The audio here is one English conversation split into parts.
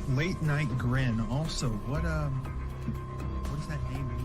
Late Night Grin. Also, what does that name mean?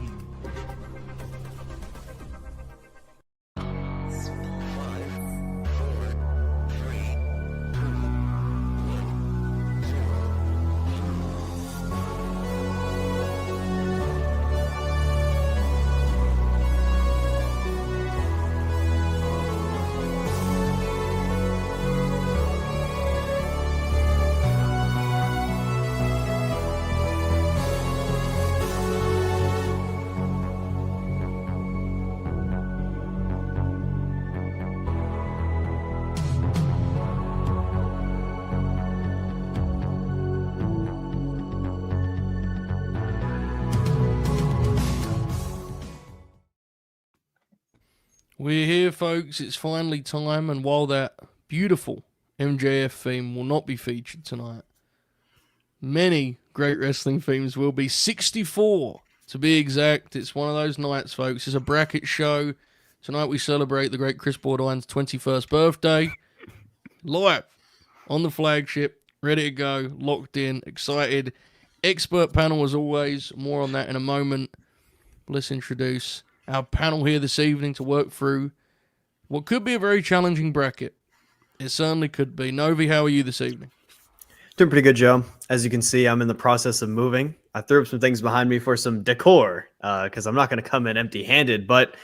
We're here, folks. It's finally time, and while that beautiful MJF theme will not be featured tonight, many great wrestling themes will be. 64, to be exact. It's one of those nights, folks. It's a bracket show. Tonight we celebrate the great Kris Bordine's 21st birthday. Live on the flagship, ready to go, locked in, excited. Expert panel as always. More on that in a moment. Let's introduce our panel here this evening to work through what could be a very challenging bracket. It certainly could be. Novi, how are you this evening? Doing pretty good, Joe. As you can see, I'm in the process of moving. I threw up some things behind me for some decor because I'm not going to come in empty-handed. But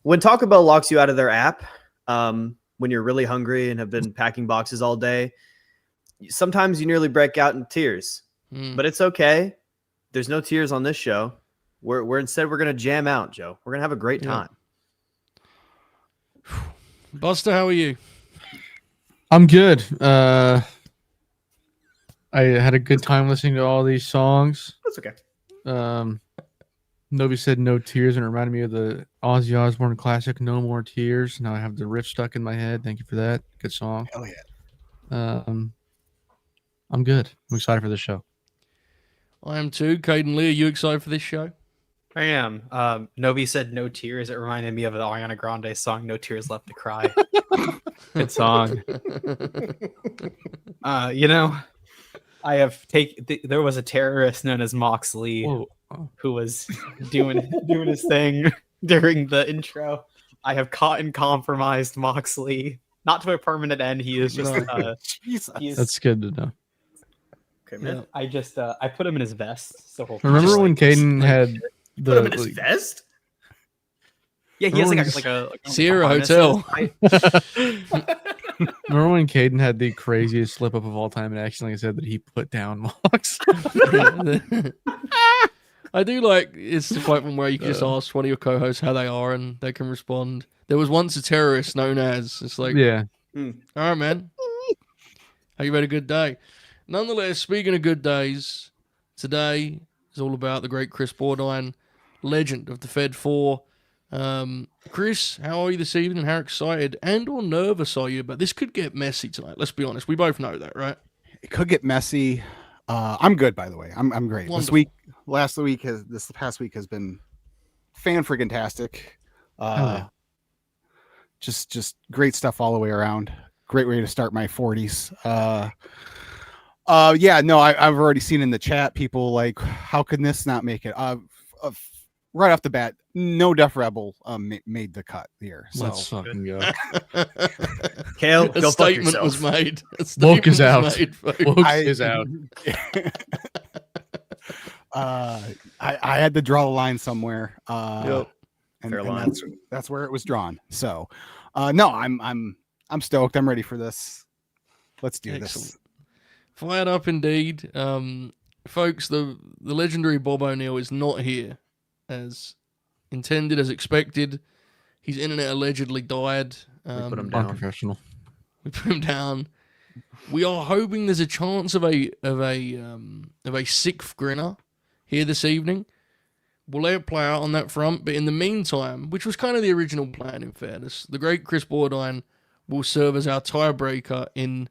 when Taco Bell locks you out of their app, when you're really hungry and have been packing boxes all day, sometimes you nearly break out in tears. But it's okay. There's no tears on this show. We're instead we're gonna jam out, Joe. We're gonna have a great time. Buster, how are you? I'm good. I had a good time listening to all these songs. That's okay. Novi said no tears, and it reminded me of the Ozzy Osbourne classic "No More Tears." Now I have the riff stuck in my head. Thank you for that. Good song. Hell yeah. I'm good. I'm excited for this show. I am too. Caden Lee, are you excited for this show? I am. Novi said no tears. It reminded me of the Ariana Grande song, No Tears Left to Cry. Good song. I have there was a terrorist known as Moxley who was doing his thing during the intro. I have caught and compromised Moxley. Not to a permanent end. He is just That's good to know. Okay, man. Yeah. I put him in his vest. So remember when Caden had Put him in his vest? Yeah, he has like a Sierra Hotel. Remember when Caden had the craziest slip up of all time and accidentally said that he put down Mox? I do like it's the point where you can just ask one of your co-hosts how they are and they can respond. There was once a terrorist known as. It's like, yeah. All right, man. Hope you had a good day. Nonetheless, speaking of good days, today is all about the great Kris Bordine, legend of the Fed 4. Chris, how are you this evening? How excited and or nervous are you? But this could get messy tonight. Let's be honest. We both know that, right? It could get messy. I'm good, by the way. I'm great. Wonderful. This past week has been fan-friggin-tastic. Just great stuff all the way around. Great way to start my 40s. I've already seen in the chat people like, how can this not make it? Right off the bat, no Def Rebel made the cut here. So Let's fucking go. Kale, A go fuck statement yourself. was made. Woke is out. Folks. Woke is out. I had to draw the line somewhere. Fair line. That's where it was drawn. So no, I'm stoked. I'm ready for this. Let's do this. Fired up indeed. Folks, the legendary Bob O'Neill is not here as intended, as expected. His internet allegedly died. We put him down. Unprofessional. We put him down. We are hoping there's a chance of a sixth grinner here this evening. We'll let it play out on that front, but in the meantime, which was kind of the original plan in fairness, the great Kris Bordine will serve as our tiebreaker in,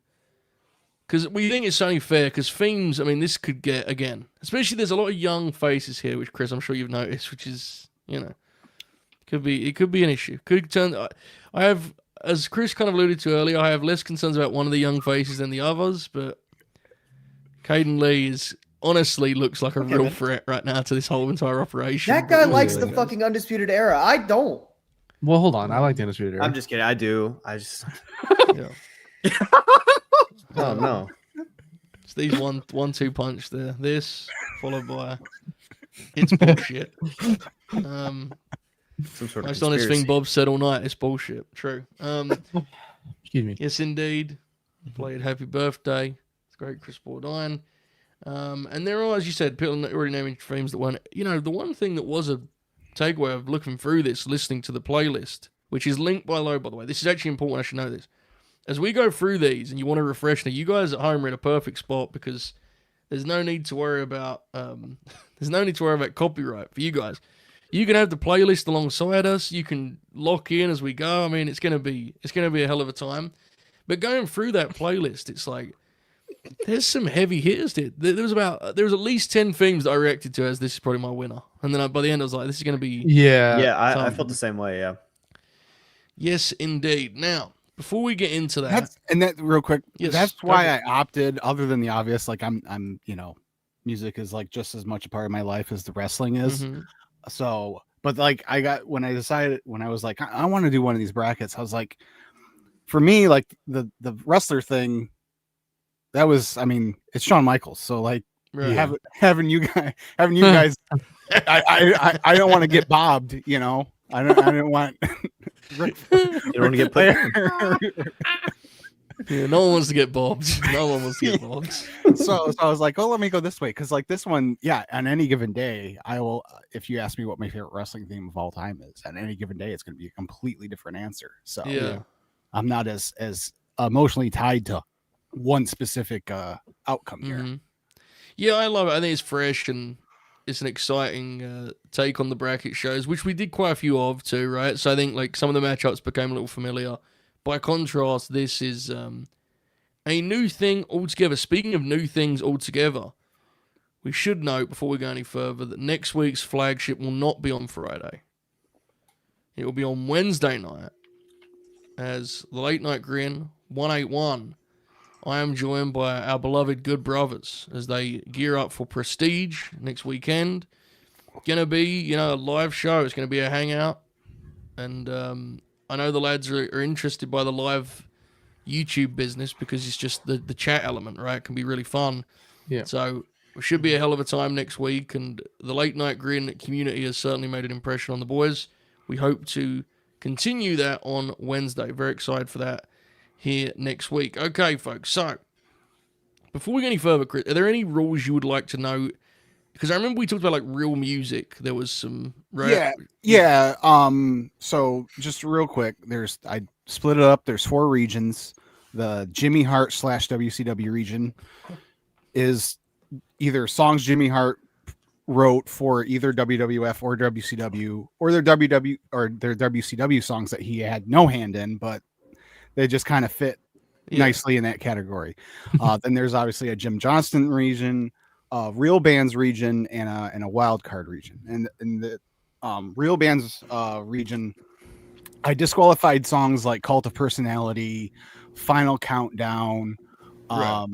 because we think it's only fair, because themes, I mean, this could get, again, especially there's a lot of young faces here, which Chris, I'm sure you've noticed, which is, it could be an issue. Could turn, I have, as Chris kind of alluded to earlier, I have less concerns about one of the young faces than the others, but Caden Lee is honestly looks like a real threat right now to this whole entire operation. That guy But likes we'll the see. fucking Undisputed Era. I don't. Well, hold on. I like the Undisputed Era. I'm just kidding. I do. I just. Yeah. Oh no. It's these 1-2 punch there. This followed by it's bullshit. Some sort of Most honest thing conspiracy. Bob said all night. It's bullshit. True. Excuse me. Yes, indeed. Played Happy Birthday. It's great, Kris Bordine. And there are, as you said, people already naming themes that weren't. You know, the one thing that was a takeaway of looking through this, listening to the playlist, which is linked below, by the way. This is actually important. I should know this. As we go through these and you want to refresh, now you guys at home are in a perfect spot because there's no need to worry about copyright for you guys. You can have the playlist alongside us. You can lock in as we go. I mean, it's gonna be a hell of a time. But going through that playlist, it's like there's some heavy hitters. There was at least 10 themes that I reacted to as this is probably my winner. And then by the end, I was like, this is gonna be Yeah, I felt the same way. Yeah. yes, indeed. Now, before we get into that, That real quick. Yes, That's go why ahead. I opted. Other than the obvious, like I'm music is like just as much a part of my life as the wrestling is. Mhm. So, but like when I was like, I want to do one of these brackets, I was like, for me, like the wrestler thing, that was, I mean, it's Shawn Michaels. So like Right. having you guys, I don't want to get bobbed, you know. I don't want. You don't want to get put down. Yeah, no one wants to get bobbed. No one wants to get bobbed. So I was like, oh, let me go this way, because like this one, yeah, on any given day, I will. If you ask me what my favorite wrestling theme of all time is, on any given day, it's going to be a completely different answer. So Yeah. I'm not as emotionally tied to one specific outcome here. Mhm. Yeah, I love it. I think it's fresh and it's an exciting take on the bracket shows, which we did quite a few of too, right? So I think like some of the matchups became a little familiar. By contrast, this is a new thing altogether. Speaking of new things altogether, we should note before we go any further that next week's flagship will not be on Friday. It will be on Wednesday night as the Late Night Grin 181. I am joined by our beloved Good Brothers as they gear up for Prestige next weekend. Gonna be, a live show. It's gonna be a hangout, and I know the lads are interested by the live YouTube business because it's just the chat element, right? It can be really fun. Yeah. So it should be a hell of a time next week, and the Late Night Grin community has certainly made an impression on the boys. We hope to continue that on Wednesday. Very excited for that here next week. Okay, folks. So before we go any further, Chris, are there any rules you would like to know? Because I remember we talked about like real music. There was some, right? Yeah. So just real quick, I split it up. There's 4 regions. The Jimmy Hart / WCW region is either songs Jimmy Hart wrote for either WWF or WCW, or their WCW songs that he had no hand in, but they just kind of fit nicely in that category. Then there's obviously a Jim Johnston region, real bands region, and a wild card region. And in the real bands region, I disqualified songs like Cult of Personality, Final Countdown, Right.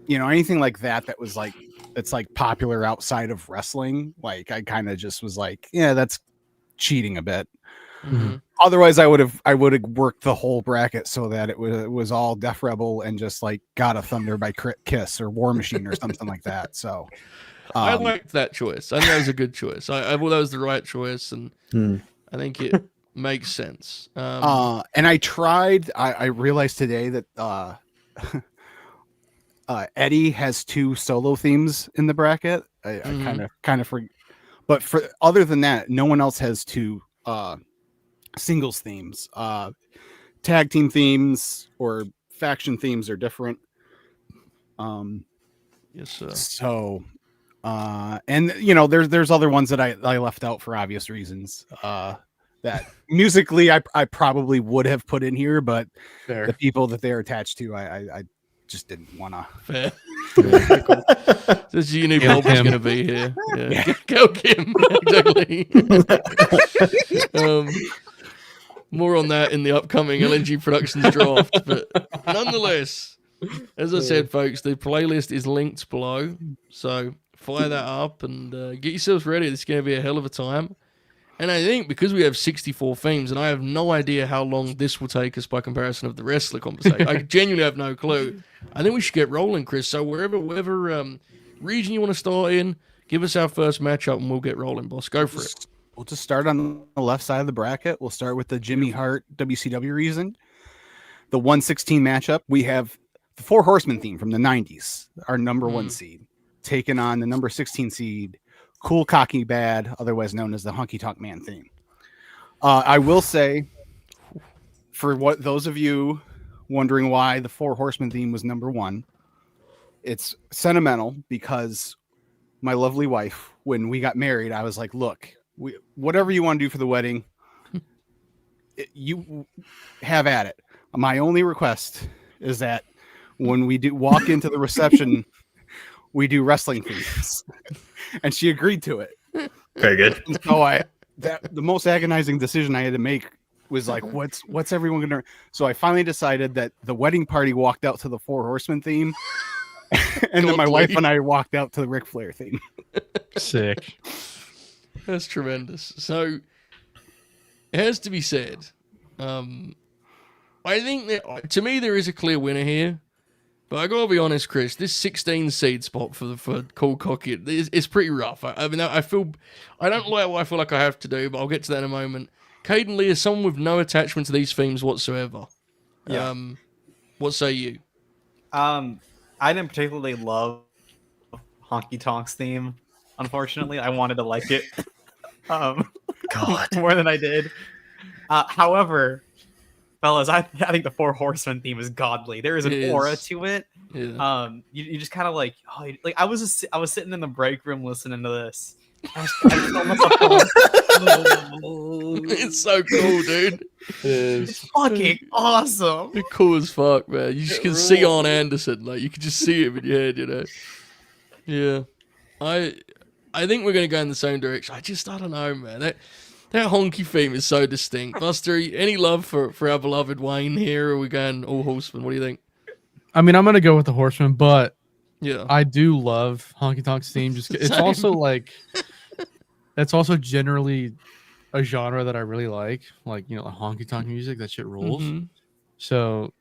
Anything like that was like, it's like popular outside of wrestling. Like I kind of just was like, yeah, that's cheating a bit. Mm-hmm. Otherwise, I would have worked the whole bracket so that it was all Def Rebel and just like God of Thunder by Kiss or War Machine or something like that. So I liked that choice. I think that was a good choice. I thought that was the right choice, and I think it makes sense. And I tried. I realized today that Eddie has 2 solo themes in the bracket. I kind of forget, but for other than that, no one else has 2 singles themes. Tag team themes or faction themes are different. Yes, sir. So and there's other ones that I left out for obvious reasons that musically I probably would have put in here, but the people that they're attached to I just didn't want to. Fair. This you knew Bob was going to be here. Yeah. Go Kim. Exactly. More on that in the upcoming LNG Productions draft. But nonetheless, As I said, folks, the playlist is linked below. So fire that up and get yourselves ready. It's going to be a hell of a time. And I think because we have 64 themes, and I have no idea how long this will take us by comparison of the wrestler conversation. I genuinely have no clue. I think we should get rolling, Chris. So whatever region you want to start in, give us our first matchup and we'll get rolling, boss. Go for it. We'll just start on the left side of the bracket. We'll start with the Jimmy Hart WCW reason. The 116 matchup, we have the Four Horsemen theme from the 90s, our number one seed, taking on the number 16 seed, Cool Cocky Bad, otherwise known as the Honky Tonk Man theme. I will say, for what those of you wondering why the Four Horsemen theme was number one, it's sentimental because my lovely wife, when we got married, I was like, look, whatever you want to do for the wedding, you have at it. My only request is that when we do walk into the reception, we do wrestling themes. And she agreed to it. Very good. And so the most agonizing decision I had to make was like, what's everyone gonna? So I finally decided that the wedding party walked out to the Four Horsemen theme, and then my wife and I walked out to the Ric Flair theme. Sick. That's tremendous. So it has to be said. I think that to me there is a clear winner here. But I gotta be honest, Chris. This 16 seed spot for Cool Cocky is pretty rough. I mean, I don't like what I feel like I have to do, but I'll get to that in a moment. Caden Lee is someone with no attachment to these themes whatsoever. Yeah. What say you? I didn't particularly love Honky Tonk's theme. Unfortunately, I wanted to like it God. more than I did. However, fellas, I think the Four Horsemen theme is godly. There is an aura to it. Yeah. You just kind of like I was sitting in the break room listening to this. It's so cool, dude. It's fucking awesome. It's cool as fuck, man. You just can see Arn Anderson, like you can just see him in your head, you know. Yeah, I think we're gonna go in the same direction. I don't know, man. That honky theme is so distinct. Buster, any love for our beloved Wayne here? Or are we going all Horsemen? What do you think? I mean, I'm gonna go with the Horsemen, but yeah, I do love Honky Tonk's theme. Just it's Same. also like that's also generally a genre that I really like. Like, you know, the honky tonk music, that shit rules. Mhm. So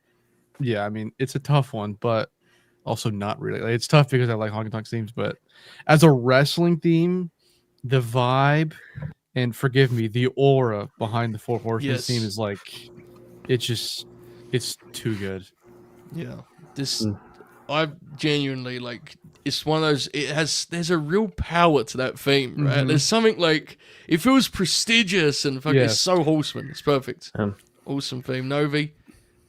yeah, I mean, it's a tough one, but also not really. Like, it's tough because I like honky tonk themes, but as a wrestling theme, the vibe and forgive me, the aura behind the Four Horsemen theme is like it's too good. Yeah, I genuinely like. It's one of those. There's a real power to that theme, right? There's something like it feels prestigious and fucking it's so Horseman. It's perfect. Awesome theme. Novi,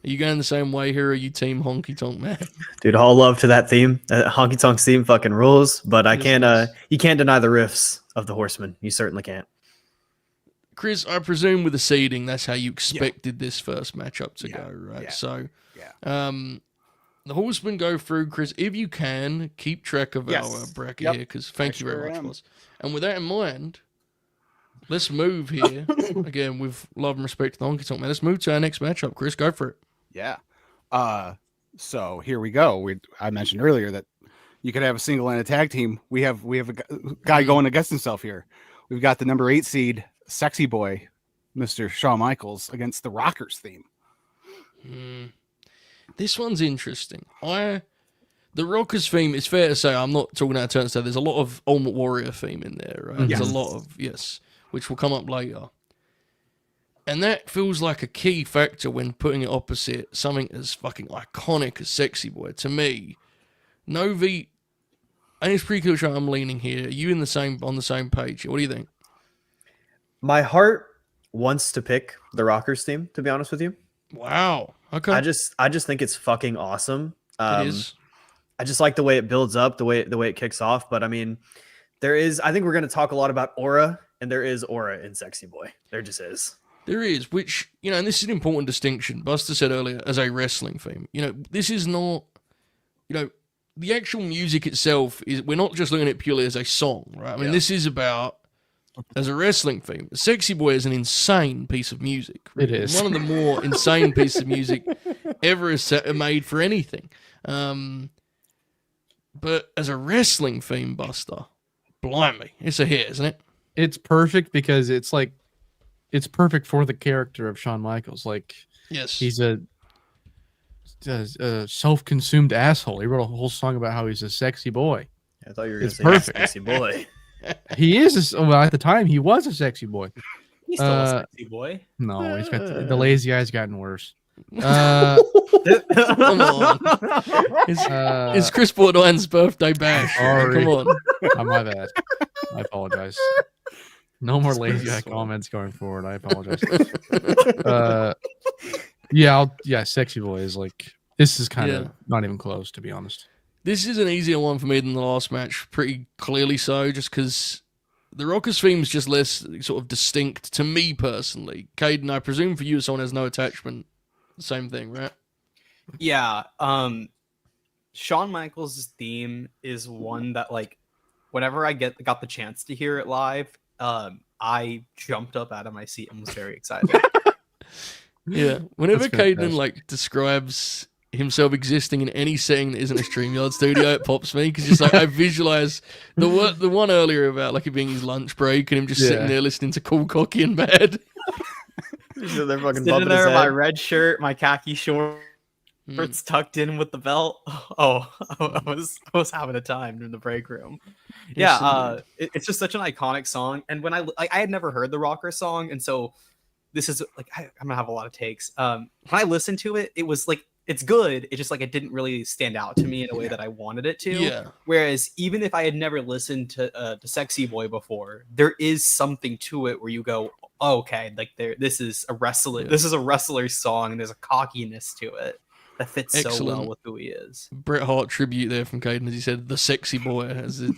are you going the same way here? Or are you team Honky Tonk Man? Dude, all love to that theme. Honky Tonk's theme fucking rules, but I can't. You can't deny the riffs of the Horsemen. You certainly can't. Chris, I presume with the seeding, that's how you expected this first matchup to go, right? Yeah. So, the Horsemen go through. Chris, if you can, keep track of our bracket here, because thank you very much, boss. And with that in mind, let's move here. Again, with love and respect to the Honky Tonk Man, let's move to our next matchup. Chris, go for it. Yeah. So here we go. I mentioned earlier that you could have a single and a tag team. We have a guy going against himself here. We've got the number 8 seed, Sexy Boy, Mr. Shawn Michaels, against the Rockers theme. This one's interesting. The Rockers theme, it's fair to say, I'm not talking out of turn, so there's a lot of Ultimate Warrior theme in there, right? Yes. There's a lot of, which will come up later. And that feels like a key factor when putting it opposite something as fucking iconic as Sexy Boy. To me, Novi, I think it's pretty clear I'm leaning here. Are you on the same page? What do you think? My heart wants to pick the Rockers theme, to be honest with you. Wow. Okay. I just think it's fucking awesome. It is. I just like the way it builds up, the way it kicks off. But I mean, I think we're going to talk a lot about aura, and there is aura in Sexy Boy. There just is. There is, which, and this is an important distinction. Buster said earlier, as a wrestling theme, this is not, the actual music itself we're not just looking at it purely as a song, right? I mean, this is about, as a wrestling theme, Sexy Boy is an insane piece of music. Really. It is. One of the more insane pieces of music ever made for anything. But as a wrestling theme buster, blimey, it's a hit, isn't it? It's perfect because it's perfect for the character of Shawn Michaels. Like, Yes. he's a self-consumed asshole. He wrote a whole song about how he's a sexy boy. I thought you were going to It's say perfect. sexy boy. He is. Well, at the time, he was a sexy boy. He's still a sexy boy. No, he's got the lazy eye's gotten worse. Come on. It's Kris Bordine's birthday bash. Sorry. Come on. Oh, my bad. I apologize. No more lazy eye comments going forward. I apologize. Sexy boy is like, this is kind of not even close, to be honest. This is an easier one for me than the last match, pretty clearly so, just because the Rockers theme is just less sort of distinct to me personally. Caden, I presume for you, someone has no attachment. Same thing, right? Yeah. Shawn Michaels' theme is one that, like, whenever I got the chance to hear it live, I jumped up out of my seat and was very excited. Yeah. Whenever That's Caden fantastic. like describes himself existing in any setting that isn't a StreamYard studio, it pops me because just like I visualize the one earlier about like it being his lunch break and him just sitting there listening to Cool, Cocky, and Bad. So they're fucking Sitting bumping there, his my head. red shirt, my khaki shorts tucked in with the belt. Oh, I was having a time in the break room. Yes, It's just such an iconic song. And when I had never heard the Rocker song, and so this is like I'm gonna have a lot of takes. When I listened to it, it was like it's good. It just like it didn't really stand out to me in a way that I wanted it to. Yeah. Whereas even if I had never listened to Sexy Boy before, there is something to it where you go, oh, okay, like this is a wrestler's song, and there's a cockiness to it that fits so well Excellent. with who he is. Bret Hart tribute there from Caden, as he said, the sexy boy. As it,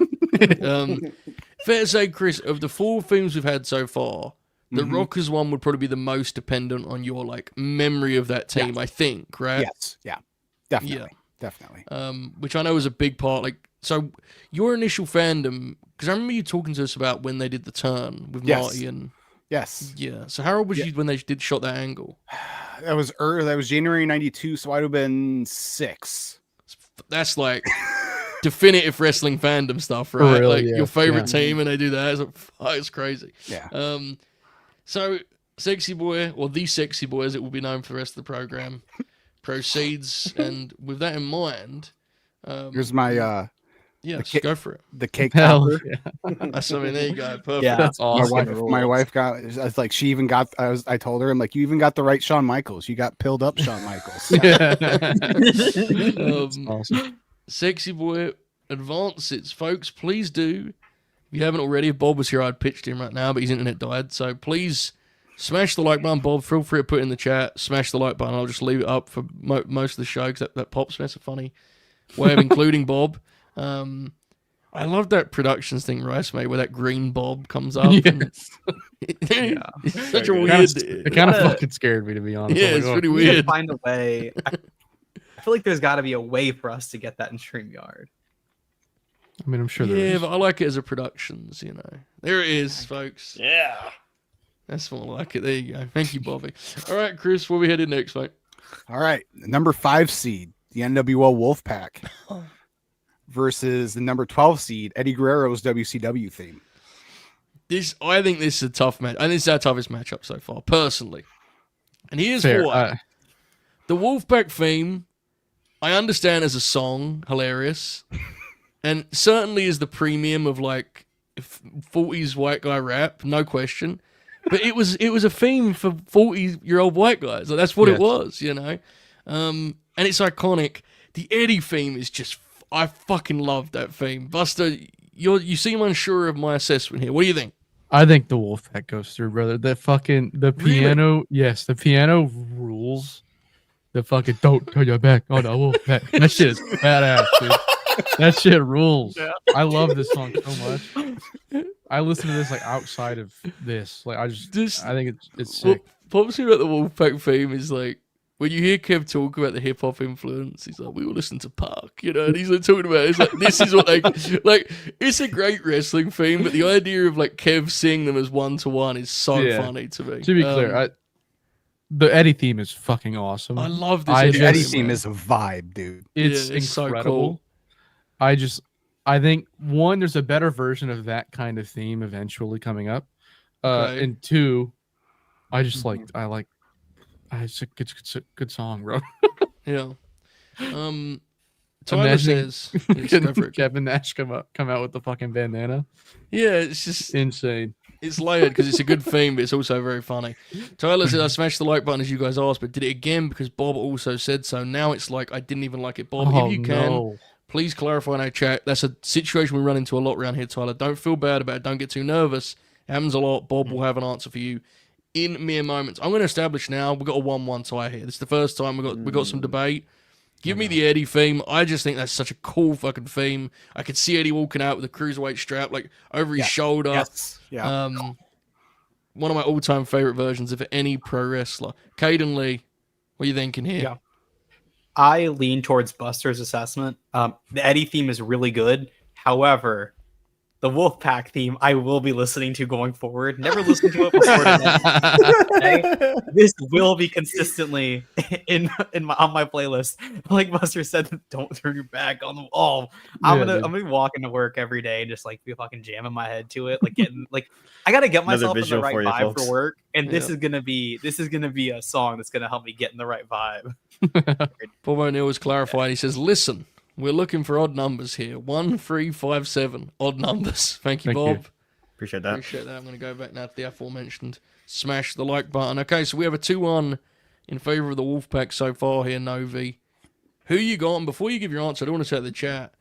fair to say, Chris, of the 4 themes we've had so far, the Rockers one would probably be the most dependent on your like memory of that team, I think, right? Yes. Yeah. Definitely. Definitely. Which I know is a big part. Like, so your initial fandom, because I remember you talking to us about when they did the turn with Marty and Yes. yeah. So how old was you when they shot that angle? That was early. That was January '92, so I'd have been 6. That's like definitive wrestling fandom stuff, right? real, like yeah. your favorite Yeah. team, and they do that. It's, like, it's crazy. Yeah. So Sexy Boy, or the Sexy Boy, as it will be known for the rest of the program, proceeds, and with that in mind, Here's my yes, ca- go for it. the cake Hell topper. yeah. That's, I mean, there you go, perfect. Yeah. That's awesome. My wife got. I was like, she even got. I told her, I'm like, you even got the right Shawn Michaels. You got pilled up Shawn Michaels. Awesome. Sexy Boy advances, folks. Please do. If you haven't already, if Bob was here, I'd pitch to him right now, but his internet died. So please smash the like button, Bob. Feel free to put it in the chat. Smash the like button. I'll just leave it up for most of the show because that pops me. That's a funny way of including Bob. I love that productions thing Rice made where that green Bob comes up. Yes. It's such a It weird. kind of Gotta- fucking scared me, to be honest. Yeah, I'm like, it's oh. pretty We gotta weird. find a way. I feel like there's got to be a way for us to get that in StreamYard. I mean, I'm sure there Yeah, is. but I like it as a productions, you know. There it is, folks. Yeah. That's more like it. There you go. Thank you, Bobby. All right, Chris, where we headed next, mate? All right, number 5 seed, the NWO Wolfpack, versus the number 12 seed, Eddie Guerrero's WCW theme. I think this is a tough match. I think this is our toughest matchup so far, personally. And here's Fair. why. The Wolfpack theme, I understand as a song, hilarious, and certainly is the premium of like 40s white guy rap, no question. But it was a theme for 40-year-old white guys. Like, that's what it Yes. was, you know. And it's iconic. The Eddie theme is just, I fucking love that theme. Buster, you seem unsure of my assessment here. What do you think? I think the Wolfpack goes through, brother. The piano, yes, the piano rules. The fucking don't turn your back on the Wolfpack. That shit is badass, dude. That shit rules. Yeah. I love this song so much. I listen to this like outside of this. Like I think it's What sick. pops me about the Wolfpack theme is like, when you hear Kev talk about the hip hop influence, he's like, we will listen to Park, you know, and he's like talking about it. It's like, this is what they like. It's a great wrestling theme, but the idea of like Kev seeing them as 1-to-1 is so Yeah. funny to me. To be clear, the Eddie theme is fucking awesome. I love this. I The just- Eddie theme is a vibe, dude. It's Yeah, it's so incredible. cool. I think one, there's a better version of that kind of theme eventually coming up. Okay. And two, it's a good song, bro. Yeah. Tyler Imagine says, yes, go for it. Kevin Nash come out with the fucking bandana. Yeah, it's just Insane. it's layered because it's a good theme, but it's also very funny. Tyler said, I smashed the like button as you guys asked, but did it again because Bob also said so. Now it's like I didn't even like it. Bob, if you can, no. please clarify in our chat. That's a situation we run into a lot around here, Tyler. Don't feel bad about it. Don't get too nervous. It happens a lot. Bob will have an answer for you in mere moments. I'm going to establish now. We've got a 1-1 tie here. This is the first time we got some debate. Give me the Eddie theme. I just think that's such a cool fucking theme. I could see Eddie walking out with a cruiserweight strap like over his shoulder. Yes. Yeah. One of my all-time favorite versions of any pro wrestler. Caden Lee, what are you thinking here? Yeah. I lean towards Buster's assessment. The Eddie theme is really good. However, the Wolfpack theme I will be listening to going forward. Never listened to it before today. Okay? This will be consistently on my playlist. Like Buster said, don't turn your back on the wall. I'm gonna be walking to work every day and just like be fucking jamming my head to it. Like getting like I gotta get myself in the right vibe folks. for work. And this is gonna be a song that's gonna help me get in the right vibe. Bob O'Neill was clarified. He says, listen, we're looking for odd numbers here. 1, 3, 5, 7. Odd numbers. Thank you, Thank Bob. you. Appreciate that. Appreciate that. I'm going to go back now to the aforementioned smash the like button. Okay, so we have a 2-1 in favor of the Wolfpack so far here, Novi. Who you got? And before you give your answer, I don't want to check the chat.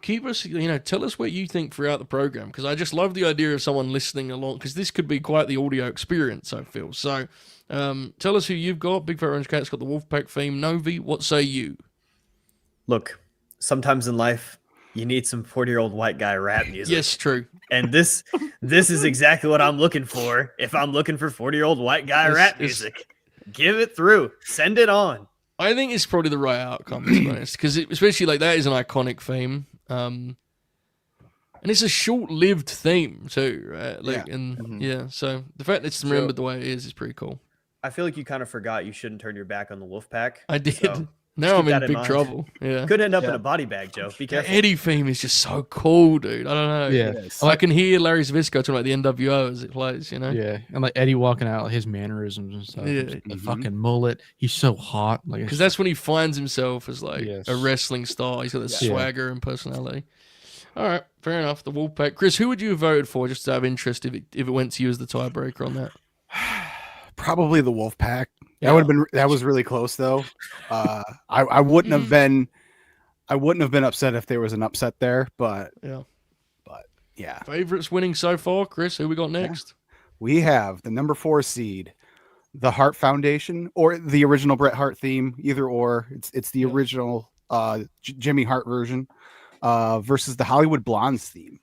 Keep us, tell us what you think throughout the program, because I just love the idea of someone listening along, because this could be quite the audio experience, I feel. So tell us who you've got. Big Fat Orange Cat's got the Wolfpack theme. Novi, what say you? Look, sometimes in life, you need some 40-year-old white guy rap music. Yes, true. And this is exactly what I'm looking for. If I'm looking for 40-year-old white guy rap music, give it through. Send it on. I think it's probably the right outcome, to be honest, because especially like that is an iconic theme. And it's a short-lived theme too, right? Like, so the fact that it's remembered the way it is pretty cool. I feel like you kind of forgot you shouldn't turn your back on the Wolfpack. I did. So now I'm keep in that in big mind. trouble. Yeah. could end up in a body bag, Joe. Be The careful. Eddie theme is just so cool, dude. I don't know. Yeah. I can hear Larry Zbyszko talking about the NWO as it plays, Yeah, and like Eddie walking out, like his mannerisms and stuff. Yeah. The fucking mullet. He's so hot. Like Because that's when he finds himself as like Yes. a wrestling star. He's got the Yeah. swagger and personality. All right, fair enough. The Wolfpack. Chris, who would you have voted for, just to have interest if it went to you as the tiebreaker on that? Probably the Wolfpack. Yeah. That was really close though. I wouldn't have been upset if there was an upset there, but yeah. Favorites winning so far, Chris. Who we got next? We have the number 4 seed, the Hart Foundation, or the original Bret Hart theme, either or. It's the original Jimmy Hart version versus the Hollywood Blondes theme.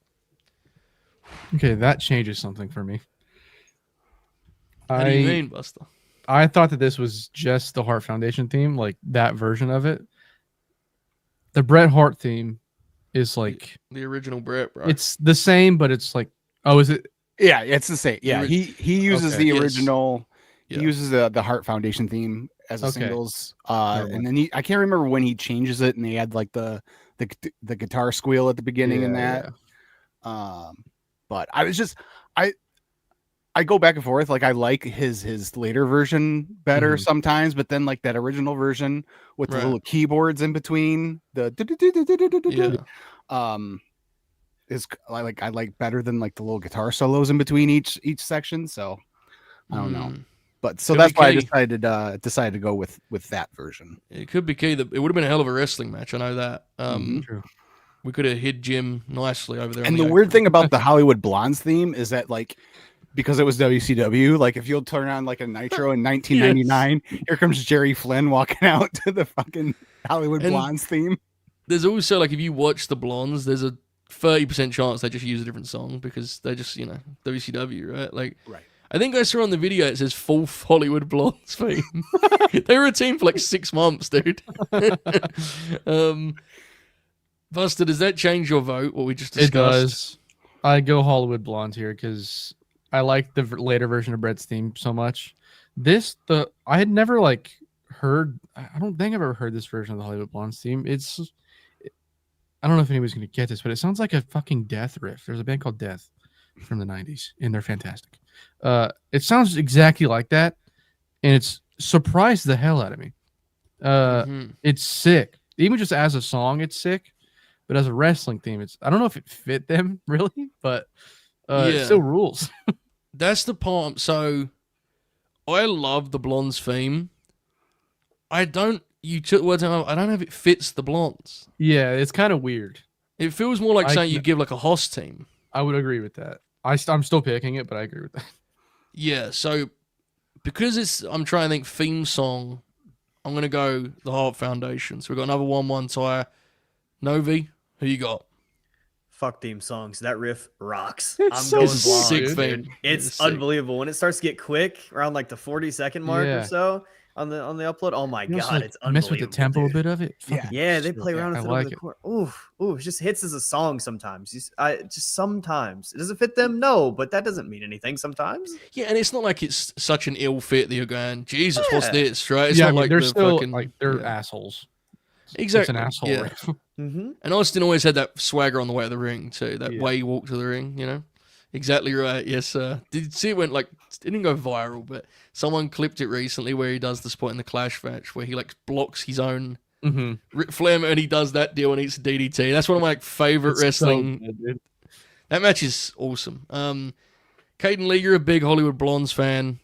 okay. That changes something for me. How do you mean, Buster? I thought that this was just the Hart Foundation theme, like that version of it. The Bret Hart theme is like The original Bret, bro. it's the same, but it's like, oh, is it? Yeah, it's the same. Yeah, he uses Okay. the Yes. original. Yeah. He uses the Hart Foundation theme as a Okay. singles, Never and then I can't remember when he changes it, and they had like the guitar squeal at the beginning and Yeah, that. But I was just I go back and forth. Like I like his later version better Mhm. sometimes, but then like that original version with the Right. little keyboards in between the Yeah. is I like better than like the little guitar solos in between each section. So I don't know. Mm. But so Could that's be why I key. decided to go with that version. It could be key. It would have been a hell of a wrestling match. I know that. True. We could have hid Jim nicely over there. And on the weird thing about the Hollywood Blondes theme is that like because it was WCW, like if you'll turn on like a Nitro in 1999, here comes Jerry Flynn walking out to the fucking Hollywood And- Blondes theme. There's also like if you watch the Blondes, there's a 30% chance they just use a different song because they just WCW, right? Like Right. I think I saw on the video it says fourth Hollywood Blondes theme. They were a team for like 6 months, dude. Buster, does that change your vote? What we just discussed? It does. I go Hollywood Blonde here because I like the later version of Bret's theme so much. I had never like heard. I don't think I've ever heard this version of the Hollywood Blondes theme. I don't know if anybody's gonna get this, but it sounds like a fucking Death riff. There's a band called Death from the '90s, and they're fantastic. It sounds exactly like that, and it's surprised the hell out of me. It's sick. Even just as a song, it's sick. But as a wrestling theme, I don't know if it fit them really, but it still rules. That's the part. So I love the Blondes theme. I don't. You took words out. I don't know if it fits the Blondes. Yeah, it's kind of weird. It feels more like saying you give like a Hoss team. I would agree with that. I'm still picking it, but I agree with that. Yeah. So because I'm trying to think theme song, I'm gonna go the Hart Foundation. So we've got another 1-1 tie. Novi, who you got? Fuck theme songs. That riff rocks. It's I'm so going sick blonde, theme. dude. It's sick. unbelievable. When it starts to get quick, around like the 40-second mark or so on the upload. Oh my god, it's unbelievable. Mess with the tempo a bit of it. Yeah, they play around with it over the it. court. Ooh, it just hits as a song sometimes. Just sometimes. Does it fit them? No, but that doesn't mean anything sometimes. Yeah, and it's not like it's such an ill fit that you're going, Jesus, what's this, right? It's Yeah, not I mean, like they're the still fucking, like they're assholes. Exactly. It's an asshole yeah. riff. Mm-hmm. And Austin always had that swagger on the way to the ring too. That Yeah. way he walked to the ring, you know. Exactly right. Yes, sir. Did you see it went like it didn't go viral, but someone clipped it recently where he does the spot in the Clash match where he like blocks his own Ric Flair and he does that deal and eats a DDT. That's one of my like, favorite wrestling. So good, that match is awesome. Caden Lee, you're a big Hollywood Blondes fan.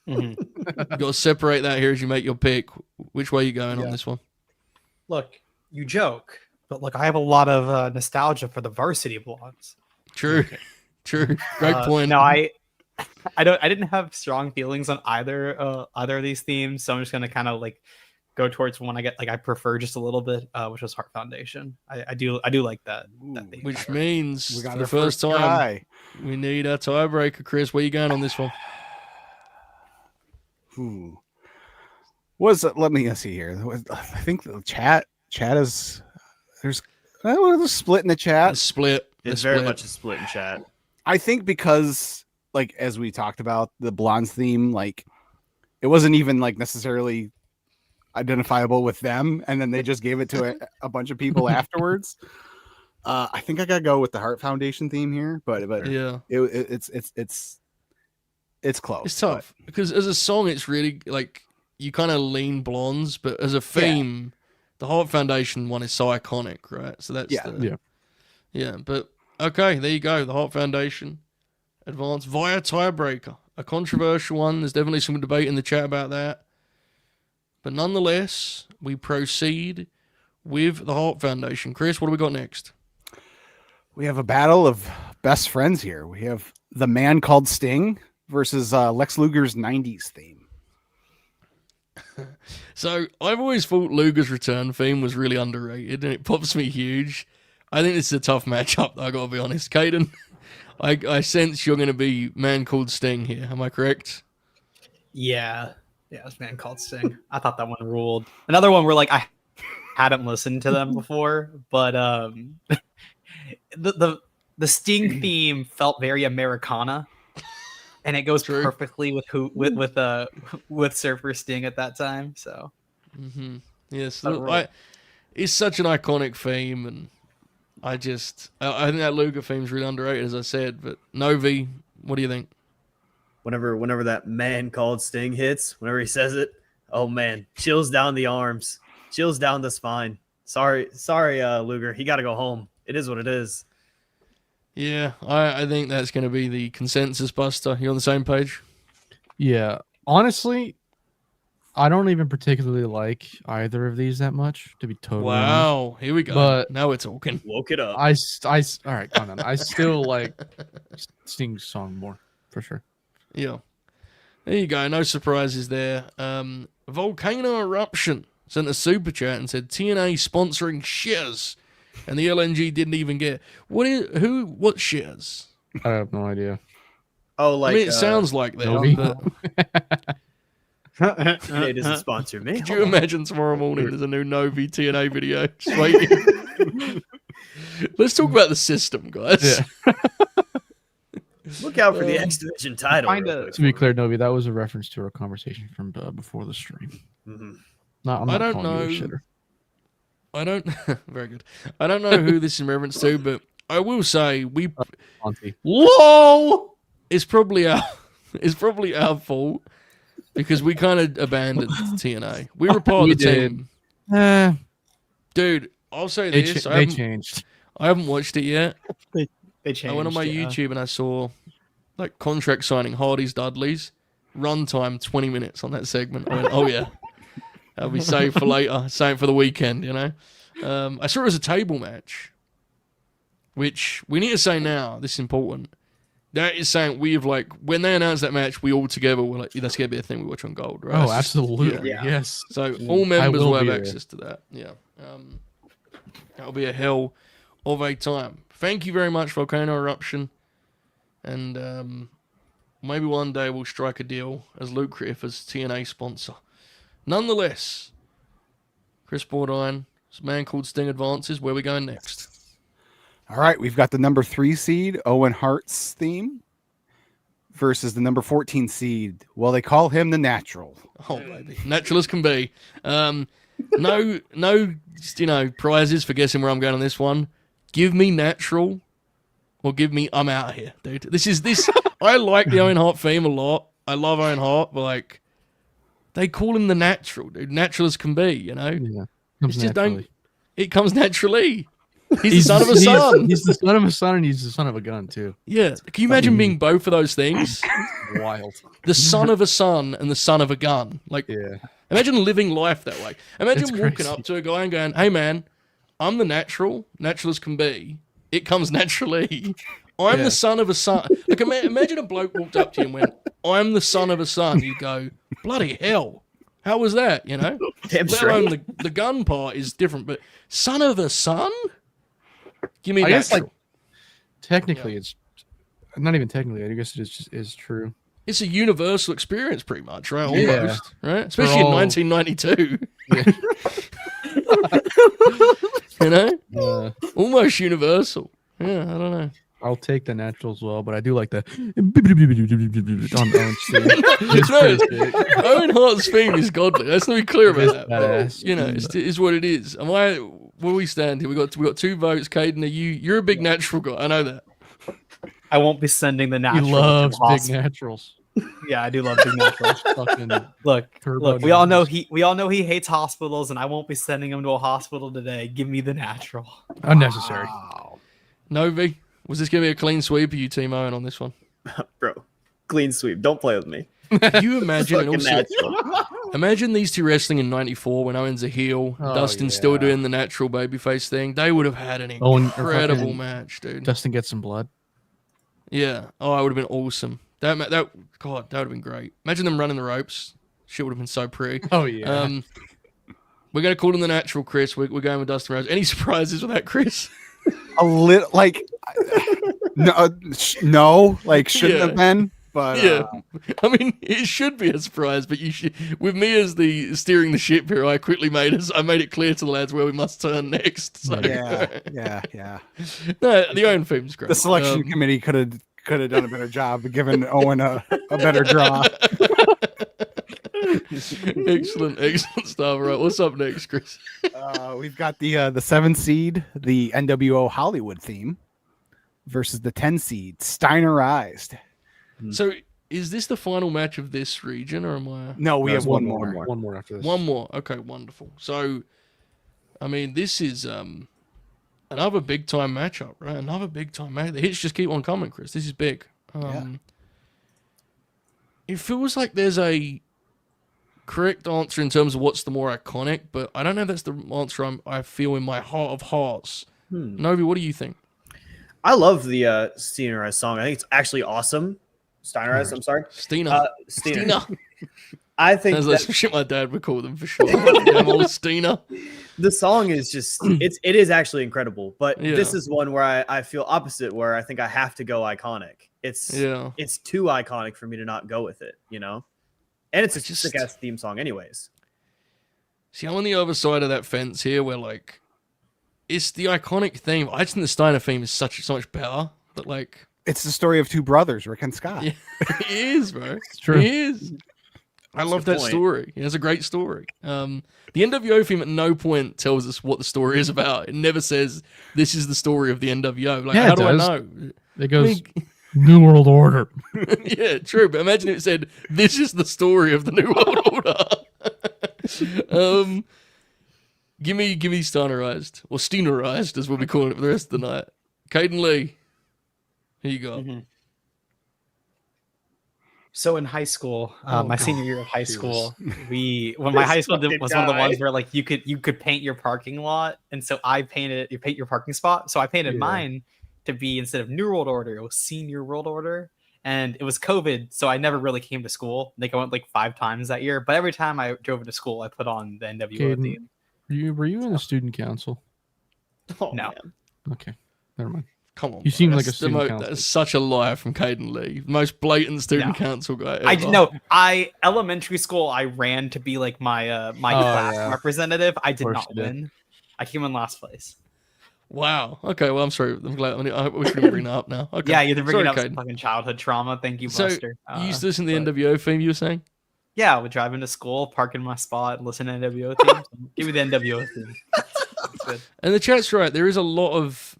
You got to separate that here as you make your pick. Which way are you going on this one? Look, you joke, but look, I have a lot of nostalgia for the Varsity Blondes. True. True. Great point. No, I didn't have strong feelings on either of these themes, so I'm just gonna kind of like go towards one I prefer just a little bit, which was Hart Foundation. I do like that theme. Which means We got for the our first time try. we need a tiebreaker. Chris, where you going on this one? Let me see here. I think the chat is there's a split in the chat. It's split. It's very much a split in chat. I think because, like, as we talked about the Blondes theme, like, it wasn't even like necessarily identifiable with them, and then they just gave it to a bunch of people afterwards. I think I gotta go with the Hart Foundation theme here, but Yeah. it's close. It's tough because as a song, it's really like you kind of lean Blondes, but as a theme, the Hart Foundation one is so iconic, right? So that's yeah. But okay, there you go. The Hart Foundation advanced via tiebreaker, a controversial one. There's definitely some debate in the chat about that, but nonetheless, we proceed with the Hart Foundation. Chris, what do we got next? We have a battle of best friends here. We have the man called Sting versus Lex Luger's 90s theme. So I've always thought Luger's return theme was really underrated, and it pops me huge. I think this is a tough matchup, though, I gotta be honest. Caden, I sense you're going to be man called Sting here. Am I correct? Yeah, this man called Sting. I thought that one ruled. Another one where like I hadn't listened to them before, but the Sting theme felt very Americana. And it goes perfectly with Surfer Sting at that time. So, yes, it's such an iconic theme, and I think that Luger theme's really underrated, as I said. But Novi, what do you think? Whenever that man called Sting hits, whenever he says it, oh man, chills down the arms, chills down the spine. Sorry, Luger, he got to go home. It is what it is. Yeah, I think that's going to be the consensus buster. You on the same page? Yeah. Honestly, I don't even particularly like either of these that much, to be totally honest. Wow, here we go. But now we're talking. Woke it up. all right, calm down. I still like Sting's song more, for sure. Yeah. There you go. No surprises there. Volcano Eruption sent a super chat and said TNA sponsoring Shiz. And the LNG didn't even get what shares? I have no idea. Oh, like I mean, it sounds like that. Novi? It doesn't sponsor me. Could you imagine tomorrow morning there's a new Novi TNA video? Just waiting. Let's talk about the system, guys. Yeah. Look out for the X Division title. Kinda- To be clear, Novi, that was a reference to our conversation from before the stream. Mhm. I'm I not don't calling you a know. shitter. I don't. Very good. I don't know who this is in reference to, but I will say Honky. Whoa! It's probably our fault because we kind of abandoned TNA. We were part We of the did. team, dude. I'll say They, this: they changed. I haven't watched it yet. They changed. I went on my yeah. YouTube and I saw like contract signing Hardy's Dudley's runtime 20 minutes on that segment. I went, oh yeah, that'll be saved for later, saved for the weekend, you know. I saw it as a table match, which we need to say now. This is important. That is saying we've like when they announced that match, we all together were like, that's gonna be a thing we watch on Gold, right? Oh, That's just- absolutely. yeah. Yes. So all members will will have be there. access to that. Yeah. That'll be a hell of a time. Thank you very much, Volcano Eruption. And maybe one day we'll strike a deal as lucrative as TNA sponsor. Nonetheless, Kris Bordine, this man called Sting advances. Where are we going next? All right, we've got the number 3 seed, Owen Hart's theme, versus the number 14 seed. Well, they call him the Natural. Oh, baby. Natural as can be. No, just, prizes for guessing where I'm going on this one. Give me Natural or give me I'm out of here, dude. This. I like the Owen Hart theme a lot. I love Owen Hart, but like, they call him the Natural, dude. Natural as can be, Yeah. It's just naturally. it comes naturally. He's the son of a son. He's the son of a son, and he's the son of a gun too. Yeah. Can you imagine being both of those things? Wild. The son of a son and the son of a gun. Like, Yeah. imagine living life that way. Imagine It's walking crazy. up to a guy and going, hey, man, I'm the natural as can be. It comes naturally. I'm Yeah. the son of a son. Like, imagine a bloke walked up to you and went, I'm the son of a son. You go, bloody hell. How was that, Damn Let straight. alone the gun part is different, but son of a son? Give me I guess, natural. Technically, it's not even technically. I guess it is true. It's a universal experience, pretty much, right? Yeah. Almost, right? Especially in all- 1992. Yeah. Almost universal. Yeah, I don't know. I'll take the natural as well, but I do like the on Owen's theme. It's No, pretty sick. Owen Hart's theme is godly. Let's not be clear about It's that. badass. It is what it is. Where we stand here? We got 2 votes. Caden, you're a big natural guy. I know that. I won't be sending the He natural. loves to big hospital. naturals. Yeah, I do love big naturals. Fucking Look, turbo we all know naturals. he hates hospitals, and I won't be sending him to a hospital today. Give me the natural. Unnecessary. Novi, was this going to be a clean sweep? Or you team Owen on this one? Bro, clean sweep. Don't play with me. Can you imagine? And Fucking also, natural. imagine these two wrestling in '94 when Owen's a heel, Oh, Dustin's still yeah. doing the natural babyface thing. They would have had an Owen- or incredible fucking match, dude. Dustin gets some blood. Yeah. Oh, it would have been awesome. God, that would have been great. Imagine them running the ropes. Shit would have been so pretty. Oh yeah. We're gonna call him the natural, Chris. We're going with Dustin Rhodes. Any surprises with that, Chris? A little like no, like shouldn't Yeah. have been, but Yeah. I mean, it should be a surprise, but you should. With me as the steering the ship here, I made it clear to the lads where we must turn next. So. yeah. No, the Owen theme's great. The selection committee could have done a better job of giving Owen a better draw. Excellent stuff. Right, what's up next, Chris? We've got the 7 seed, the NWO Hollywood theme, versus the 10 seed, Steinerized. So, is this the final match of this region, or am I? No, we No, have it's one one more. One more after this. One more. Okay, wonderful. So, I mean, this is another big time matchup, right? Another big time match. The hits just keep on coming, Chris. This is big. It feels like there's a correct answer in terms of what's the more iconic, but I don't know if that's the answer I feel in my heart of hearts. Novi, what do you think? I love the Steinerized song. I think it's actually awesome. Steinerized, I'm sorry. Steiner. Steiner. I think Sounds like that some shit my dad would call them for sure. Damn old Steiner. the song is just it is actually incredible. But Yeah. this is one where I feel opposite, where I think I have to go iconic. It's too iconic for me to not go with it, And it's a sick ass theme song, anyways. See, I'm on the other side of that fence here, where like it's the iconic theme. I just think the Steiner theme is so much better. That like It's the story of two brothers, Rick and Scott. Yeah, it is, bro. It's true. It is. I love that story. It's a great story. The NWO theme at no point tells us what the story is about. It never says this is the story of the NWO. Like, Yeah, how it do does. I know? It goes I mean, New World Order. yeah, true. But imagine it said this is the story of the New World Order. Give me Steinerized or Steinerized as we'll be calling it for the rest of the night. Caden Lee, here you go. Mhm. So in high school, my senior year of high school, when my high school was one of the ones where like you could paint your parking lot, and so you paint your parking spot. So I painted mine to be, instead of New World Order, it was Senior World Order, and it was COVID, so I never really came to school. Like I went like 5 times that year, but every time I drove into school, I put on the NWO Caden, theme. Were you in the student council? No. Man. Okay, never mind. Come on. You bro. seem like a That's student council. That's such a lie from Caden Lee. Most blatant student council guy ever. I didn't know. Elementary school, I ran to be like my class representative. I did not win. I came in last place. Wow. Okay. Well, I'm sorry. I'm glad. We shouldn't bring that up now. Okay. Yeah, you're bringing Sorry, up some Caden. fucking childhood trauma. Thank you, So Buster. you used to listen to the NWO theme, you were saying? Yeah, I would drive into school, park in my spot, listen to NWO theme. Give me the NWO theme. That's good. And the chat's right. There is a lot of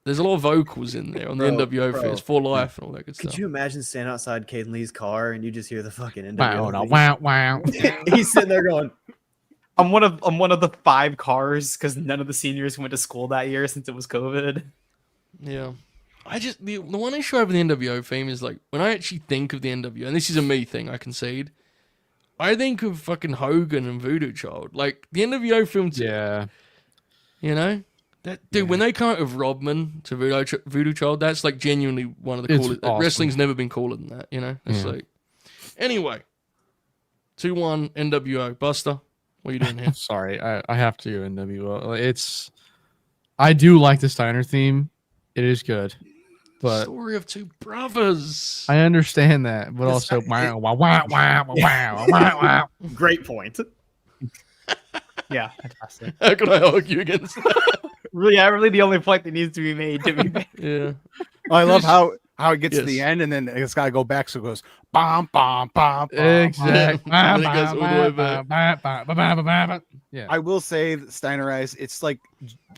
there's a lot of vocals in there on the NWO theme. It's For Life and all that good stuff. Could you imagine standing outside Caden Lee's car and you just hear the fucking Wow, NWO? wow, wow. He's sitting there going, I'm one of the 5 cars because none of the seniors went to school that year since it was COVID. Yeah. I just the one issue over the NWO theme is like when I actually think of the NWO, and this is a me thing, I concede. I think of fucking Hogan and Voodoo Child. Like the NWO film Yeah. You know? That dude, when they come out of Rodman to Voodoo Child, that's like genuinely one of the It's coolest. awesome. Wrestling's never been cooler than that, you know? It's like anyway. 2-1 NWO. Buster, what are you doing here? Sorry, I have to NWO. I do like the Steiner theme. It is good. But Story of Two Brothers. I understand that, but also wow, wow, wow, wow, wow, wow, wow. great point. Yeah, fantastic. How can I argue against that? Really the only point that needs to be made to be made. Yeah. I love how it gets to the Yes. end and then it's got to go back, so it goes bom bom bom. Exactly. And it goes all the way back. Yeah. I will say that Steinerized, it's like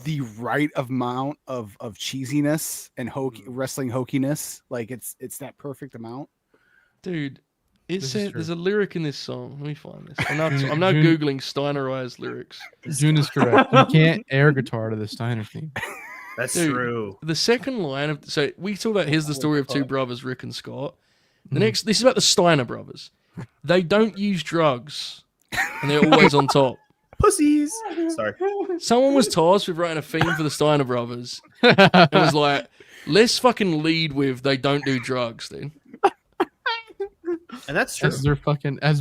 the right amount of cheesiness and wrestling hokiness. Like it's that perfect amount. Dude, This is true. there's a lyric in this song. Let me find this. I'm now Googling Steinerized lyrics. June is correct. You can't air guitar to the Steiner theme. That's Dude, true. The second line of so we talk about here's the story of two brothers, Rick and Scott. The next this is about the Steiner brothers. They don't use drugs and they're always on top. Pussies. Sorry. Someone was tasked with writing a theme for the Steiner brothers. It was like, let's fucking lead with they don't do drugs, dude. And that's true. As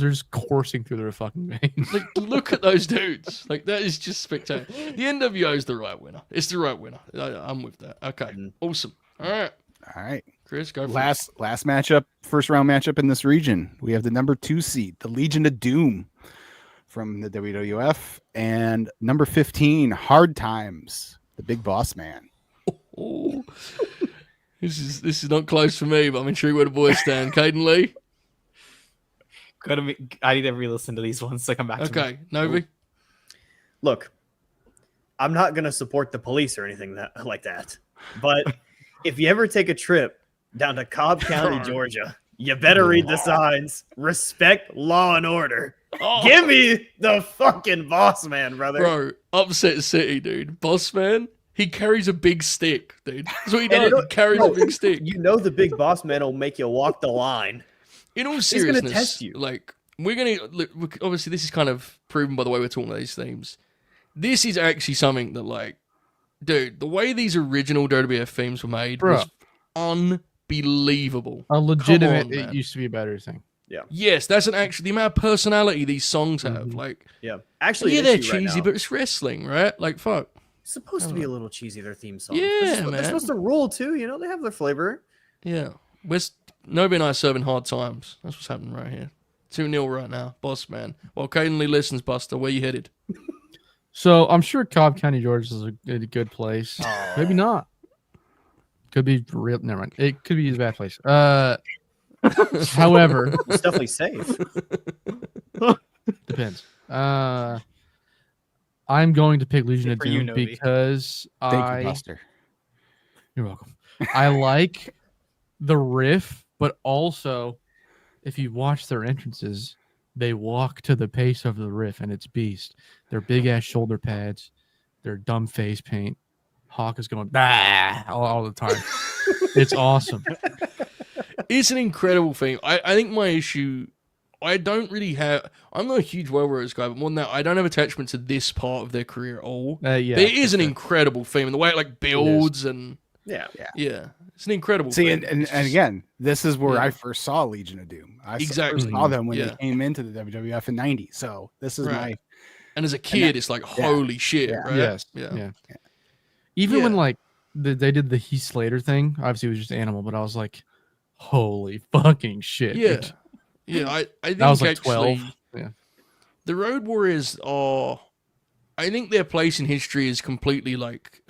they're just coursing through their fucking veins. Like, look at those dudes. Like, that is just spectacular. The NWO is the right winner. It's the right winner. I'm with that. Okay, awesome. All right, All right. Chris, go for Last matchup, first round matchup in this region. We have the number 2 seed, the Legion of Doom from the WWF, and number 15, Hard Times, the Big Boss Man. it. Oh, this is not close for me, but I'm intrigued where the boys stand. Caden Lee. I need to re-listen to these ones to come back to me. Okay, Novi. Look, I'm not gonna support the police or anything like that. But if you ever take a trip down to Cobb County, Georgia, you better read the signs. Respect law and order. Oh, Give me the fucking boss man, brother. bro, upset city, dude. Boss man, he carries a big stick, dude. That's what he And does. He carries a big stick. You know the big boss man will make you walk the line. In all gonna seriousness, test you. like we're gonna look, obviously this is kind of proven by the way we're talking about these themes. This is actually something that, like, dude, the way these original WWF themes were made was unbelievable. A legitimate, man. it used to be a better thing. Yes, that's an actual the amount of personality these songs have. Like, Yeah. Actually, yeah, an they're issue right cheesy, now. but it's wrestling, right? Like, fuck. It's supposed to be a little cheesy, their theme song. Yeah, they're man. supposed to rule too. You know, they have their flavor. Yeah, Nobi and I are serving hard times. That's what's happening right here. 2-0 right now, boss man. While Caden Lee listens, Buster, where you headed? So I'm sure Cobb County, Georgia is a good place. Maybe not. Could be real. Never mind. It could be a bad place. However, It's definitely safe. depends. I'm going to pick Legion of For you, Doom Novi. because Thank you, Buster. You're welcome. I like the riff, but also if you watch their entrances, they walk to the pace of the riff, and it's beast. Their big ass shoulder pads, their dumb face paint. Hawk is going bah all the time. It's awesome. It's an incredible thing. I think my issue, I don't really have. I'm not a huge Well-Rose guy, but more than that, I don't have attachment to this part of their career at all. Yeah, It is an incredible theme, and the way it like builds and Yeah. it's an incredible. See, theme. and It's just- again, this is where Yeah. I first saw Legion of Doom. I Exactly. first saw them when Yeah. they came into the WWF in '90. So this is Right. and as a kid, it's like holy shit, Yeah. right? Yes. Yeah. Even when Yeah. like they did the Heath Slater thing, obviously it was just Animal, but I was like, holy fucking shit. Yeah. dude. Yeah, I think That was like actually 12. Yeah. the Road Warriors are, I think their place in history is completely like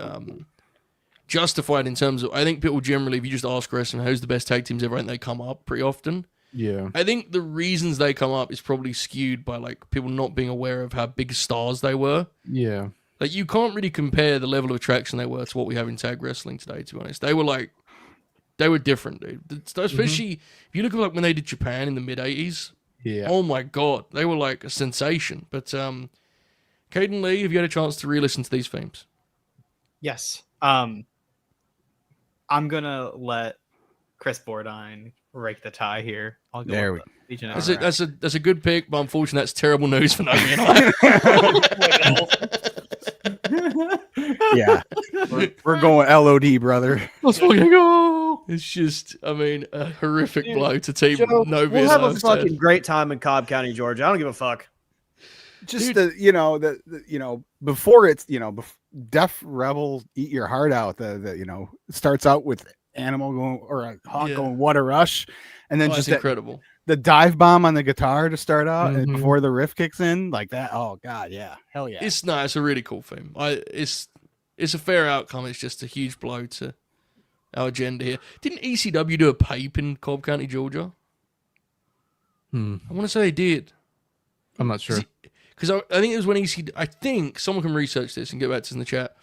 justified in terms of, I think people generally, if you just ask wrestling who's the best tag teams ever, and they come up pretty often. Yeah. I think the reasons they come up is probably skewed by like people not being aware of how big stars they were. Yeah. Like you can't really compare the level of attraction they were to what we have in tag wrestling today, to be honest. They were different, dude. Especially if you look at like when they did Japan in the mid 80s. Yeah. Oh my god, they were like a sensation. But Caden Lee, have you had a chance to re-listen to these themes? Yes. I'm gonna let Kris Bordine rake the tie here. I'll go There with the Legion of That's Doom. a good pick, but unfortunately that's terrible news for Novi and I. Yeah, we're going LOD, brother. Let's fucking go. It's just, I mean, a horrific blow to team Joe, Novi we'll and have a I's fucking head. great time in Cobb County, Georgia. I don't give a fuck. Just the before it's Def Rebel Eat Your Heart Out. The it starts out with Animal going or a Hawk Yeah. going what a rush, and then Oh, just it's incredible. the dive bomb on the guitar to start out and Mhm. before the riff kicks in like that. Oh god, yeah, hell yeah. It's a really cool theme. It's a fair outcome. It's just a huge blow to our agenda here. Didn't ECW do a pape in Cobb County, Georgia? I want to say they did. I'm not sure. Because I think it was when I think someone can research this and get back to us in the chat.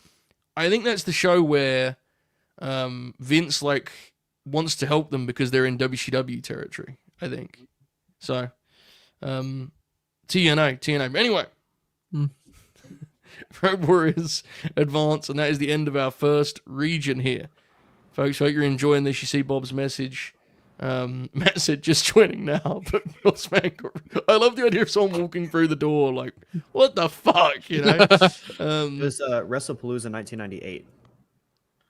I think that's the show where Vince like wants to help them because they're in WCW territory. I think so. TNA. Anyway, Road Warriors advance, and that is the end of our first region here, folks. Hope you're enjoying this. You see Bob's message. Matt said just joining now, but I love the idea of someone walking through the door like, what the fuck, you know? It was WrestlePalooza 1998.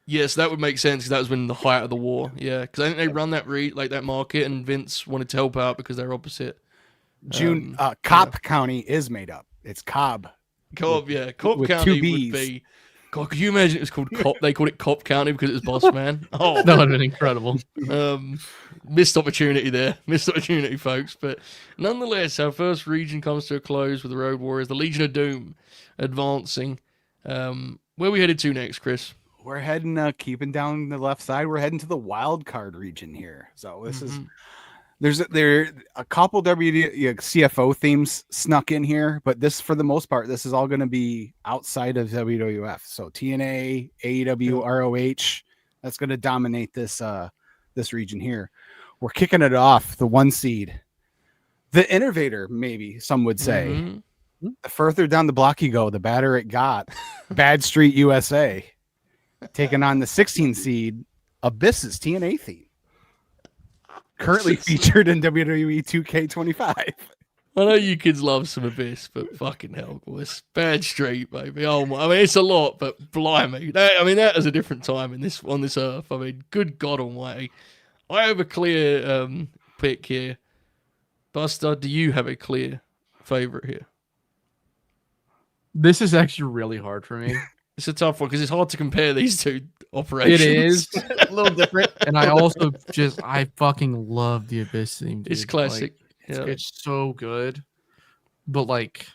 Yes, that would make sense because that was when the height of the war. Yeah, because I think they run that that market, and Vince wanted to help out because they're opposite. Cobb County is made up. It's Cobb. Cobb, yeah, Cobb with County two would Bs. be. God, could you imagine it was called Cop? They called it Cop County because it was Boss Man. Oh, That would have been incredible. missed opportunity there. Missed opportunity, folks. But nonetheless, our first region comes to a close with the Road Warriors, the Legion of Doom, advancing. Where are we headed to next, Chris? We're heading keeping down the left side. We're heading to the wild card region here. So this is there's a couple CFO themes snuck in here, but this for the most part, this is all going to be outside of WWF. So TNA, AEW, ROH, that's going to dominate this this region here. We're kicking it off the 1 seed, the Innovator, maybe some would say. The further down the block you go, the badder it got. Bad Street USA taking on the 16 seed Abyss's TNA theme. Currently featured in WWE 2K25. I know you kids love some Abyss, but fucking hell, boys. Bad Street, baby. Oh my! I mean, it's a lot, but blimey. That is a different time on this earth. I mean, good God Almighty. I have a clear pick here. Buster, do you have a clear favorite here? This is actually really hard for me. It's a tough one because it's hard to compare these two operations. It is. A little different. And I also I fucking love the Abyss theme. Dude. It's classic. Like, it's so good. But like,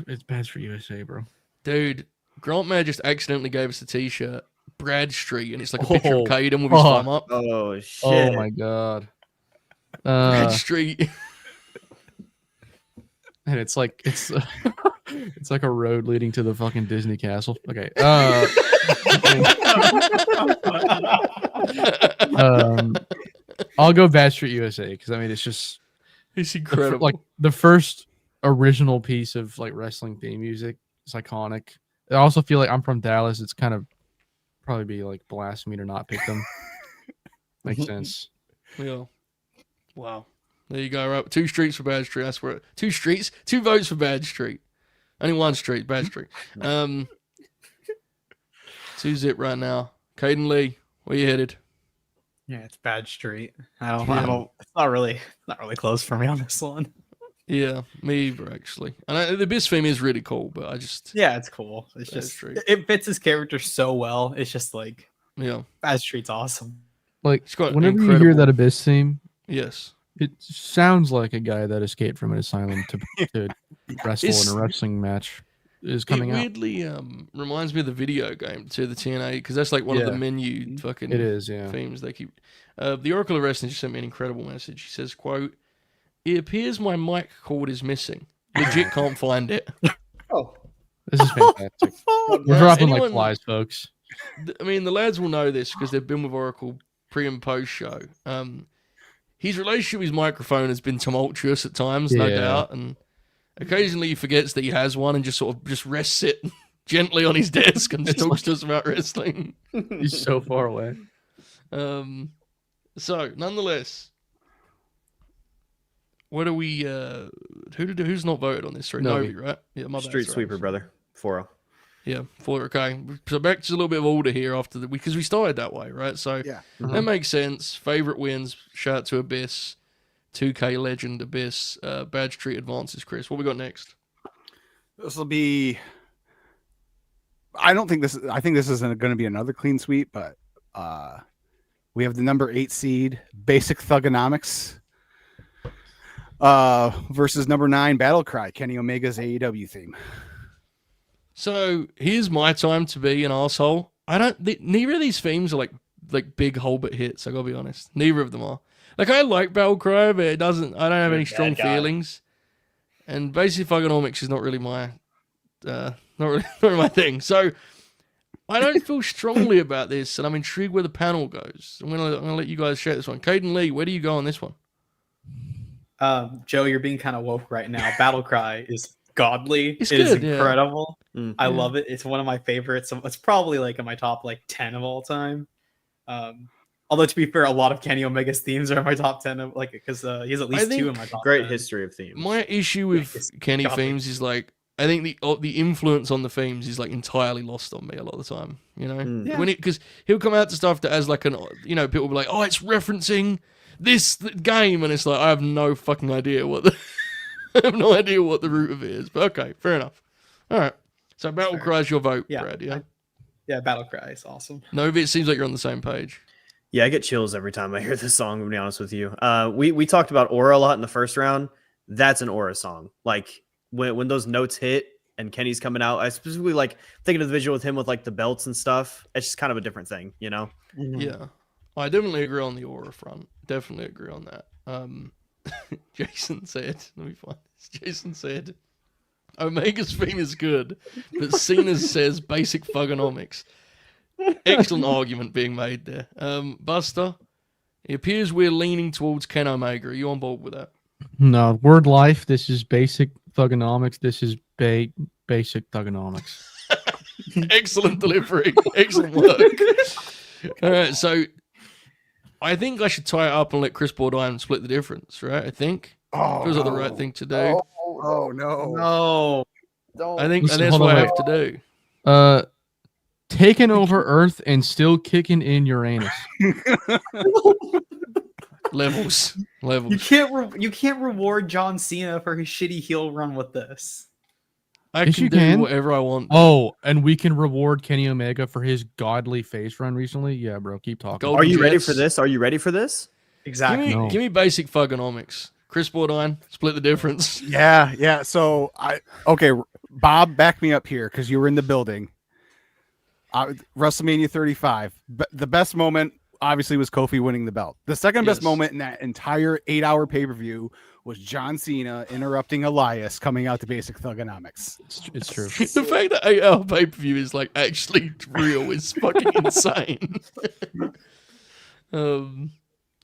it's bad for USA, bro. Dude, Grant Mayer just accidentally gave us a t-shirt Bradstreet, and it's like a picture of Oh, Caden with his fuck. thumb up. Oh shit! Oh my god. Bradstreet. And it's like it's like a road leading to the fucking Disney castle. Okay. I'll go Bad Street USA because I mean it's just It's incredible. like the first original piece of like wrestling theme music. It's iconic. I also feel like I'm from Dallas. It's kind of probably be like blasphemy to not pick them. Makes sense. Yeah. Wow. There you go. Right. 2 streets for Bad Street. That's where 2 streets, 2 votes for Bad Street. Only 1 street, Bad Street. 2-zip right now. Caden Lee, where you headed? Yeah, it's Bad Street. I don't. It's not really close for me on this one. Yeah, me either, actually. And the Abyss theme is really cool, but I just Yeah, it's cool. It's Bad just Street. it fits his character so well. It's just like Yeah. Bad Street's awesome. Like It's got whenever you hear incredible- that Abyss theme, Yes. it sounds like a guy that escaped from an asylum to wrestle It's- in a wrestling match is coming it out. weirdly reminds me of the video game to the TNA because that's like one of the Yeah. menu fucking It is, yeah. themes they keep. The Oracle of Wrestling just sent me an incredible message. He says, "Quote: It appears my mic cord is missing. Legit can't find it." Oh, This is fantastic. We're Now, dropping anyone- like flies, folks. I mean, the lads will know this because they've been with Oracle pre and post show. His relationship with his microphone has been tumultuous at times, no Yeah. doubt, and occasionally he forgets that he has one and just rests it gently on his desk and just talks to us about wrestling. He's so far away. So, nonetheless, what do we? Who's not voted on this? Sorry, Novi. Novi, right? Yeah, my bad, Street sorry. sweeper, brother. 4-0. Yeah, okay. So back to a little bit of order here after because we started that way, right? So Yeah. that makes sense. Favorite wins. Shout out to Abyss, 2K legend Abyss. Bad Street advances. Chris, what we got next? This will be. I think this isn't going to be another clean sweep, but we have the number 8 seed Basic Thugonomics versus number 9 Battle Cry, Kenny Omega's AEW theme. So here's my time to be an asshole. Neither of these themes are like big Holbert hits. I gotta be honest. Neither of them are. Like I like Battle Cry, but I don't have any strong feelings. And Basic Thugonomics is not really my not really my thing. So I don't feel strongly about this, and I'm intrigued where the panel goes. I'm gonna let you guys share this one. Caden Lee, where do you go on this one? Joe, you're being kind of woke right now. Battle Cry is godly. It's It is good, yeah. incredible. I Yeah. love it. It's one of my favorites. It's probably like in my top 10 of all time. Although to be fair, a lot of Kenny Omega's themes are in my top 10 of because he has at least 2 in my top. Great 10. history of themes. My issue with it's Kenny godly. themes is like I think the influence on the themes is like entirely lost on me a lot of the time. You know, Mm. when because he'll come out to stuff that has like people will be like, oh, it's referencing this game, and it's like I have no fucking idea what I have no idea what the root of it is. But okay, fair enough. All right, so Battle Fair. Cry's your vote, Yeah, Brad. Yeah, Yeah, Battle Cry is awesome. Novi, it seems like you're on the same page. Yeah, I get chills every time I hear this song, to be honest with you. We talked about Aura a lot in the first round. That's an Aura song. Like when those notes hit and Kenny's coming out, I specifically like thinking of the visual with him with like the belts and stuff. It's just kind of a different thing, you know? Yeah, I definitely agree on the aura front. Definitely agree on that. Jason said, let me find this. Jason said, Omega's theme is good, but Cena says basic thugonomics. Excellent argument being made there. Buster, it appears we're leaning towards Ken Omega. Are you on board with that? No, word life. This is basic thugonomics. This is basic thugonomics. Excellent delivery. Excellent work. All right, so I think I should tie it up and let Kris Bordine split the difference, right? I think. Feels like the right thing to do. Oh no. No. I think Listen, and that's hold what I on, have to do. Taking over Earth and still kicking in Uranus. Levels. You can't reward John Cena for his shitty heel run with this. I Yes, can you do can. whatever I want. Oh, and we can reward Kenny Omega for his godly face run recently. Yeah, bro, keep talking. Gold- Are you ready Jets. for this? Are you ready for this? Exactly. No. Give me basic thugonomics. Kris Bordine, split the difference. Yeah. So Bob, back me up here because you were in the building. WrestleMania 35. The best moment obviously was Kofi winning the belt. The second best Yes. moment in that entire 8-hour pay-per-view was John Cena interrupting Elias coming out to Basic Thugonomics. It's true. The fact that 8-hour pay-per-view is like actually real is fucking insane.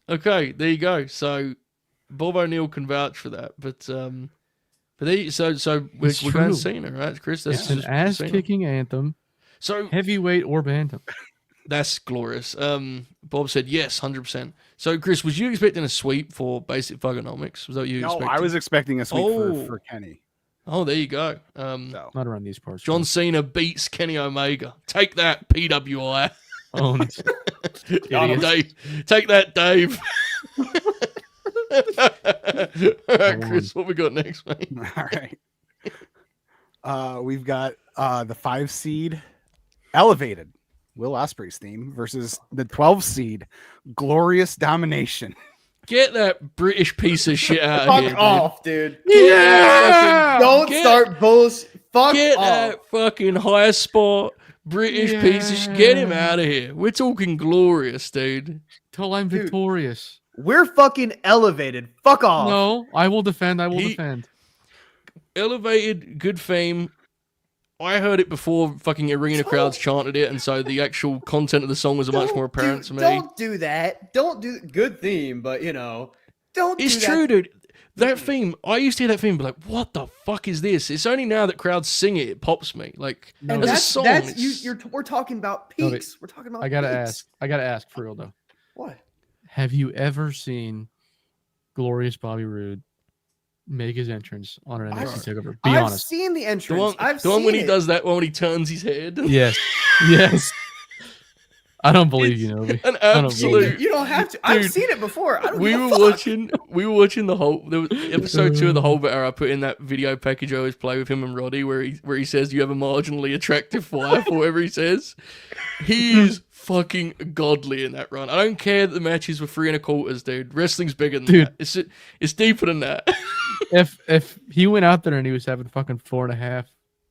Okay, there you go. So Bob O'Neill can vouch for that, but there you, so we're It's going true. Cena, right, Chris? It's an just Cena. ass-kicking anthem, So heavyweight or bantam. that's glorious. Bob said yes, 100%. So Chris, was you expecting a sweep for Basic Thugonomics? Was that what you No, expecting? I was expecting a sweep Oh. for Kenny. Oh, there you go. So. Not around these parts. John Cena beats Kenny Omega. Take that, PWI. Owned. Dave. Take that, Dave. All right, Chris, what we got next, mate? All right. We've got the 5 seed Elevated, Will Ospreay's theme, versus the 12 seed Glorious Domination. Get that British piece of shit out of here. Fuck off, dude. Yeah! Don't Get- start bullshit. Fuck Get off. that fucking high spot British piece of shit. Get him out of here. We're talking glorious, dude. Till I'm Dude. victorious. We're fucking elevated. Fuck off. No, I will defend. I will He- defend. Elevated, good fame. I heard it before fucking arena crowds chanted it, and so the actual content of the song was much more apparent to me. Don't do that. Don't do good theme, but don't. It's do that. true, dude. That theme, I used to hear that theme and be like, what the fuck is this? It's only now that crowds sing it, it pops me. Like, And as a that's, song, that's it's- we're talking about No, but peaks. We're talking about. I gotta peaks. ask for real though. What? Have you ever seen glorious Bobby Roode make his entrance on an NXT takeover? Be I've honest. seen the the entrance. one, I've the one seen when he it. does that one when he turns his head. Yes. Yes. I don't believe you, Nobi. An I don't absolute. You don't have to. I've Dude, seen it before. I don't We give a were fuck. watching the whole there was episode 2 of the whole Era. I put in that video package I always play with him and Roddy where he says you have a marginally attractive wife or whatever he says. He is fucking godly in that run. I don't care that the matches were 3 1/4, dude. Wrestling's bigger than Dude. that. It's deeper than that. If he went out there and he was having fucking 4.5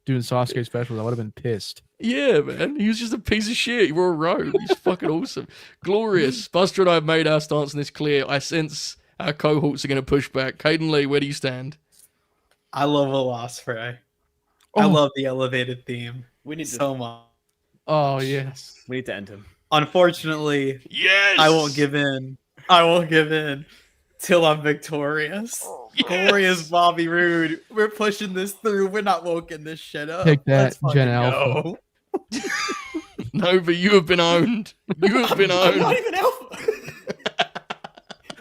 doing Sasuke specials, I would have been pissed. Yeah, man. He was just a piece of shit. He wore a robe. He's fucking awesome. Glorious. Buster and I have made our stance on this clear. I sense our cohorts are going to push back. Caden Lee, where do you stand? I love Will Ospreay. Oh. I love the elevated theme We need so much. Oh yes. We need to end him. Unfortunately, Yes! I won't give in. I won't give in till I'm victorious. Glorious Bobby Roode. We're pushing this through. We're not woking this shit up. Take that, Let's Gen fucking Alpha. go. No, but you have been owned. You have been I'm not owned. even alpha.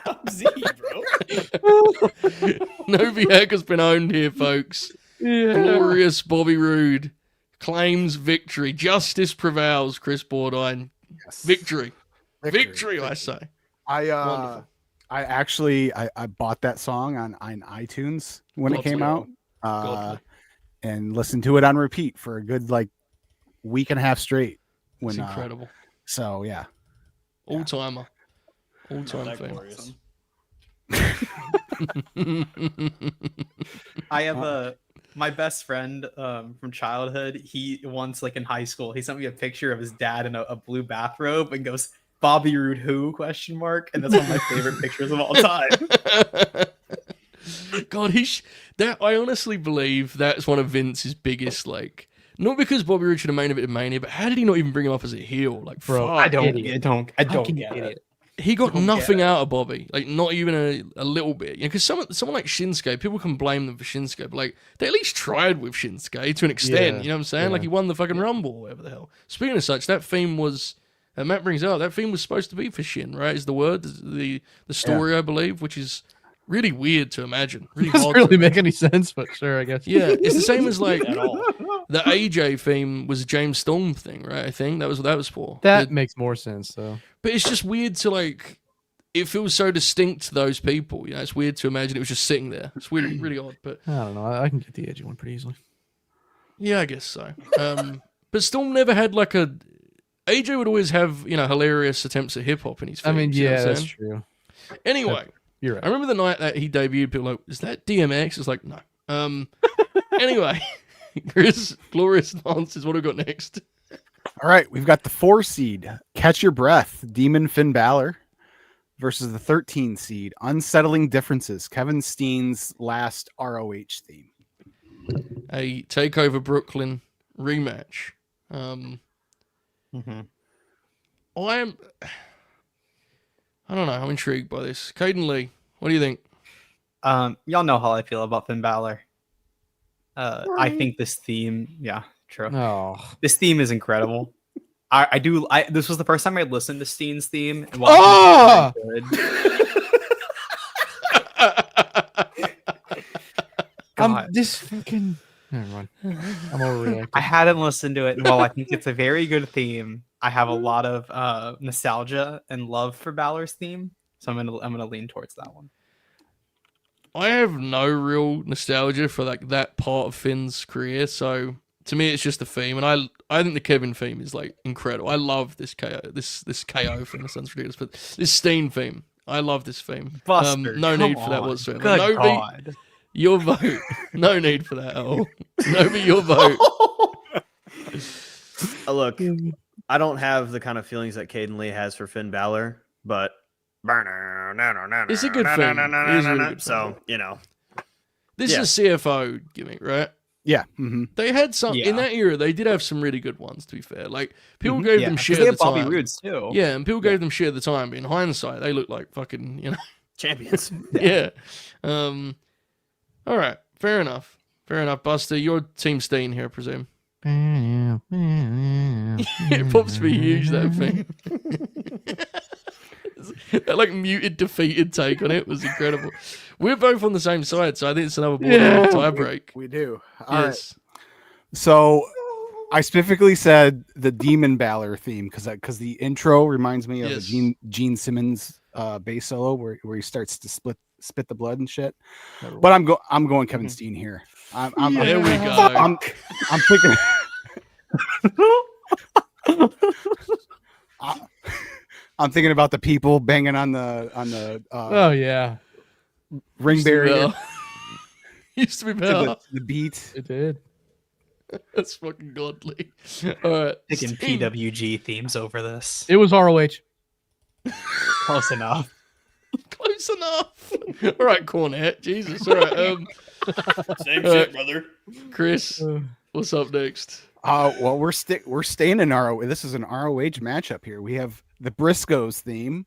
I'm Z, bro. Novi Heck has been owned here, folks. Yeah. Glorious Bobby Roode claims victory. Justice prevails, Kris Bordine. Yes. Victory. Victory, I say. I actually bought that song on iTunes when it came out, Godly. and listened to it on repeat for a good week and a half straight. It's incredible. So yeah, All timer. All time That fan. glorious. I have my best friend from childhood. He once, in high school, he sent me a picture of his dad in a blue bathrobe and goes, "Bobby Roode who?" question mark, and that's one of my favorite pictures of all time. God, that I honestly believe that's one of Vince's biggest not because Bobby Roode should have main evented Mania, but how did he not even bring him up as a heel? Bro, fuck. I don't How can you get get it. He got don't nothing get it. out of Bobby, not even a little bit. Because someone like Shinsuke, people can blame them for Shinsuke, but they at least tried with Shinsuke to an extent. Yeah, You know what I'm saying? yeah. He won the fucking Rumble, or whatever the hell. Speaking of such, that theme was. Matt brings it up. That theme was supposed to be for Shin, right? Is the word the story I believe, which is really weird to imagine. Really Doesn't hard. really to- make any sense, but sure, I guess. Yeah, it's the same as At all. the AJ theme was a James Storm thing, right? I think that was what that was for. That makes more sense though. But it's just weird to it feels so distinct to those people. You know, it's weird to imagine it was just sitting there. It's weird, really odd. But I don't know. I can get the edgy one pretty easily. yeah, I guess so. But Storm never had a. AJ would always have hilarious attempts at hip hop in his. I mean, themes, you know what yeah, I'm that's saying? true. Anyway, You're I right. remember the night that he debuted. People were like, is that DMX? It's like no. Anyway, Chris, glorious answers. What do we got next? All right, we've got the 4 seed, Catch Your Breath, Demon Finn Balor versus the 13 seed, Unsettling Differences, Kevin Steen's last ROH theme. A Takeover Brooklyn rematch. I don't know. I'm intrigued by this. Caden Lee, what do you think? Y'all know how I feel about Finn Balor. I think this theme, yeah, true. Oh. This theme is incredible. I do. This was the first time I listened to Steen's theme. And while it was I'm this fucking. Never mind. I'm overreacting. I hadn't listened to it. Well, I think it's a very good theme. I have a lot of nostalgia and love for Balor's theme, so I'm gonna lean towards that one. I have no real nostalgia for like that part of Finn's career, so to me it's just a theme, and I think the Kevin theme is like incredible. I love this KO theme. It sounds ridiculous, but this Steen theme, I love this theme. Buster, no need for that whatsoever. Good God. Your vote. No need for that at all. No, but your vote. Look, I don't have the kind of feelings that Caden Lee has for Finn Balor, but It's a good thing. It is a really good so, thing. This is a CFO gimmick, right? Yeah. They had some in that era. They did have some really good ones. To be fair, like people gave them shit they at have the Bobby time. Roode's too. Yeah, and people gave them shit at the time. But in hindsight, they look like fucking champions. Yeah. All right. Fair enough. Buster, you're Team Steen here, I presume. It pops me huge, that thing. That like muted, defeated take on it was incredible. We're both on the same side, so I think it's another borderline tie break. We do. Yes. So I specifically said the Demon Balor theme because the intro reminds me of a Gene Simmons bass solo where he starts to spit the blood and shit. But I'm going Kevin Steen here. There we go. I'm thinking. I'm thinking about the people banging on the oh yeah, ring barrier. Used to be better. The beat. It did. That's fucking godly. All right, Picking Steen. PWG themes over this. It was ROH. Close enough. Close enough. All right, Cornette. Jesus. All right. Same shit, brother. Chris, what's up next? Well, we're staying in ROH. This is an ROH matchup here. We have the Briscos theme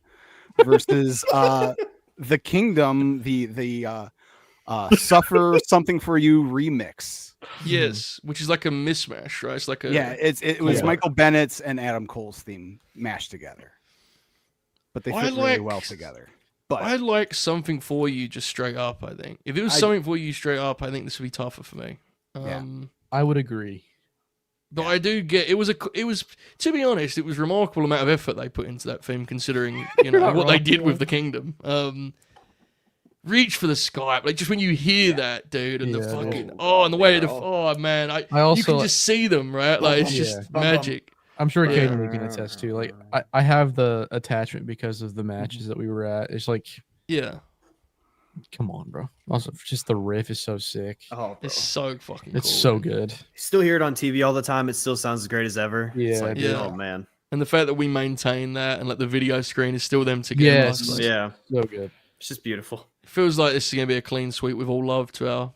versus the Kingdom, the Suffer Something for You remix. Yes, which is like a mismatch, right? It's like a it was Michael Bennett's and Adam Cole's theme mashed together, but they fit really well together. But I like Something for You just straight up. I think if it was Something for You straight up, I think this would be tougher for me. I would agree. But I do get it was to be honest, it was a remarkable amount of effort they put into that theme, considering what they did with the Kingdom. Reach for the sky, like just when you hear that, dude, and the fucking and the way man, I also, you can just see them, right? Like it's just magic. I'm sure Caden can attest to. Like I have the attachment because of the matches that we were at. It's like come on, bro. Also, just the riff is so sick. Oh, bro. It's so fucking cool. It's so good. You still hear it on TV all the time. It still sounds as great as ever. Yeah. It's like, Yeah. oh man. And the fact that we maintain that and like the video screen is still them together. Yes. Like, Yeah. So good. It's just beautiful. it feels like this is gonna be a clean sweep with all love to our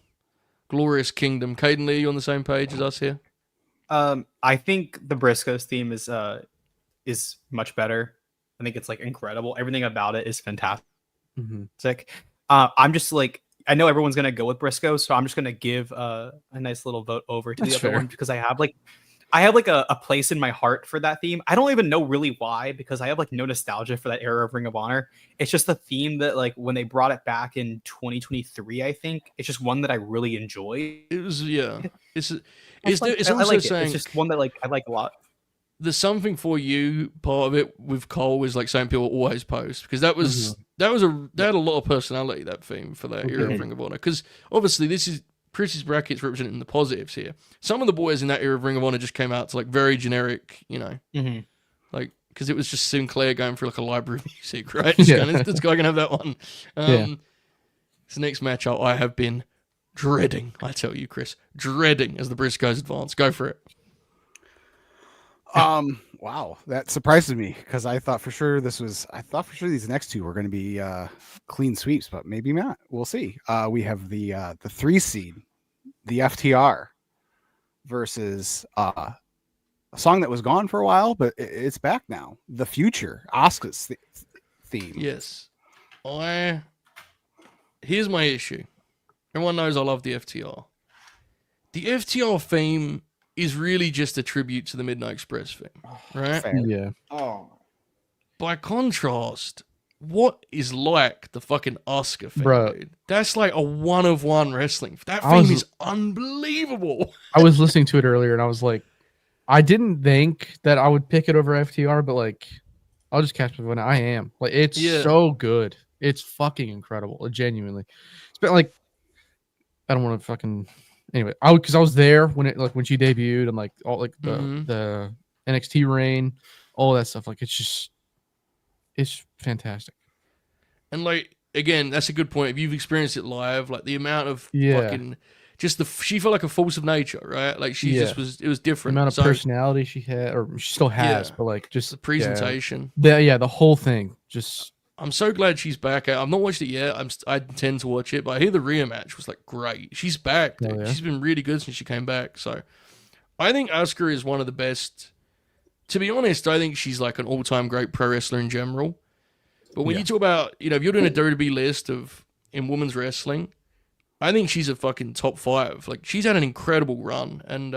glorious Kingdom. Caden Lee, you on the same page as us here? I think the Briscos theme is much better. I think it's like incredible. Everything about it is fantastic. I'm just like, I know everyone's gonna go with Briscos, so I'm just gonna give a nice little vote over to the other one because I have like a place in my heart for that theme. I don't even know really why, because I have like no nostalgia for that era of Ring of Honor. It's just the theme that like when they brought it back in 2023, I think it's just one that I really enjoy. It was It's I also like saying it's just one that like I like a lot. the Something for You part of it with Cole was like something people always post, because that was they had a lot of personality, that theme for that era of Ring of Honor, because obviously this is Chris's brackets representing the positives here. Some of the boys in that era of Ring of Honor just came out to like very generic, like because it was just Sinclair going through like a library of music, right? Just going, this guy can have that one. This next matchup I have been dreading, I tell you, Chris, dreading as the Briscoes advance. Go for it. Wow, that surprises me because I thought for sure these next two were going to be clean sweeps, but maybe not. We'll see. We have the 3 seed, the FTR, versus a song that was gone for a while, but it's back now. The Future, Asuka's theme. Yes. Here's my issue. Everyone knows I love the FTR. The FTR theme is really just a tribute to the Midnight Express theme, right? Fair. Yeah. Oh, By contrast, what is like the fucking Asuka theme, Bruh. dude? That's like a one-of-one wrestling. That I was- theme is unbelievable. I was listening to it earlier and I was like, I didn't think that I would pick it over FTR, but like, I'll just catch my phone. I am. Like, it's Yeah. so good. It's fucking incredible. Genuinely. It's been like, I don't want to fucking. Anyway, because I was there when she debuted and like all like the NXT reign, all that stuff. Like, it's fantastic. And like, again, that's a good point. If you've experienced it live, like the amount of Yeah. fucking she felt like a force of nature, right? Like she Yeah. just was. It was The different. amount of So, personality she had, or she still has, Yeah. but like just the presentation. the whole thing. Just I'm so glad she's back. I've not watched it yet. I intend to watch it, but I hear the rematch was like great. She's back, dude. Oh, yeah? She's been really good since she came back. So I think Asuka is one of the best. To be honest, I think she's like an all-time great pro wrestler in general. But when you talk about, if you're doing a WWE list in women's wrestling, I think she's a fucking top 5. Like, she's had an incredible run, and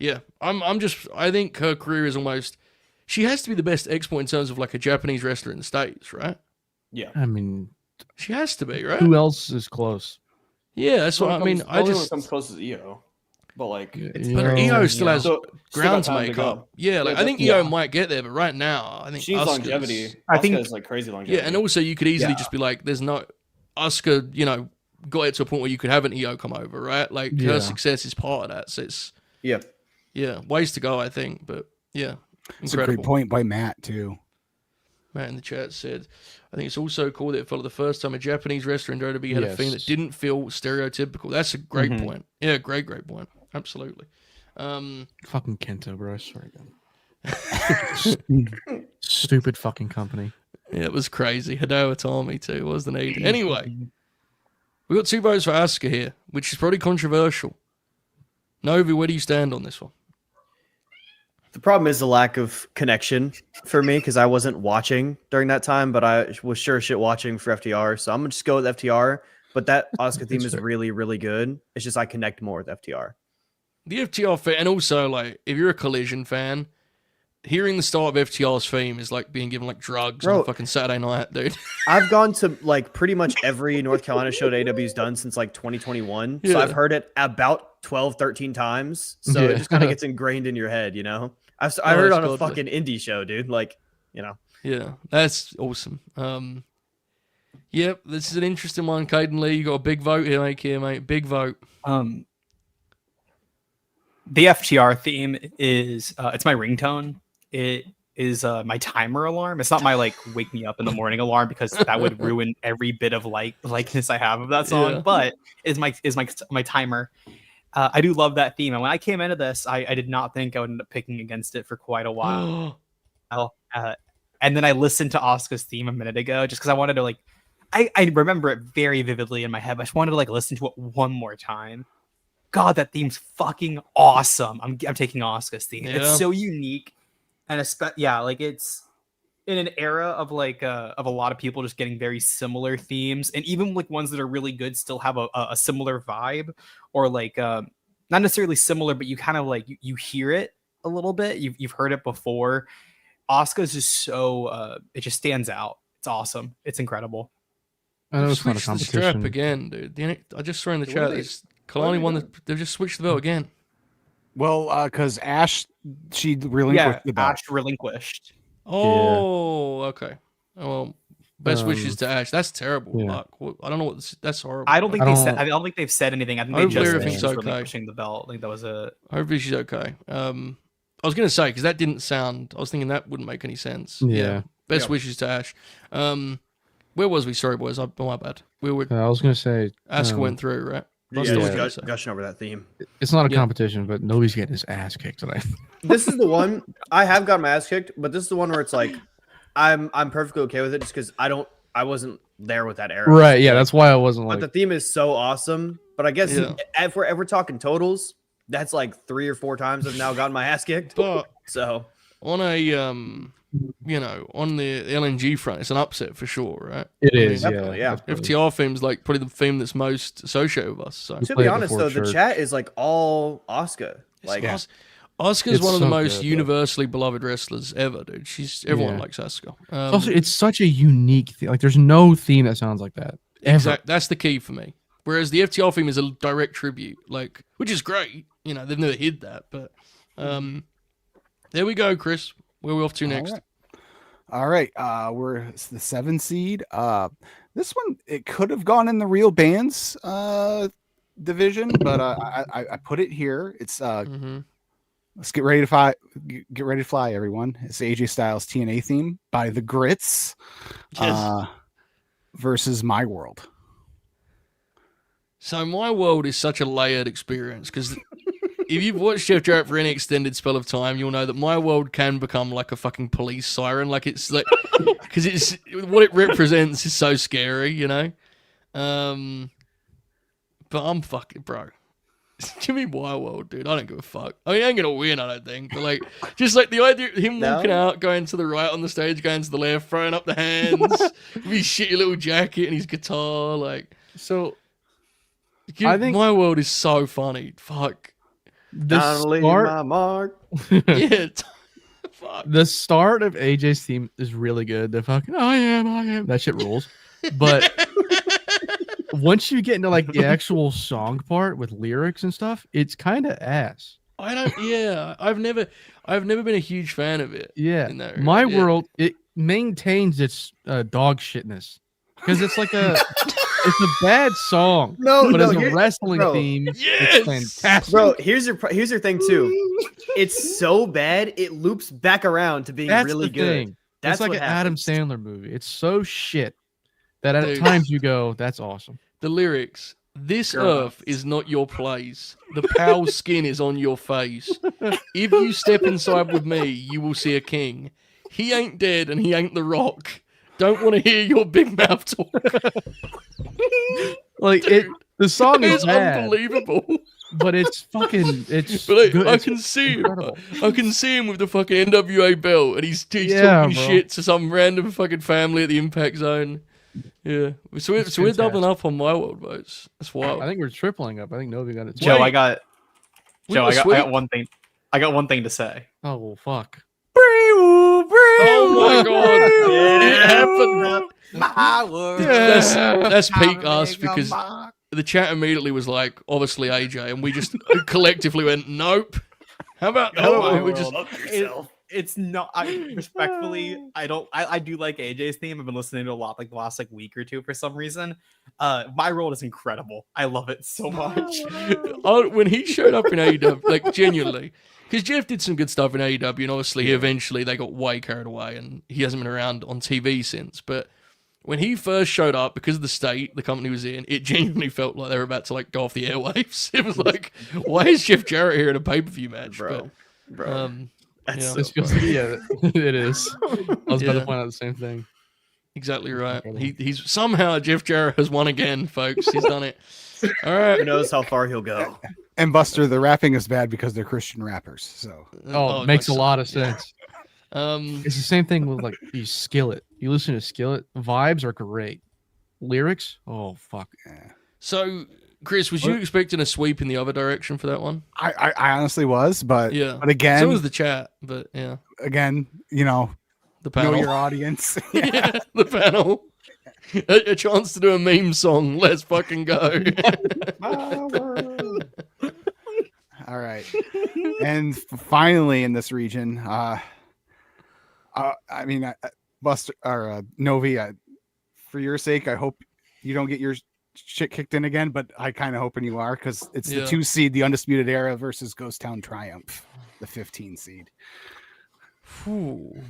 I think her career is almost. She has to be the best export in terms of like a Japanese wrestler in the States, right? yeah. I mean, She has to be, right? who else is close? Yeah, that's what I mean. The I only one just, comes close as EO, but like, but EO still has so, ground to still got time make go. up. Yeah, like Yeah, I think yeah. EO might get there, but right now, I think She needs Asuka's- longevity. I think- Asuka is like crazy longevity. Yeah, and also you could easily Yeah. just be like, "There's no Asuka," got it to a point where you could have an EO come over, right? Like Yeah. her success is part of that. So it's Yeah. ways to go, I think. But yeah, It's a great incredible. point by Matt too. Matt in the chat said, I think it's also cool that it felt like the first time a Japanese wrestler in WWE had a theme that Yes. didn't feel stereotypical. That's a great Mhm. point. Yeah, great point. Absolutely. Fucking Kento, bro. I swear to God. Stupid fucking company. Yeah, it was crazy. Hideo Itami too, was the need. Anyway, we got 2 votes for Asuka here, which is probably controversial. Novi, where do you stand on this one? The problem is the lack of connection for me because I wasn't watching during that time, but I was sure shit watching for FTR. So I'm gonna just go with FTR. But that Asuka theme is fair. really, really good. It's just I connect more with FTR. The FTR fan, and also like if you're a Collision fan, hearing the start of FTR's theme is like being given like drugs on a Bro. fucking Saturday night, dude. I've gone to like pretty much every North Carolina show that AW's done since like 2021. So Yeah. I've heard it about 12, 13 times. So Yeah. it just kind of gets ingrained in your head, you know? I Oh, heard it that's on a godly. fucking indie show, dude. Like, Yeah, that's awesome. Yep, this is an interesting one, Caden Lee. You got a big vote here, mate. Big vote. The FTR theme is it's my ringtone. It is my timer alarm. It's not my like wake me up in the morning alarm because that would ruin every bit of likeness I have of that song. Yeah. But is my timer. I do love that theme, and when I came into this, I did not think I would end up picking against it for quite a while. And then I listened to Asuka's theme a minute ago just because I wanted to like. I remember it very vividly in my head. But I just wanted to like listen to it one more time. God, that theme's fucking awesome. I'm taking Asuka's theme. Yeah. It's so unique, and like it's in an era of like of a lot of people just getting very similar themes, and even like ones that are really good still have a similar vibe, or like not necessarily similar, but you kind of like you hear it a little bit. You've heard it before. Asuka's just so it just stands out. It's awesome. It's incredible. I know it's not a Switch the strap competition. again, dude. I just saw in the What chat. are they- Kalani they won. doing? They've just switched the belt again. Well, because Ash, she relinquished the belt. Ash relinquished. Oh, okay. Oh, well, best wishes Um, to Ash. That's terrible. yeah. Luck. I don't know what. That's horrible. I don't think I they don't- said. I don't think they've said anything. I think they Hopefully just everything's said she's okay. relinquishing the belt. I think that was a. Hopefully she's okay. I was gonna say because that didn't sound. I was thinking that wouldn't make any sense. Yeah. Best Yeah. wishes to Ash. Where was we? Sorry, boys. My bad. We were. I was gonna say Asuka went through, right? That's Yeah, the I way was to say. gushing over that theme. It's not a Yeah. competition, but nobody's getting his ass kicked tonight. This is the one I have got my ass kicked, but this is the one where it's like I'm perfectly okay with it just because I wasn't there with that era. Right? Yeah, that's why I wasn't But like. the theme is so awesome. But I guess Yeah. if we're talking totals, that's like 3 or 4 times I've now gotten my ass kicked. But So on a on the LNG front, it's an upset for sure, right? It I is, mean, definitely, yeah. FTR theme's like probably the theme that's most associated with us. So to play be it honest before though, the church. chat is like all Asuka. Like Yeah. Asuka's It's one of the so most good, universally beloved wrestlers ever, dude. Everyone Yeah. likes Asuka. Also, it's such a unique thing. Like, there's no theme that sounds like that. Ever. Exact. That's the key for me. Whereas the FTR theme is a direct tribute, like, which is great. You know, they've never hid that, but there we go, Chris. Where are we off to next? All right. It's the 7 seed. This one, it could have gone in the real bands division, but I put it here. It's let's get ready to fly. Get ready to fly, everyone. It's AJ Styles TNA theme by the Grits versus My World. So My World is such a layered experience because if you've watched Jeff Jarrett for any extended spell of time, you'll know that My World can become like a fucking police siren. Like it's like because it's what it represents is so scary, you know. But I'm fucking bro. Give me My World, dude. I don't give a fuck. I mean, he ain't gonna win, I don't think. But like, just like the idea of him walking out, going to the right on the stage, going to the left, throwing up the hands, with his shitty little jacket and his guitar, like. So I think My World is so funny. Fuck. The leave start, my mark. Yeah. Fuck. the start of AJ's theme is really good. The fucking I am. That shit rules. But once you get into like the actual song part with lyrics and stuff, it's kind of ass. I don't. Yeah, I've never been a huge fan of it. Yeah, in that My regard. Yeah. World, it maintains its dog shitness because it's like it's a bad song. No, but no, as a here- wrestling bro. theme, Yes! it's fantastic. Bro, here's your thing too. It's so bad it loops back around to being That's really the good. thing. That's It's like what an Adam happens. Sandler movie. It's so shit that at Dude. times you go, "That's awesome." The lyrics. This Girl. earth is not your place. The pale skin is on your face. If you step inside with me, you will see a king. He ain't dead and he ain't the Rock. Don't want to hear your big mouth talk. Like Dude, the song is It's bad, unbelievable. but it's fucking. It's But good. I It's can see him. incredible. I can see him with the fucking NWA belt, and he's Yeah, talking bro. shit to some random fucking family at the Impact Zone. Yeah, so It's we're doubling fantastic. up on My World votes. That's wild. I think we're tripling up. I think Novi got it. Joe, Wait. I got We Joe. were I got sweet. one thing. I got one thing to say. Oh well, fuck. Oh my god, it happened. My word. That's peak us because the chat immediately was like, obviously AJ, and we just collectively went, nope. How about Oh, we just It's not. I respectfully, I don't. I do like AJ's theme. I've been listening to a lot like the last like week or two for some reason. My World is incredible. I love it so much. when he showed up in AEW, like genuinely, because Jeff did some good stuff in AEW, and obviously eventually they got way carried away, and he hasn't been around on TV since. But when he first showed up, because of the state the company was in, it genuinely felt like they were about to like go off the airwaves. It was like, why is Jeff Jarrett here in a pay-per-view match, Bro. But, That's yeah. so It's just, yeah, it is. I was about Yeah. to point out the same thing. Exactly right. Incredible. He's somehow Jeff Jarrett has won again, folks. He's done it. All right. Who knows how far he'll go? And Buster, the rapping is bad because they're Christian rappers. So Oh, it makes a like, lot of sense. Um, It's the same thing with like you Skillet. You listen to Skillet, vibes are great. Lyrics, oh fuck. so, Chris, was you expecting a sweep in the other direction for that one? I honestly was, but Yeah. but again, So was the chat, but yeah, you know, the know panel. your audience. Yeah, the panel. A chance to do a meme song. Let's fucking go. All right. And finally in this region, I mean, Buster or Novi, for your sake, I hope you don't get your shit kicked in again, but I kind of hoping you are because it's Yeah. the 2 seed, the Undisputed Era versus Ghost Town Triumph, the 15 seed. Whew.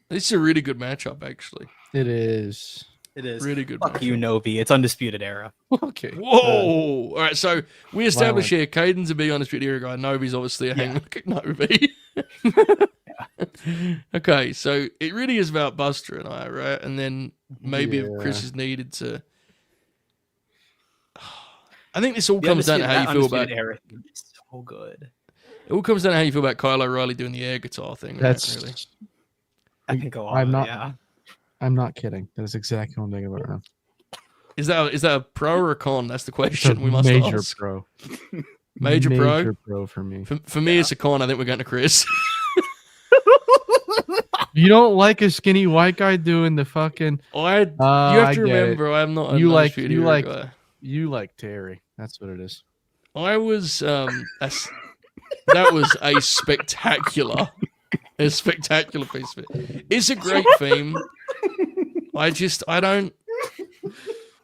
This is a really good matchup, actually. It is. It is. Really good. Fuck matchup. you, Novi. It's Undisputed Era. Okay. Whoa! All right, so we established Violent. here Caden's a big Undisputed Era guy. Novi's obviously a hang look at Novi. Okay, so it really is about Buster and I, right? And then maybe if Chris is needed to. I think this all comes down to how you feel about. Era is so good. It all comes down to how you feel about Kyle O'Reilly doing the air guitar thing. Right? That's Really. I can go on. I'm not- Yeah. I'm not kidding. That is exactly what I'm thinking about right now. Is that a pro or a con? That's the It's a question we must major ask. pro. Major pro? pro for me. For me, it's a con. I think we're going to Chris. You don't like a skinny white guy doing the fucking. You have I to get it. remember, I'm not. You like Undisputed you Era like guy. you like Terry. That's what it is. I was that was a spectacular piece of it. It's a great theme.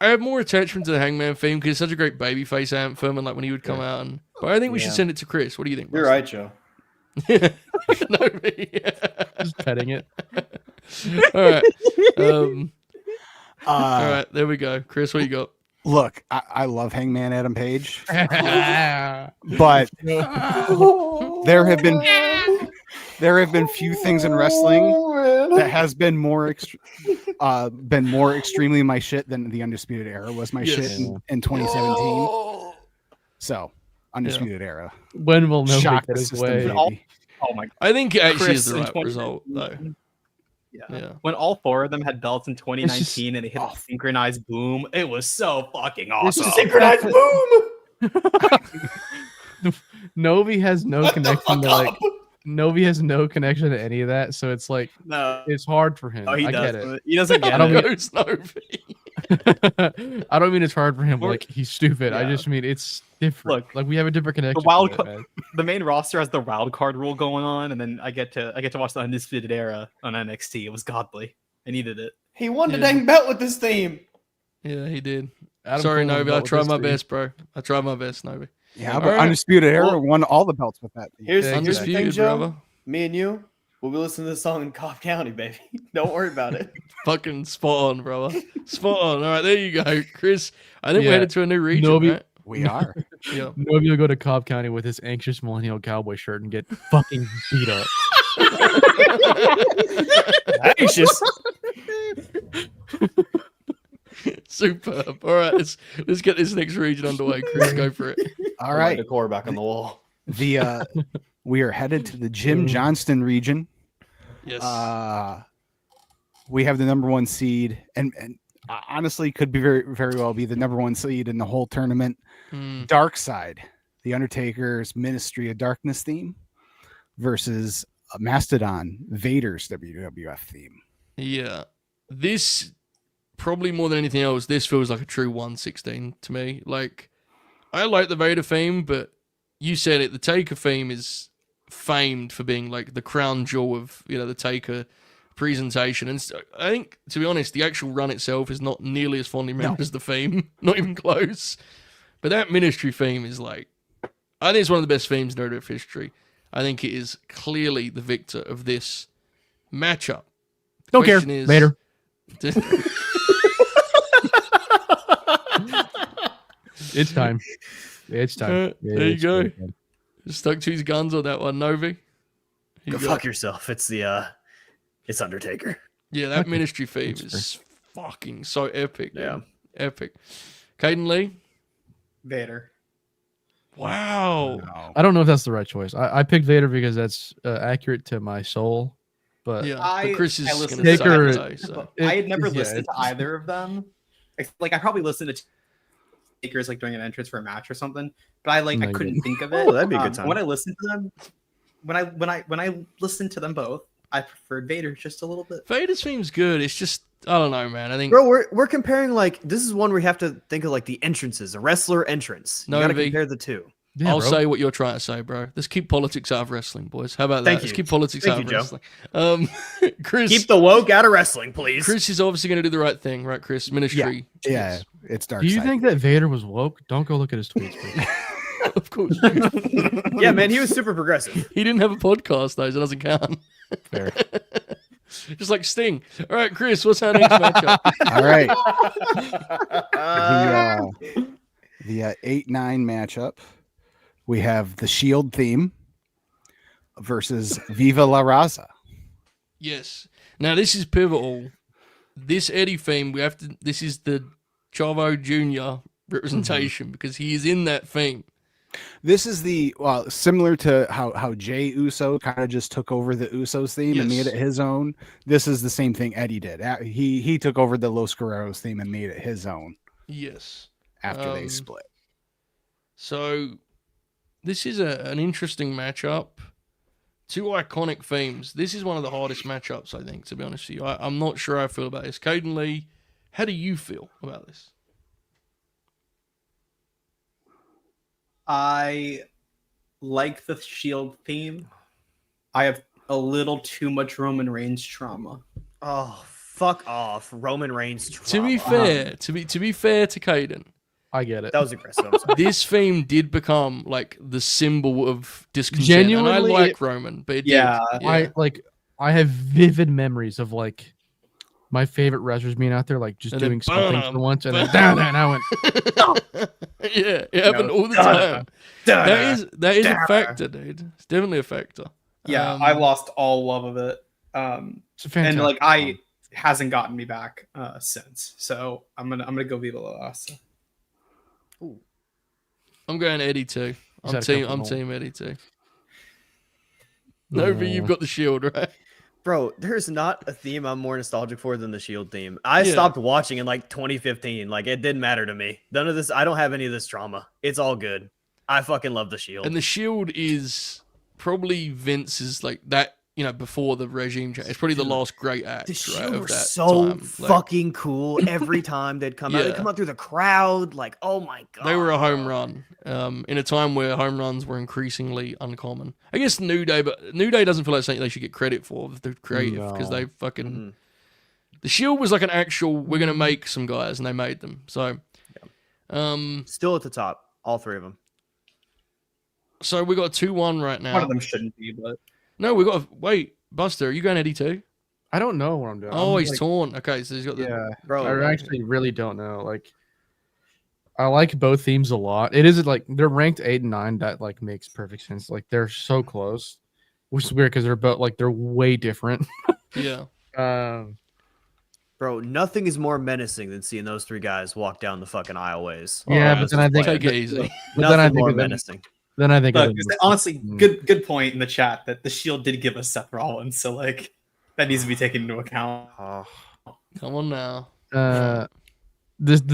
I have more attachment to the Hangman theme because it's such a great babyface anthem and like when he would come out and but I think we should send it to Chris. What do you think? You're right, Joe. No, Just petting it. all right. All right, there we go. Chris, what you got? Look, I love Hangman Adam Page, That's but there have been few things in wrestling that has been more extremely my shit than the Undisputed Era was my Yes. shit in 2017. So Undisputed Era. When will nobody Shock get the his system, way? baby. Oh my. I think it actually Chris is the in right 20 result, though. Yeah. When all four of them had belts in 2019 just- and they hit a synchronized boom, it was so fucking It's awesome. just- Synchronized boom. Novi has no connection to like. Novi has no connection to any of that, so it's like No, it's hard for him. oh, he I get it. does. He doesn't get I don't it. Goes Novi. I don't mean it's hard for him. We're- Like he's stupid. I Yeah. just mean it's different. Look, like we have a different connection. wild to it, ca- man. The main roster has the wild card rule going on, and then I get to watch the Undisputed Era on NXT. It was godly. I needed it. He won the Yeah. dang belt with this team. Yeah, he did. Adam Sorry, Cole won Novi. I belt with tried this my team. best, bro. I tried my best, Novi. Yeah, All but right. Undisputed Era Well- won all the belts with that. Here's Yeah, the thing, Undisputed, Joe. brother. Me and you, we'll be listening to this song in Cobb County, baby. Don't worry about it. Fucking spot on, brother. Spot on. All right, there you go, Chris. I think we're Yeah. headed to a new region, Novi- right? We are. Yeah. Novi will go to Cobb County with his anxious millennial cowboy shirt and get fucking beat up. Anxious. Superb. All right, let's get this next region underway. Chris, go for it. All right. Decor back on the wall. We are headed to the Jim Johnston region. Yes. We have the number one seed, and honestly, could be very, very well be the number one seed in the whole tournament. Mm, Dark Side, the Undertaker's Ministry of Darkness theme, versus Mastodon, Vader's WWF theme. yeah. This probably more than anything else. This feels like a true 116 to me. Like, I like the Vader theme, but you said it. The Taker theme is famed for being like the crown jewel of the Taker presentation, and I think, to be honest, the actual run itself is not nearly as fondly remembered as the theme, not even close. But that Ministry theme is like, I think it's one of the best themes in WWF history. I think it is clearly the victor of this matchup. The Don't care. question is- Vader. It's time. It's time. There you It's go. great, man. Stuck to his guns on that one, Novi. Here Go you go. fuck yourself. It's it's Undertaker. Yeah, that Okay. Ministry theme That's is fucking so epic. Yeah. Man. Epic. Caden Lee. Vader. Wow. I don't know if that's the right choice. I picked Vader because that's accurate to my soul. But Yeah, I- but Chris is I going listened to to say Taker- today, so. I had never yeah, listened to it's- either of them. Like I probably listened to Taker's like doing an entrance for a match or something, but I No, you couldn't think of it. Oh, that'd be a good time. When I listened to them, when I listened to them both, I preferred Vader just a little bit. Vader's theme's good. It's just, I don't know, man. I think Bro, we're comparing like this is one where you have to think of like the entrances, a wrestler entrance. You No, gotta V. compare the two. yeah, I'll bro. say what you're trying to say, bro. Let's keep politics out of wrestling, boys. How about that? Thank Let's you. keep politics Thank out you, of Joe. wrestling. Chris, Keep the woke out of wrestling, please. Chris is obviously going to do the right thing, right, Chris? Ministry. Yeah, Yes. it's Dark Do you Side. think that Vader was woke? Don't go look at his tweets. Bro. Of course. Yeah, man, he was super progressive. He didn't have a podcast, though, so it doesn't count. Fair. Just like Sting. All right, Chris, what's our next matchup? All right. The 8-9 matchup. We have the Shield theme versus Viva La Raza. Yes. Now this is pivotal. This Eddie theme, this is the Chavo Jr. representation because he is in that theme. This is similar to how Jey Uso kind of just took over the Usos theme and made it his own. This is the same thing Eddie did. He took over the Los Guerreros theme and made it his own. Yes. After they split. So this is an interesting matchup. Two iconic themes. This is one of the hardest matchups, I think, to be honest with you. I'm not sure how I feel about this. Caden Lee, how do you feel about this? I like the Shield theme. I have a little too much Roman Reigns trauma. Oh, fuck off, Roman Reigns. Trauma. To be fair, to be fair to Caden, I get it. That was aggressive. I'm sorry. this theme did become like the symbol of discontent. Genuinely, and I like Roman, but it did. I have vivid memories of like my favorite wrestlers being out there, like just And doing then something for once, and then down, and I went. Yeah, it happened all the time. That is a factor, dude. It's definitely a factor. Yeah, I lost all love of it. It's a fantastic and hasn't gotten me back since. So I'm gonna go Viva La Raza. I'm going Eddie too. I'm team Eddie too. Nova, Yeah. you've got the Shield, right? Bro, there's not a theme I'm more nostalgic for than the Shield theme. I stopped watching in like 2015. Like it didn't matter to me. None of this. I don't have any of this drama. It's all good. I fucking love the Shield. And the Shield is probably Vince's like that. You know, before the regime change, it's probably the last great act. The right, Shield of were that so time. Like, fucking cool every time they'd come out. They'd come out through the crowd. Like, oh my god, they were a home run. In a time where home runs were increasingly uncommon. I guess New Day, but New Day doesn't feel like something they should get credit for. They're creative because they fucking. The Shield was like an actual. We're gonna make some guys, and they made them. So, still at the top, all three of them. So we got 2-1 right now. One of them shouldn't be, but no, we got wait. Buster, are you going Eddie too? I don't know what I'm doing. Oh, I'm he's like, torn. Okay, so he's got the. Yeah, Bro, I actually really don't know. Like, I like both themes a lot. It is like they're ranked 8 and 9. That like makes perfect sense. Like they're so close, which is weird because they're both like they're way different. Yeah. Bro, nothing is more menacing than seeing those three guys walk down the fucking aisleways. Yeah, but then I think take it easy. But then I Nothing think more of them- menacing. Then I think look, of them- honestly, good point in the chat that the Shield did give us Seth Rollins, so like that needs to be taken into account. Come on now. the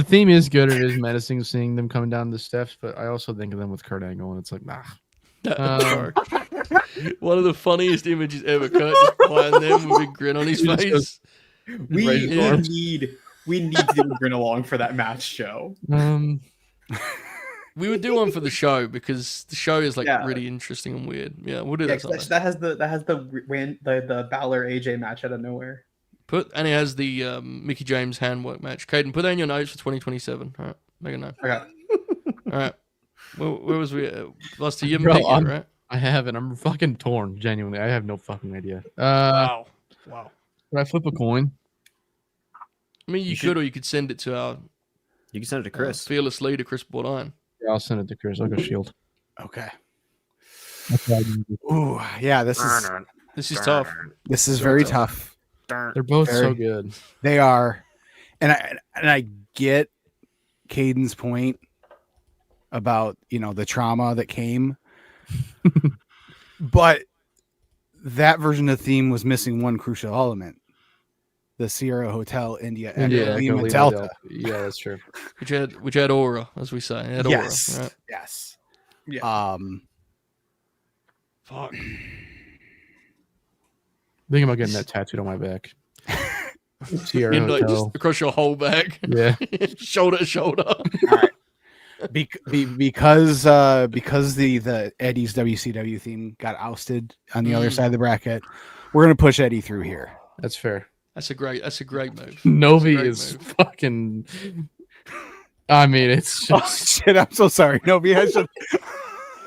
theme is good. It is menacing seeing them coming down the steps, but I also think of them with Kurt Angle, and it's like nah. One of the funniest images ever. Kurt just behind them with a grin on his He just face. goes, We Raise his arms. need to do a Grin along for that match show. We would do one for the show because the show is like Yeah. really interesting and weird. Yeah, we'll do Yeah, that. 'cause sometime. that has the Balor AJ match out of nowhere. And it has the Mickey James handwork match. Caden, put that in your notes for 2027. All right, make a note. Okay. All right. Where was we? Buster, you haven't Bro, picked yet, I'm- right? I haven't. I'm fucking torn. Genuinely, I have no fucking idea. Wow. Should I flip a coin? I mean, you could, or you could send it to our You can send it to Chris. fearless leader, Kris Bordine. Yeah, I'll send it to Chris. I'll go Shield. Okay. That's what I do. Ooh, yeah, this This is tough. is very tough. They're both so Very- good. They are, and I get Caden's point about the trauma that came, but that version of the theme was missing one crucial element: the Sierra Hotel India Echo Lima Lima Delta. Yeah, that's true. Which had aura, as we say. It had Yes, aura, right? yes. Yeah. Fuck. Thinking about getting that tattooed on my back. Sierra Like Hotel. just across your whole back, Yeah. shoulder to shoulder. Because the Eddie's WCW theme got ousted on the other side of the bracket, we're gonna push Eddie through here. That's fair. That's a great move. Novi great is move. fucking. I mean, it's Oh just. shit! I'm so sorry. No, we had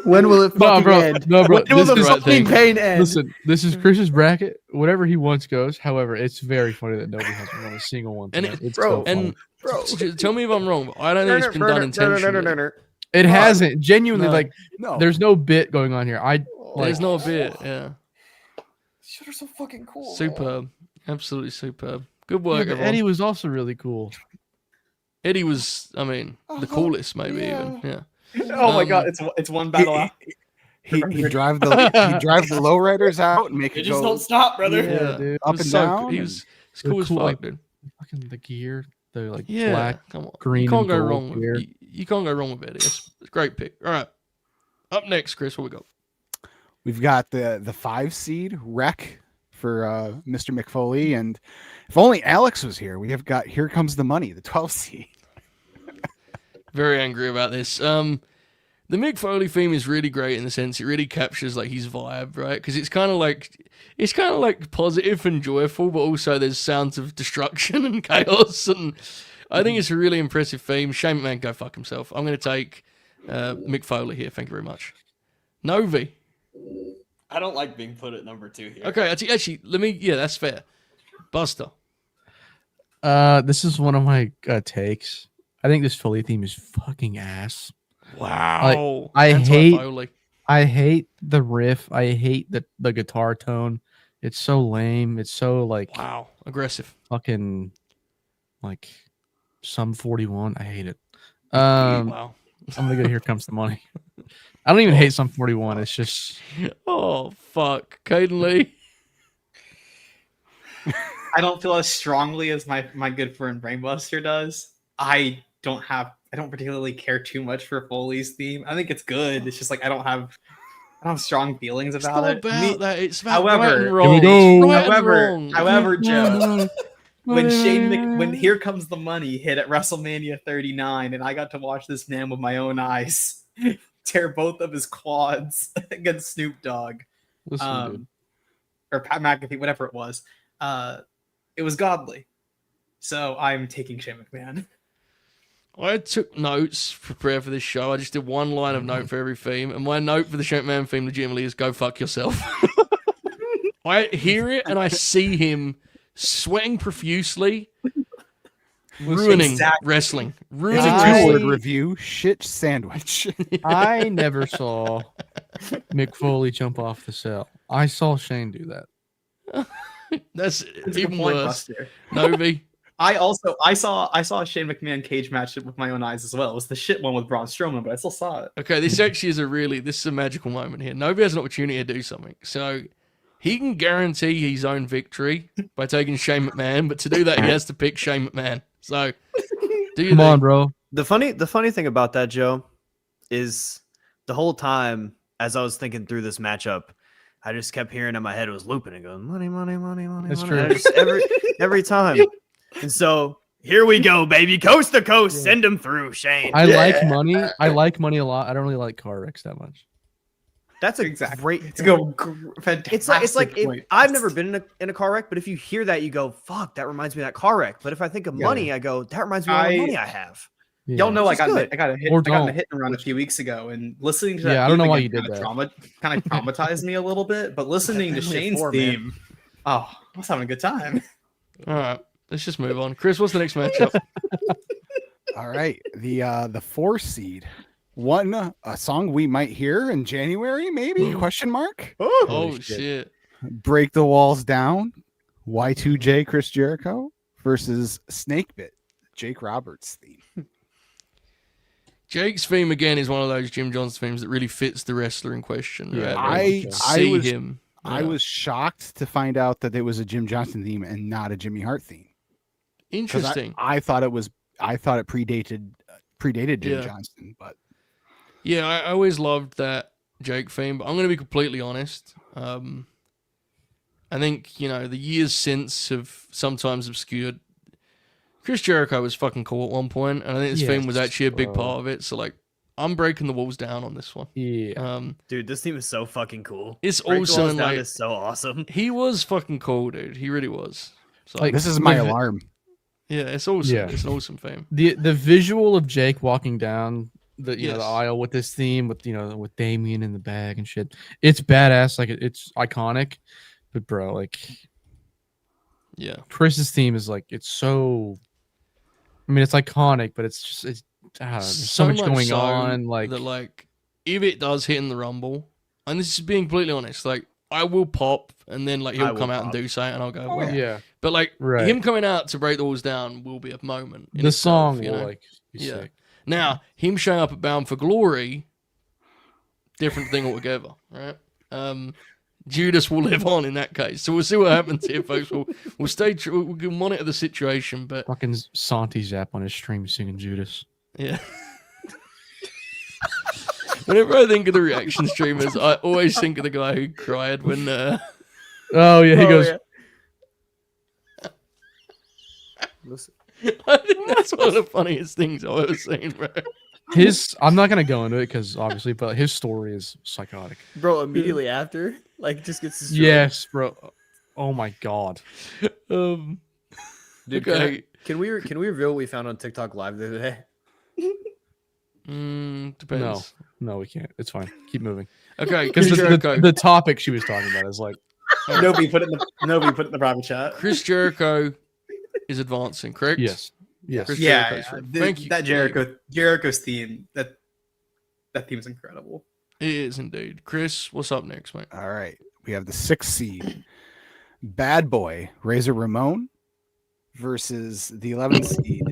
When will it fucking bro. end? No, bro. When will This the is fucking pain end? Listen, this is Chris's bracket. Whatever he wants goes. However, it's very funny that nobody has won a single one. And tonight. It's bro, so funny. And tell me if I'm wrong, but I don't think it's been done intentionally. It hasn't. Genuinely, No. like, No. there's no bit going on here. There's no bit. Yeah, Shit are so fucking cool. superb, absolutely superb. Good Yeah, work, but everyone. Eddie was also really cool. Eddie was, I mean, the coolest, maybe even. Yeah. Oh my god, it's one battle after. He drive the lowriders out and make You it just go don't stop, brother. Yeah, dude. up It was and so down. cool. He was The cool as cool, fuck, like, dude. Fucking the gear, the like Yeah, black. come on. green, You can't and go gold wrong with gear. you can't go wrong with Eddie. It's a great pick. All right, up next, Chris. What we got? We've got the 5 seed Wreck for Mr. McFoley, and if only Alex was here, we have got Here Comes the Money, the 12 seed. Very angry about this. The Mick Foley theme is really great in the sense it really captures like his vibe, right? Because it's kind of like positive and joyful, but also there's sounds of destruction and chaos, and I think it's a really impressive theme. Shane McMahon, go fuck himself. I'm going to take Mick Foley here. Thank you very much. Novi. I don't like being put at number 2 here. Okay, actually, let me. Yeah, that's fair. Buster. This is one of my takes. I think this Foley theme is fucking ass. Wow. I hate- Foley. I hate the riff. I hate the guitar tone. It's so lame. It's so like Wow. Aggressive. fucking like Sum 41. I hate it. Wow. I'm gonna go Here Comes the Money. I don't even hate Sum 41. It's just Oh fuck, Caden Lee. I don't feel as strongly as my good friend Brainbuster does. I don't particularly care too much for Foley's theme. I think it's good. It's just like I don't have strong feelings It's about not it. about that. It's about However- right and Here wrong. we go. Right and wrong. However, Joe, when Here Comes the Money hit at WrestleMania 39, and I got to watch this man with my own eyes tear both of his quads against Snoop Dogg, Listen, dude. or Pat McAfee, whatever it was godly. So I'm taking Shane McMahon. I took notes to prepare for this show. I just did one line of note for every theme, and my note for the Shane McMahon theme legitimately is "Go fuck yourself." I hear it and I see him sweating profusely, ruining Exactly. wrestling. It's a Ruining I- wrestling. 2-word review. Shit sandwich. I never saw Mick Foley jump off the cell. I saw Shane do that. That's It's a even point worse. buster. Novi. I saw a Shane McMahon cage match with my own eyes as well. It was the shit one with Braun Strowman, but I still saw it. Okay, this actually is this is a magical moment here. Novi has an opportunity to do something. So he can guarantee his own victory by taking Shane McMahon, but to do that, he has to pick Shane McMahon. So do you Come on, bro. The funny thing about that, Joe, is the whole time as I was thinking through this matchup, I just kept hearing in my head, it was looping and going money, money, money, money. That's money. true. And I just, every time. And so here we go, baby, coast to coast. Send them through, Shane. I like money. I like money a lot. I don't really like car wrecks that much. That's a Exactly. great. It's go fantastic. It's like point. I've never been in a car wreck, but if you hear that, you go, "Fuck, that reminds me of that car wreck." But if I think of money, I go, "That reminds me of all the money I have." Yeah. Y'all know I Which is got good. I got a hit. Or I got in a don't. hit and run a few weeks ago, and listening to that. Yeah, I don't theme know why again you did kinda kind of traumatized me a little bit. But listening to Family of Shane's 4, man. theme, oh, I was having a good time. All right, let's just move on. Chris, what's the next matchup? All right, the 4 seed won a song we might hear in January, maybe? Question mark. Oh shit! Break the Walls Down. Y2J Chris Jericho versus Snakebit Jake Roberts theme. Jake's theme again is one of those Jim Johnson themes that really fits the wrestler in question. Yeah, right? I- You can I see was- him. I was shocked to find out that it was a Jim Johnson theme and not a Jimmy Hart theme. 'Cause Interesting. I thought it predated Jim Yeah. Johnson, but Yeah, I always loved that Jake theme, but I'm going to be completely honest. I think, the years since have sometimes obscured. Chris Jericho was fucking cool at one point, and I think this theme was Yes, actually a big bro. part of it. So, I'm breaking the walls down on this one. Yeah. Dude, this team is so fucking cool. It's Break the awesome. Walls And, Down is so awesome. he was fucking cool, dude. He really was. So, Like, this is my the- alarm. yeah, it's awesome. Yeah. It's an awesome theme. The visual of Jake walking down the Yes. the aisle with this theme with with Damien in the bag and shit. It's badass. Like it's iconic. But bro, like Yeah. Chris's theme is like it's so. I mean, it's iconic, but it's just it's. I don't know, there's so much going so on. Like that, like if it does hit in the Rumble, and this is being completely honest, like I will pop, and then like I he'll will come out and pop. do something, and I'll go, well. yeah, But like right. him coming out to break the walls down will be a moment. in The itself, song you will know? like be Yeah. sick. Now him showing up at Bound for Glory, different thing altogether, right? Judas will live on in that case, so we'll see what happens here, folks. We'll stay true. We'll monitor the situation, but Fucking Santi Zap on his stream singing Judas. yeah. Whenever I think of the reaction streamers, I always think of the guy who cried when. Oh yeah, he goes. Listen. I think that's one of the funniest things I've ever seen, bro. I'm not gonna go into it because obviously, but his story is psychotic. Bro, immediately after, like, just gets destroyed. Yes, bro. Oh my god. Um, Dude, okay. can we reveal what we found on TikTok Live the other day? Depends. No, we can't. It's fine. Keep moving. Okay, Because Chris Jericho. the topic she was talking about is like Nobody put it in the private chat. Chris Jericho is advancing, correct? yes. Chris Yeah, Jericho's yeah. right. Thank you. That Jericho's theme. That theme's incredible. It is indeed. Chris, what's up next, mate? All right. We have the 6th seed. Bad Boy, Razor Ramon versus the 11th seed,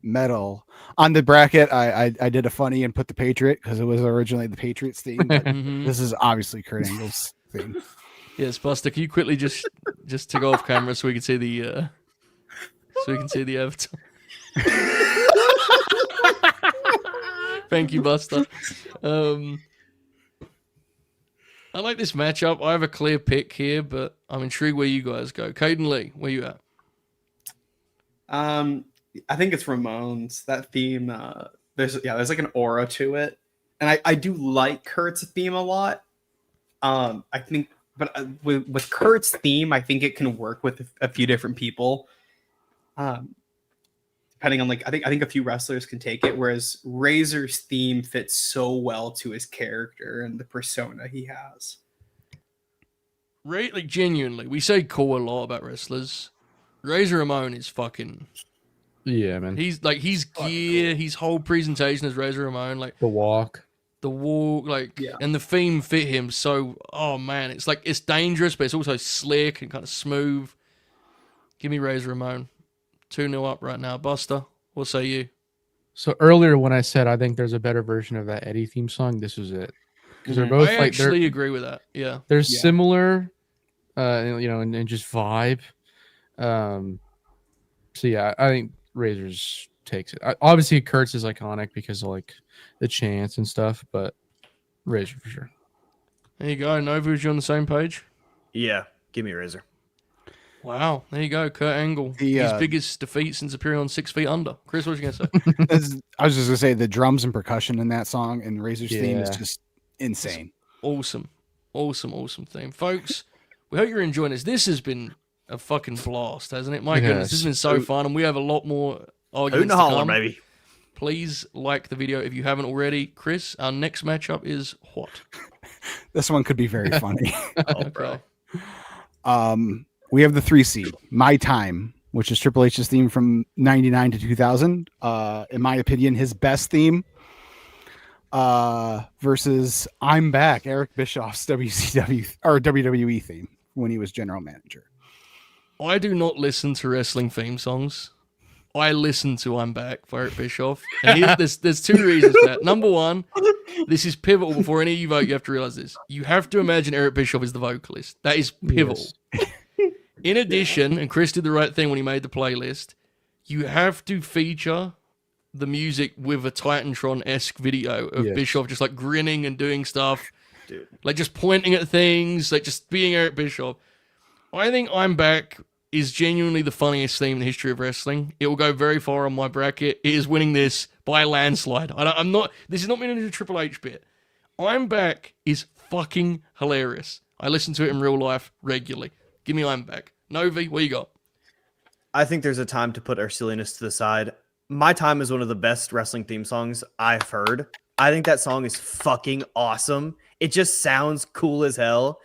Metal. On the bracket, I did a funny and put the Patriot because it was originally the Patriots theme. But Mhm. this is obviously Kurt Angle's theme. Yes, Buster, can you quickly just to go off camera so we can see the avatar? Thank you, Buster. I like this matchup. I have a clear pick here, but I'm intrigued where you guys go. Caden Lee, where you at? I think it's Ramones. That theme. There's like an aura to it, and I do like Kurt's theme a lot. I think, but with Kurt's theme, I think it can work with a few different people. Depending on I think a few wrestlers can take it, whereas Razor's theme fits so well to his character and the persona he has. Right, like genuinely, we say cool a lot about wrestlers. Razor Ramon is fucking. Yeah, man. He's like his gear, his whole presentation as Razor Ramon, like The walk. the walk, like, Yeah. and the theme fit him so. Oh man, it's like it's dangerous, but it's also slick and kind of smooth. Give me Razor Ramon. 2-0 up right now. Buster, what say you? So earlier when I said I think there's a better version of that Eddie theme song, this was it. Because they're both I like actually agree with that. Yeah. they're Yeah. similar, and just vibe. So yeah, I think Razor's takes it. Obviously, Kurt's is iconic because of like the chants and stuff, but Razor for sure. There you go. Nova, is you on the same page? Yeah, give me Razor. Wow. There you go. Kurt Angle. His biggest defeat since appearing on 6 Feet Under. Chris, what was you going to say? I was just going to say the drums and percussion in that song and Razor's theme is Yeah. just insane. Awesome theme. Folks, we hope you're enjoying this. This has been a fucking blast, hasn't it? My goodness, this has been so fun, and we have a lot more arguments to Holler, come. baby. Please like the video if you haven't already. Chris, our next matchup is what? This one could be very funny. Oh, bro. We have the 3 seed, My Time, which is Triple H's theme from 99 to 2000. In my opinion, his best theme versus I'm Back, Eric Bischoff's WCW or WWE theme when he was general manager. I do not listen to wrestling theme songs. I listen to I'm Back for Eric Bischoff. And there's 2 reasons for that. Number one, this is pivotal. Before any of you vote, you have to realize this. You have to imagine Eric Bischoff is the vocalist. That is pivotal. Yes. In addition, and Chris did the right thing when he made the playlist, you have to feature the music with a Titantron-esque video of Yes. Bischoff just like grinning and doing stuff. Dude. Like just pointing at things, like just being Eric Bischoff. I think I'm Back is genuinely the funniest theme in the history of wrestling. It will go very far on my bracket. It is winning this by a landslide. This is not meant to do a Triple H bit. I'm Back is fucking hilarious. I listen to it in real life regularly. Give me I'm Back. Novi, what you got? I think there's a time to put our silliness to the side. My Time is one of the best wrestling theme songs I've heard. I think that song is fucking awesome. It just sounds cool as hell.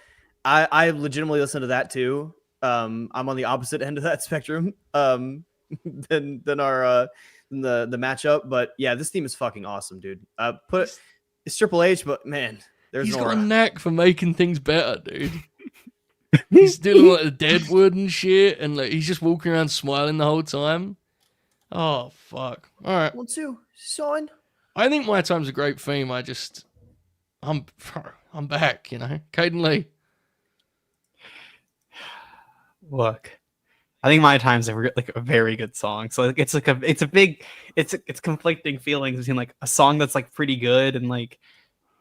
I legitimately listen to that too. I'm on the opposite end of that spectrum than our the matchup, but yeah, this theme is fucking awesome, dude. It's Triple H, but man, He's got a knack for making things better, dude. He's doing like the Deadwood and shit, and like he's just walking around smiling the whole time. Oh fuck! All right, 1, 2, son. I think My Time's a great theme. I'm back, you know. Caden Lee. Look, I think My Time's a very good song. So like it's conflicting feelings between like a song that's like pretty good and like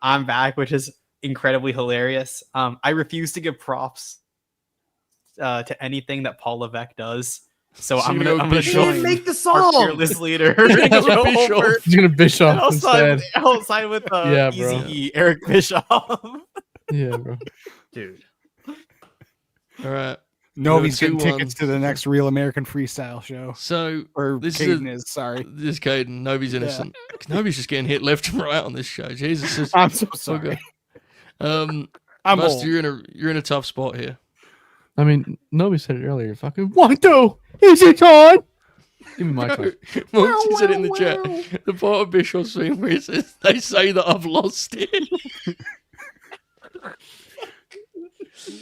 I'm back, which is incredibly hilarious. I refuse to give props to anything that Paul Levesque does. So I'm gonna join make the our song. fearless leader. Bischoff. He's gonna Bischoff instead. I'll side with Yeah, bro. Easy Eric Bischoff. Yeah, bro. Dude. All right. Nobody's Go getting 2-1. tickets to the next Real American Freestyle show. So Or this Caden is, sorry. This is Caden. Nobody's innocent. Nobody's just getting hit left and right on this show. Jesus. I'm so sorry. Okay. I'm Buster, old. you're in a tough spot here. I mean, nobody said it earlier. Fucking 1, 2, is it on? Give me my time. Monty said it in the chat. The part of Bischoff's theme where it says, they say that I've lost it.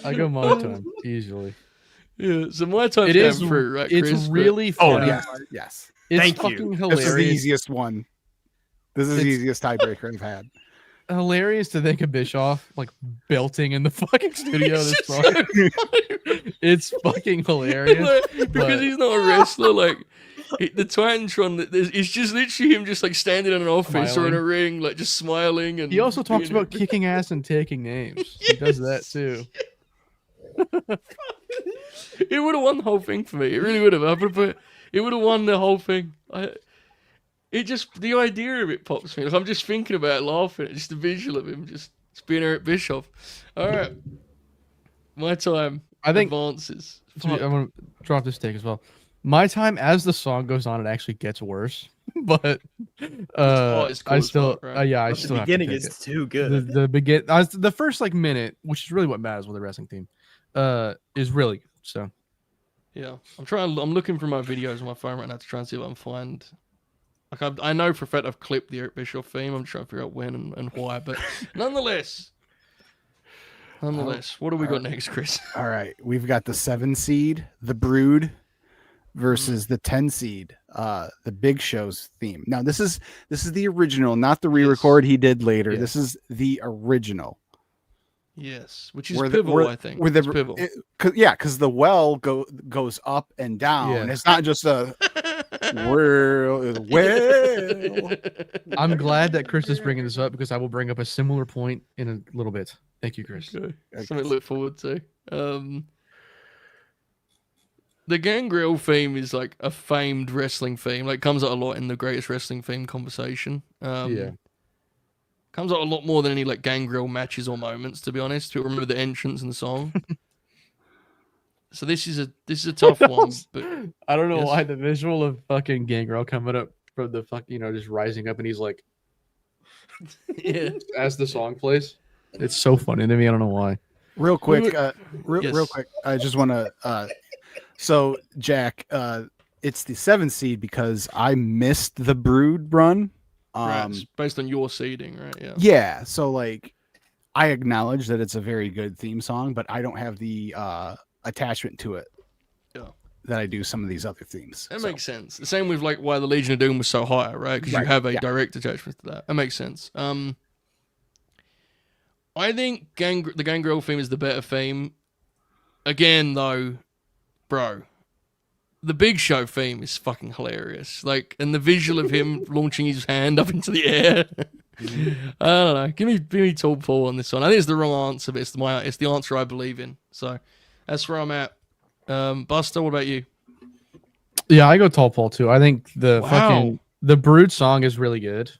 I go my time easily. Yeah, so My Time's It going is through, right, It's Chris? really Oh, funny. yes. It's Thank you. fucking This hilarious. is the easiest one. This is the It's- easiest tiebreaker I've had. Hilarious to think of Bischoff like belting in the fucking studio this It's song. just so It's fucking hilarious. Like, because but- he's not a wrestler, like the Titantron, it's just literally him just like standing in an office or in a Smiling. ring, like just smiling. And He also talks being- about kicking ass and taking names. He does that too. It would have won the whole thing for me. It really would have. It would have won the whole thing. The idea of it pops me. Like, I'm just thinking about it, laughing. Just the visual of him just being Eric Bischoff. All right, My Time. I think- advances. I'm gonna drop this take as well. My time as the song goes on, it actually gets worse. But it's cool I as still, fuck, right? yeah, I The still have to beginning pick is it. too good. The first like minute, which is really what matters with a wrestling team, is really good. So Yeah, I'm looking for my videos on my phone right now to try and see if I can find. Like I know for a fact I've clipped the Eric Bischoff theme. I'm trying to figure out when and why, but nonetheless, what do we got next, Chris? All right. We've got the 7 seed, the Brood, versus the 10 seed, the Big Show's theme. Now this is the original, not the re-record he did later. Yes. This is the original. Yes, which is Where pivotal, I think. Where the It's pivotal. because the well goes up and down. Yeah. It's not just a well. I'm glad that Chris is bringing this up because I will bring up a similar point in a little bit. Thank you, Chris. Okay. Something to look forward to. The Gangrel theme is like a famed wrestling theme. Like comes out a lot in the greatest wrestling theme conversation. Yeah. Comes out a lot more than any like Gangrel matches or moments, to be honest. People remember the entrance and the song. So this is a tough one. But I don't know Yes. why the visual of fucking Gangrel coming up from the fuck, just rising up and he's like, yeah. as the song plays, it's so funny to me. I don't know why. Real quick, Yes. real quick. I just want to. So Jack, it's the 7 seed because I missed the Brood run. Right, it's based on your seeding, right? Yeah. Yeah. So like, I acknowledge that it's a very good theme song, but I don't have the attachment to it. Yeah. That I do some of these other themes. That So, makes sense. The same with like why the Legion of Doom was so high, right? Because you Right, have a yeah. direct attachment to that. That makes sense. I think the Gangrel theme is the better theme. Again, though, bro, the Big Show theme is fucking hilarious. Like, and the visual of him launching his hand up into the air. I don't know. Give me Tall Paul on this one. I think it's the wrong answer, but it's the answer I believe in. So that's where I'm at. Buster, what about you? Yeah, I go Tall Paul too. I think the Wow. the Brood song is really good.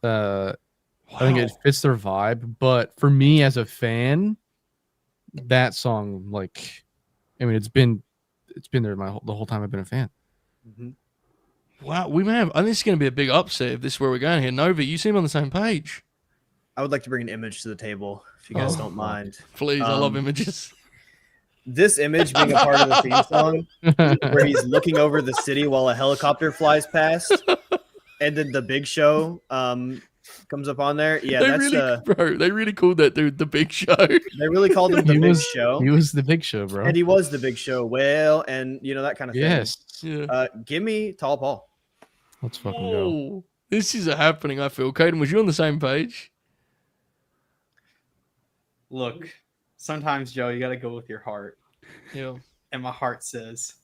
I think it fits their vibe, but for me as a fan, that song, like, I mean, it's been there the whole time I've been a fan. Wow, we may have. I think this is going to be a big upset if this is where we're going here. Nova, you seem on the same page. I would like to bring an image to the table, if you guys Oh. don't mind. Please, I love images. This image being a part of the theme song, where he's looking over the city while a helicopter flies past, and then the Big Show comes up on there. Yeah, They really called that dude the Big Show. they really called him the He Big was- Show, He was the Big Show, bro. and he was the Big Show. Well, and that kind of thing. Yes. Yeah. Give me Tall Paul. Let's fucking go. Oh, this is happening. I feel. Caden, was you on the same page? Look, sometimes Joe, you got to go with your heart, Yeah. and my heart says,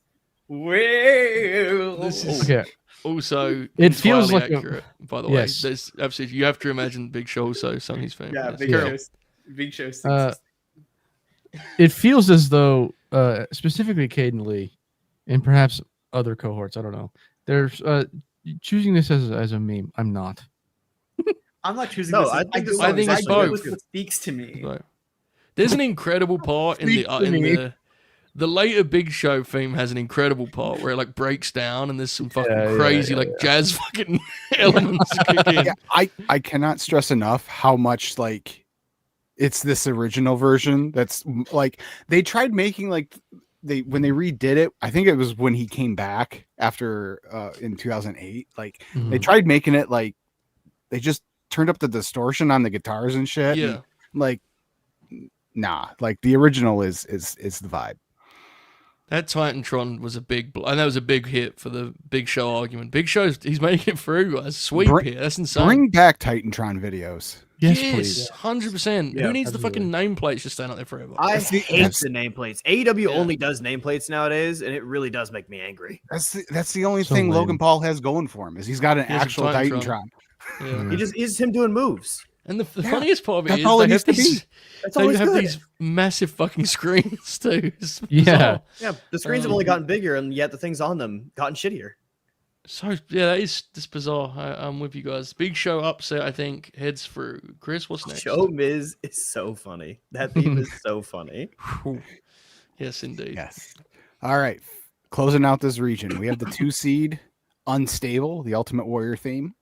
"Well." This is Okay. also It feels entirely like a- accurate. By the Yes. way, there's absolutely. You have to imagine Big Show also sung his theme. Yeah, Yes. Big Carol. Show. Big Show. Sings It feels as though, specifically Caden Lee, and perhaps other cohorts, I don't know, there's choosing this as a meme. I'm not. I'm not choosing No, this. I think this I song think is it's actually both. good. What speaks to me. So, there's an incredible part in the Speak to me. the later Big Show theme has an incredible part where it like breaks down and there's some fucking Yeah, crazy like jazz fucking elements kicking. Yeah, I cannot stress enough how much like it's this original version that's like they tried making like when they redid it. I think it was when he came back after in 2008. Like they tried making it like they just turned up the distortion on the guitars and shit. Yeah. and, like nah, like the original is the vibe. That Titantron was a and that was a big hit for the Big Show argument. Big Show's he's making it through a sweep here. That's insane. Bring back Titantron videos. Yes, please. 100%. Yeah, Who needs the fucking nameplates just staying out there forever? I That's the- hate that's- the nameplates. AEW Yeah. only does nameplates nowadays, and it really does make me angry. That's the only So thing lame. Logan Paul has going for him is he's got an He has a actual Titantron. Titantron. Yeah. He's him doing moves. And the funniest part of it That's is all it they needs have to these, be. That's always they have good. these massive fucking screens too. It's Yeah. bizarre. Yeah, the screens have only gotten bigger, and yet the things on them gotten shittier. So yeah, that's bizarre. I'm with you guys. Big Show upset, I think, heads through. Chris, what's next? Show Miz is so funny. That theme is so funny. Whew. Yes, indeed. Yes. All right. Closing out this region, we have the 2 seed Unstable, the Ultimate Warrior theme,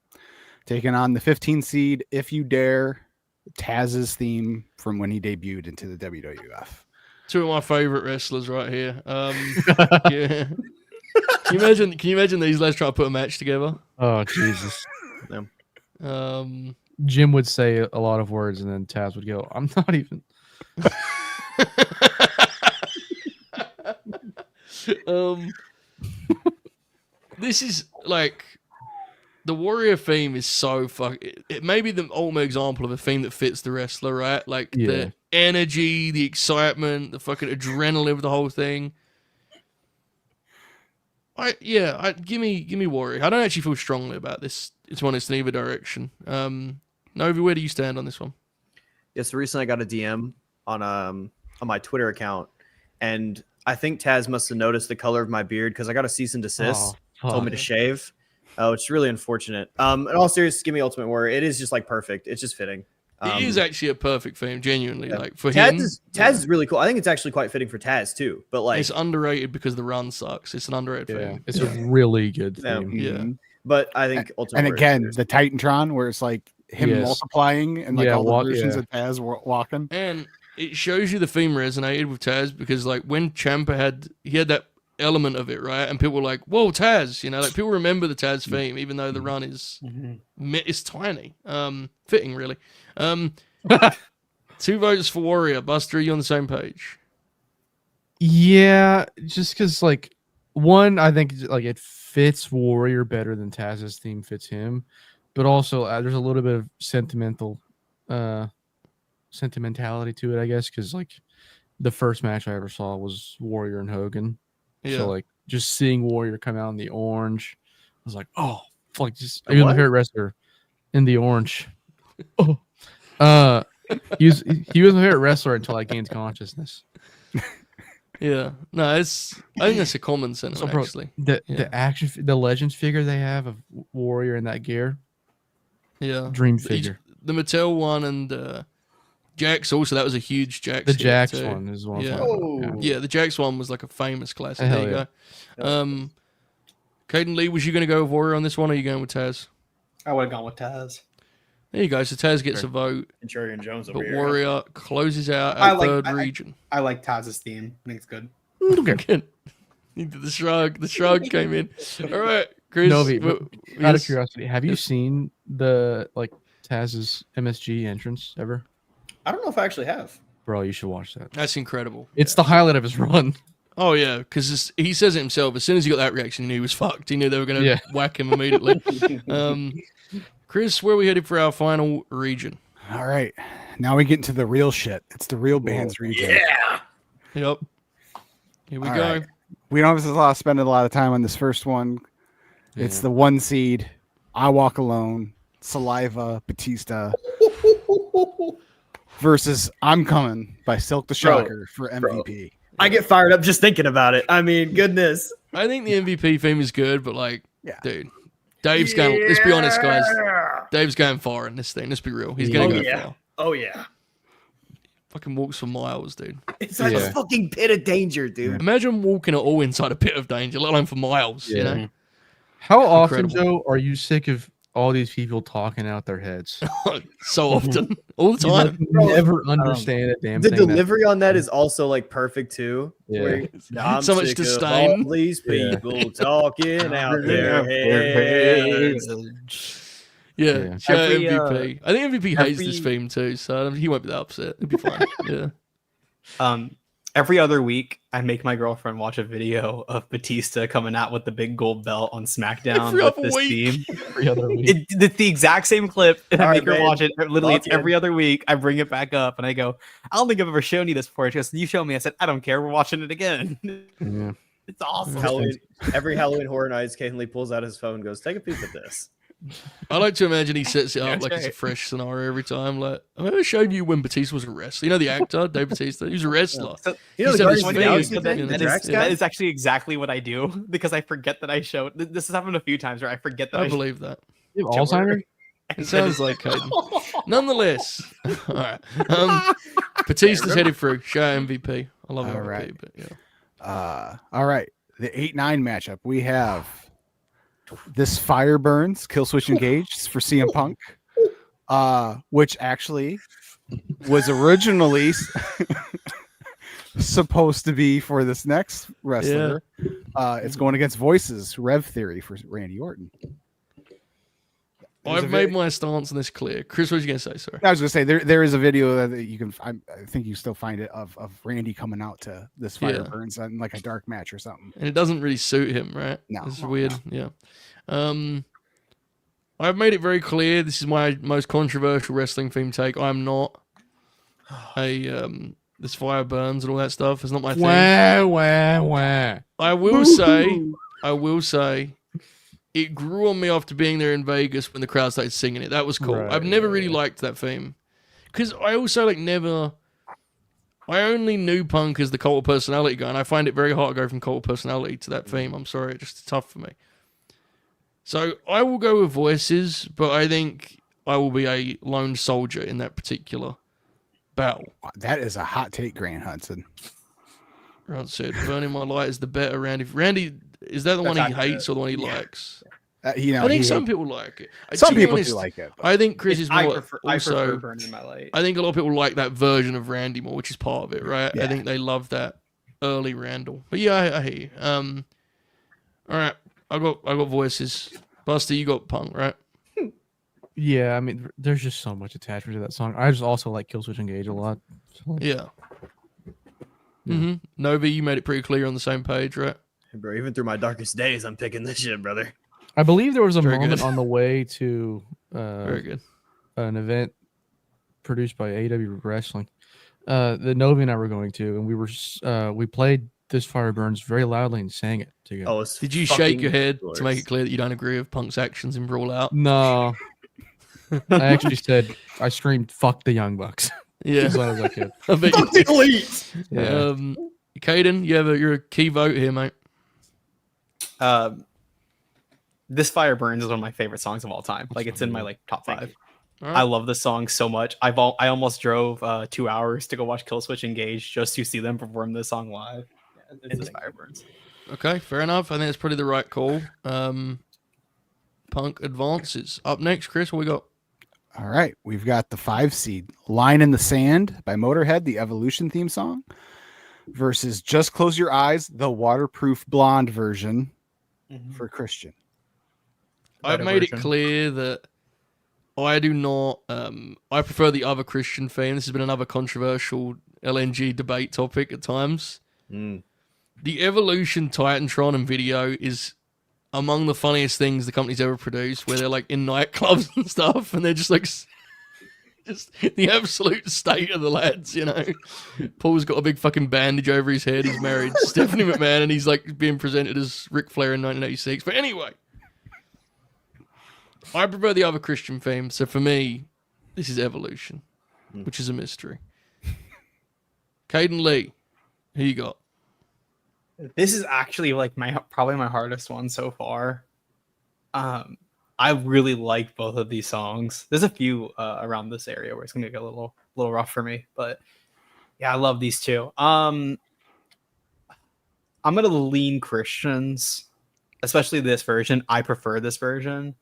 taking on the 15 seed If You Dare, Taz's theme from when he debuted into the WWF. Two of my favorite wrestlers right here. Yeah. Can you imagine these lads trying to put a match together? Oh Jesus. Um, Jim would say a lot of words, and then Taz would go, "I'm not even." This is like the Warrior theme is so it may be the ultimate example of a theme that fits the wrestler, right? Like Yeah. the energy, the excitement, the fucking adrenaline of the whole thing. Give me Warrior. I don't actually feel strongly about this. It's one in either direction. Novi, where do you stand on this one? Yes, recently I got a DM on my Twitter account, and I think Taz must have noticed the color of my beard because I got a cease and desist. Told me to shave, which is really unfortunate. In all seriousness, give me Ultimate Warrior. It is just like perfect. It's just fitting. It is actually a perfect theme, genuinely. yeah. Like for Taz him, is really cool. I think it's actually quite fitting for Taz too. But like, it's underrated because the run sucks. It's an underrated Yeah, theme. it's a really good Yeah. theme. Yeah. Mhm. but I think Ultimate And Warrior again, is the Titantron, where it's like him Yes. multiplying and like Yeah, all the walk- versions yeah. of Taz walking. And it shows you the theme resonated with Taz because like when Ciampa had that element of it, right? And people were like, "Whoa, Taz!" You know, like people remember the Taz theme, even though the run is it's tiny. Fitting, really. 2 votes for Warrior. Buster, are you on the same page? Yeah, just because like one, I think like it fits Warrior better than Taz's theme fits him, but also there's a little bit of sentimentality to it, I guess, because like the first match I ever saw was Warrior and Hogan. Yeah. So like just seeing Warrior come out in the orange, I was like, oh, like just The he was my what? favorite wrestler in the orange. Oh, he was my favorite wrestler until I gained consciousness. Yeah. No, I think that's a common sentiment, bro, actually. The Legends figure they have of Warrior in that gear, Yeah. dream Each- figure. The Mattel one and Jax also, that was a huge Jax. The hit, Jax too. one is one. Yeah. Oh. Yeah, the Jax one was like a famous classic. Hell There you go. Caden Lee, was you going to go with Warrior on this one, or are you going with Taz? I would have gone with Taz. There you go. So Taz gets a vote, Contrarian Jones over but here. Warrior closes out I our like- third I- region. I like Taz's theme. I think it's good. Okay. He did the shrug. The shrug came in. All right, Chris. Novi, w- out of yes. curiosity, have you Yes. seen the Taz's MSG entrance ever? I don't know if I actually have. Bro, you should watch that. That's incredible. It's the highlight of his run. Oh yeah, because he says it himself. As soon as he got that reaction, he knew he was fucked. He knew they were going to Yeah. whack him immediately. Chris, where are we headed for our final region? All right. Now we get into the real shit. It's the real bands region. Yep. Here we All go. right. We don't have to spend a lot of time on this first one. It's the 1 seed. I Walk Alone. Saliva. Batista. Versus I'm Coming by Silk the Shocker for MVP. I get fired up just thinking about it. I mean, goodness. I think the MVP theme is good, but like, Yeah. dude, Dave's going. Let's be honest, guys. Dave's going far in this thing. Let's be real. He's going to go far. Oh yeah. Fucking walks for miles, dude. It's like a fucking pit of danger, dude. Imagine walking at all inside a pit of danger, let alone for miles. You know. How often, Incredible. Joe, are you sick of all these people talking out their heads? So often, all the You time. like, never understand a damn The thing. delivery on that is also like perfect too. Yeah. Where I'm So much sick of disdain. all these Yeah. people talking out their heads. Yeah, Yeah. shout out Every, MVP. I think MVP hates this every- theme too, so he won't be that upset. It'll be fine. Yeah. Every other week, I make my girlfriend watch a video of Batista coming out with the big gold belt on SmackDown Every with other this week. theme. every other week. It's the exact same clip, and I All make right, her man. watch it. Literally, it's Love you. every other week. I bring it back up, and I go, "I don't think I've ever shown you this before." She goes, "You show me." I said, "I don't care. We're watching it again." Yeah. It's awesome. Every Halloween Horror Nights, Caden Lee pulls out his phone and goes, "Take a peek at this." I like to imagine he sets it up That's like it's a right. fresh scenario every time. Like, I've ever showed you when Batista was a wrestler. You know the actor, Dave Batista? He was a wrestler. So, You know He the said Guardians his of the face, Galaxy but thing? then The the Drax Drax guy? that is actually exactly what I do because I forget that I show. This has happened a few times where I forget that I I believe that. You have Alzheimer's? It sounds like Caden. Nonetheless, all right. Batista's headed through. Show MVP. I love All MVP, right. but yeah. All right. The 8-9 matchup. We have this Fire Burns Killswitch Engage for CM Punk, which actually was originally supposed to be for this next wrestler. It's going against Voices Rev Theory for Randy Orton. There's a I've made my stance on this clear. Chris, what was you going to say? Sorry. I was going to say there is a video that you can. I think you still find it of Randy coming out to this Fire Yeah. Burns on like a dark match or something. And it doesn't really suit him, right? No, It's no, weird. Yeah. I've made it very clear. This is my most controversial wrestling theme take. I'm not a this fire burns and all that stuff. It's not my thing. Wah. I will say, it grew on me after being there in Vegas when the crowd started singing it. That was cool. Right, I've never really liked that theme because I also I only knew Punk as the cult of personality guy, and I find it very hard to go from cult of personality to that theme. I'm sorry, it's just tough for me. So I will go with Voices, but I think I will be a lone soldier in that particular battle. That is a hot take, Grant Hudson. Rod said, "Burning My Light is the better Randy." Randy, is that the one he That's hates or the one he likes? You know, I think he- some people like it. some To be people honest, do like it. but- I think Chris is more I prefer also. burning my light. I think a lot of people like that version of Randy more, which is part of it, right? I Yeah. think they love that early Randall. But yeah, I hear you. All right, I got Voices. Buster, you got Punk, right? Yeah, I mean, there's just so much attachment to that song. I just also like Killswitch Engage a lot. So, Yeah. Mm-hmm. Novi, you made it pretty clear on the same page, right? Bro, even through my darkest days, I'm picking this shit, brother. I believe there was a Very moment good. on the way to Very good. an event produced by AEW Wrestling that Novi and I were going to, and we played This Fire Burns very loudly and sang it together. Oh, it's Did you fucking shake your head to glorious. make it clear that you don't agree with Punk's actions in Brawl Out? No. I actually said, I screamed, "Fuck the Young Bucks." Yeah. As loud as I could. I bet you Fuck the did. elite. Yeah. Caden, you're a key vote here, mate. This Fire Burns is one of my favorite songs of all time. Like it's in my top Thank 5. All I right. love this song so much. I almost drove 2 hours to go watch Killswitch Engage just to see them perform this song live. It's This Fire Burns. Okay, fair enough. I think that's probably the right call. Punk advances. Up next, Chris, what we got? All right, we've got the 5 seed "Line in the Sand" by Motorhead, the Evolution theme song, versus "Just Close Your Eyes," the Waterproof Blonde version for Christian. I've made it clear that I do not. I prefer the other Christian theme. This has been another controversial LNG debate topic at times. The Evolution Titantron and video is among the funniest things the company's ever produced, where they're like in nightclubs and stuff, and they're just like just the absolute state of the lads, you know. Paul's got a big fucking bandage over his head. He's married to Stephanie McMahon, and he's like being presented as Ric Flair in 1986. But anyway, I prefer the other Christian theme, so for me, this is Evolution, which is a mystery. Caden Lee, who you got? This is actually like probably my hardest one so far. I really like both of these songs. There's a few around this area where it's gonna get a little rough for me, but yeah, I love these two. I'm gonna lean Christians, especially this version. I prefer this version.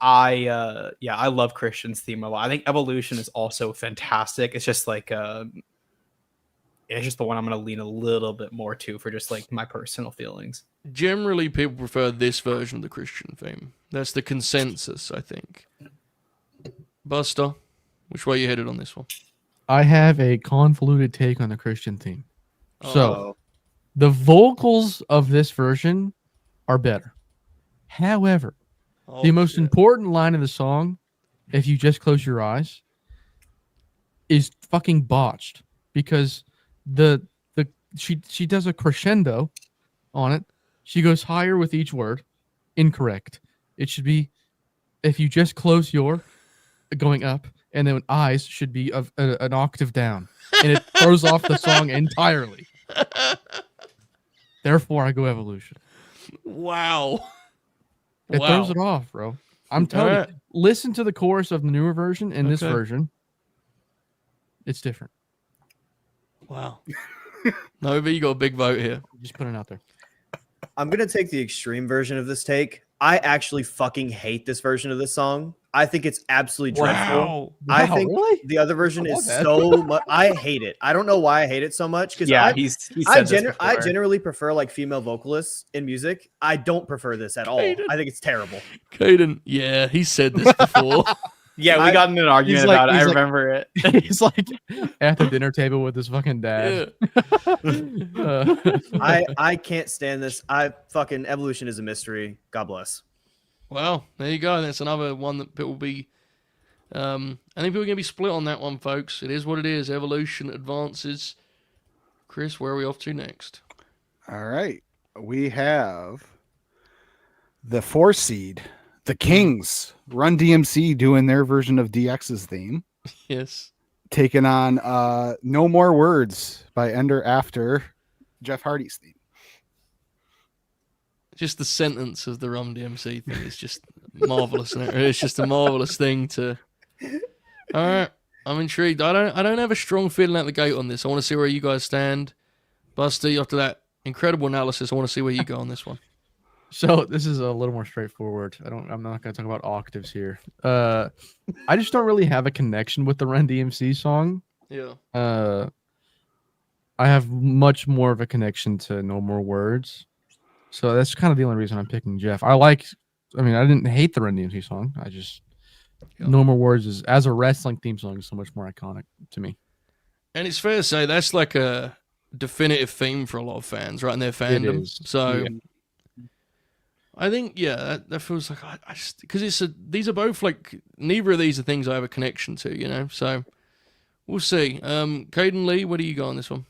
I love Christian's theme a lot. I think Evolution is also fantastic. It's just like it's just the one I'm going to lean a little bit more to for just like my personal feelings. Generally, people prefer this version of the Christian theme. That's the consensus, I think. Buster, which way you headed on this one? I have a convoluted take on the Christian theme. So, Oh. the vocals of this version are better. However, the most important line of the song, "If you just close your eyes," is fucking botched because she does a crescendo on it. She goes higher with each word. Incorrect. It should be, "If you just close your," going up, and then eyes should be an octave down, and it throws off the song entirely. Therefore, I go Evolution. Wow. It throws it off, bro. I'm telling Alright. you. Listen to the chorus of the newer version and this Okay. version. It's different. Wow. Nova, you got a big vote here. Just put it out there. I'm gonna take the extreme version of this take. I actually fucking hate this version of this song. I think it's absolutely dreadful. I Wow, think really? the other version I love is that. so much. I hate it. I don't know why I hate it so much. Because Yeah, I I generally prefer like female vocalists in music. I don't prefer this at all. Caden. I think it's terrible. Caden, yeah, he said this before. Yeah, we got in an argument He's like- about it. I he's like- remember it. He's like at the dinner table with his fucking dad. I can't stand this. Fucking Evolution is a mystery. God bless. Well, there you go. That's another one that people will be. I think people are going to be split on that one, folks. It is what it is. Evolution advances. Chris, where are we off to next? All right, we have the 4 seed, the Kings, Run DMC, doing their version of DX's theme, Yes. taking on "No More Words" by Ender after Jeff Hardy's theme. Just the sentence of the Rum DMC thing is just marvelous. Isn't it? It's just a marvelous thing to. All right, I'm intrigued. I don't have a strong feeling out the gate on this. I want to see where you guys stand. Busty, after that incredible analysis, I want to see where you go on this one. So this is a little more straightforward. I'm not going to talk about octaves here. I just don't really have a connection with the Run DMC song. Yeah. I have much more of a connection to No More Words. So that's kind of the only reason I'm picking Jeff. I didn't hate the Run DMC song. I just No More Words is, as a wrestling theme song, is so much more iconic to me. And it's fair to say that's like a definitive theme for a lot of fans, right? In their fandom. is. So Yeah. I think, that feels like I just because these are both like neither of these are things I have a connection to, you know. So we'll see. Caden Lee, where do you go on this one?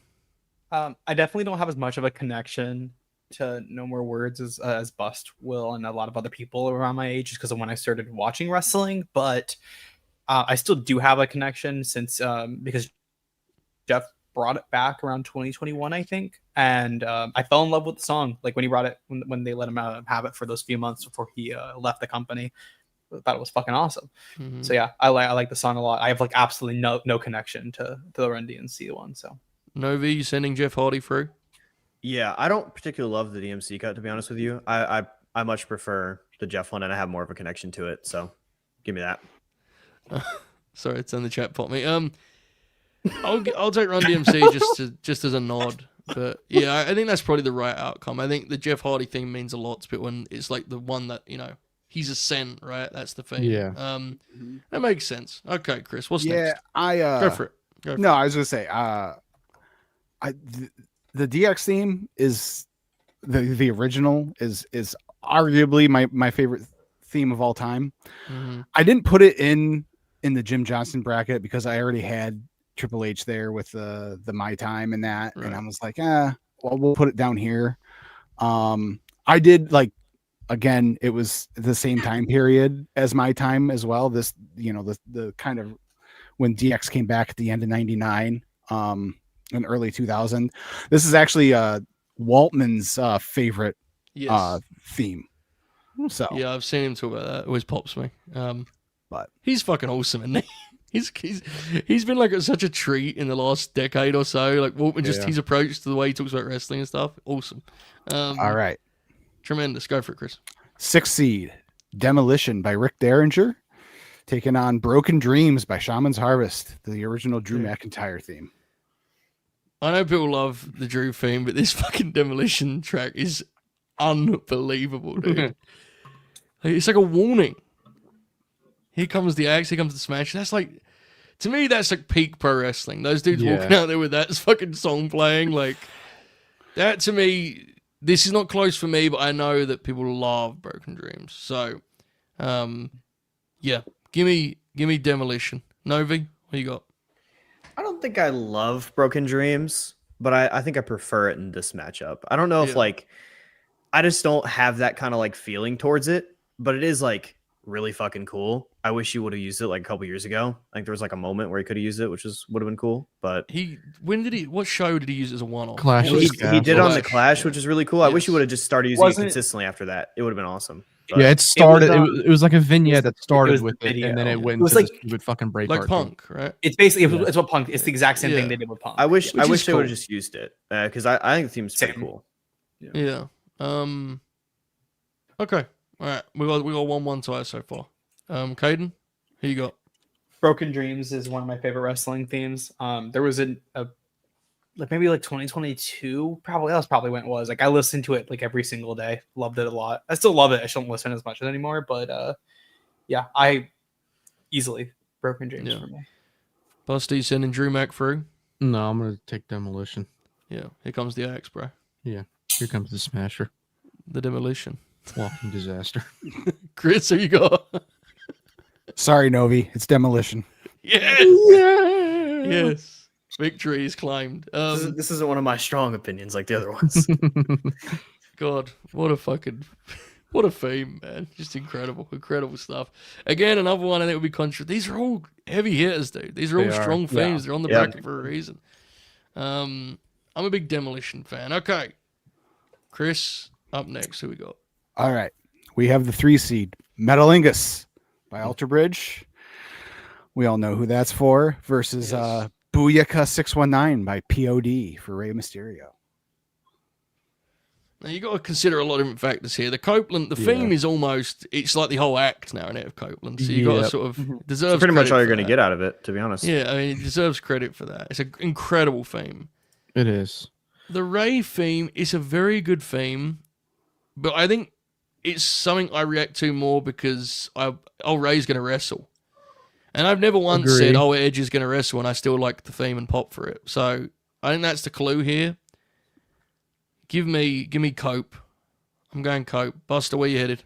I definitely don't have as much of a connection to No More Words as Bust will and a lot of other people around my age just because of when I started watching wrestling, but I still do have a connection since because Jeff brought it back around 2021, I think, and I fell in love with the song like when he brought it when they let him have it for those few months before he left the company. I thought it was fucking awesome. Mm-hmm. So yeah, I like the song a lot. I have like absolutely no connection to the Run DMC one. So Novi, you sending Jeff Hardy through? Yeah, I don't particularly love the DMC cut, to be honest with you. I much prefer the Jeff one, and I have more of a connection to it. So, give me that. Sorry, it's in the chat pot me. I'll take Run DMC just as a nod. But yeah, I think that's probably the right outcome. I think the Jeff Hardy thing means a lot to people when it's like the one that, you know, he's a cent, right? That's the thing. Yeah. That makes sense. Okay, Chris, what's next? Go for it. No, I was gonna say, the DX theme is the original is arguably my favorite theme of all time. Mm-hmm. I didn't put it in the Jim Johnson bracket because I already had Triple H there with the My Time and that, Right. and I was like, well, we'll put it down here. I did like, again, it was the same time period as My Time as well. This, you know, the kind of when DX came back at the end of '99, in early 2000. This is actually Waltman's favorite Yes. theme. So Yeah, I've seen him talk about that. It always pops me. But he's fucking awesome, isn't he? He's been like such a treat in the last decade or so. Like Waltman, just his approach to the way he talks about wrestling and stuff. Awesome. all right, Tremendous. Go for it, Chris. 6th seed, Demolition by Rick Derringer, taking on Broken Dreams by Shaman's Harvest, the original Drew McIntyre theme. I know people love the Drew theme, but this fucking Demolition track is unbelievable, dude. It's like a warning. Here comes the axe, here comes the smash. That's like, to me, that's like peak pro wrestling. Those dudes walking out there with that fucking song playing, like, that to me, this is not close for me, but I know that people love Broken Dreams. So, yeah, give me Demolition. Novi, what you got? I don't think I love Broken Dreams, but I think I prefer it in this matchup. I don't know if like, I just don't have that kind of like feeling towards it, but it is like really fucking cool. I wish you would have used it like a couple years ago. I think there was like a moment where he could have used it, which would have been cool. But what show did he use it as a one-off? Clash. he did on the Clash, which is really cool. I wish he would have just started using it Wasn't it- consistently after that. It would have been awesome. But Yeah, it started. on- It was like a vignette that started was with the it, video. and then it went It was into like- the stupid fucking break. Like Punk, right? It's basically it's what Punk. It's the exact same Yeah. thing they did with Punk. I wish Which is they would have cool. just used it because I think the theme's pretty Same. cool. Yeah. Okay. All right. We got 1-1 tie so far. Caden, who you got? Broken Dreams is one of my favorite wrestling themes. There was a like maybe like 2022, probably that was probably when it was. Like I listened to it like every single day. Loved it a lot. I still love it. I just don't listen as much anymore. But yeah, I easily Broken Dreams Yeah. for me. Busty sending Drew Mac through. No, I'm gonna take Demolition. Yeah. Here comes the axe, bro. Here comes the Smasher. The Demolition. Walking disaster. Chris, who you got? Sorry, Novi, it's Demolition. Yes. Yes. Victory is claimed. This isn't one of my strong opinions like the other ones. God, what a theme, man. Just incredible stuff. Again, another one I think would be controversial. These are all heavy hitters, dude. These are all They are. strong themes. They're on the Yeah. bracket for a reason. I'm a big Demolition fan. Okay. Chris, up next. Who we got? All right, we have the 3 seed, Metalingus by Alter Bridge. We all know who that's for. Versus Yes. Booyaka 619 by POD for Rey Mysterio. Now you got to consider a lot of different factors here. The Copeland, the theme is almost, it's like the whole act now in it of Copeland. So you got to Yep. sort of It's deserve pretty much all you're going going to get out of it, to be honest. Yeah, I mean, it deserves credit for that. It's an incredible theme. It is. The Rey theme is a very good theme, but I think it's something I react to more because Rey's going to wrestle. And I've never once Agree. said, Edge is going to wrestle, and I still like the theme and pop for it. So I think that's the clue here. Give me Cope. I'm going Cope. Buster, where you headed?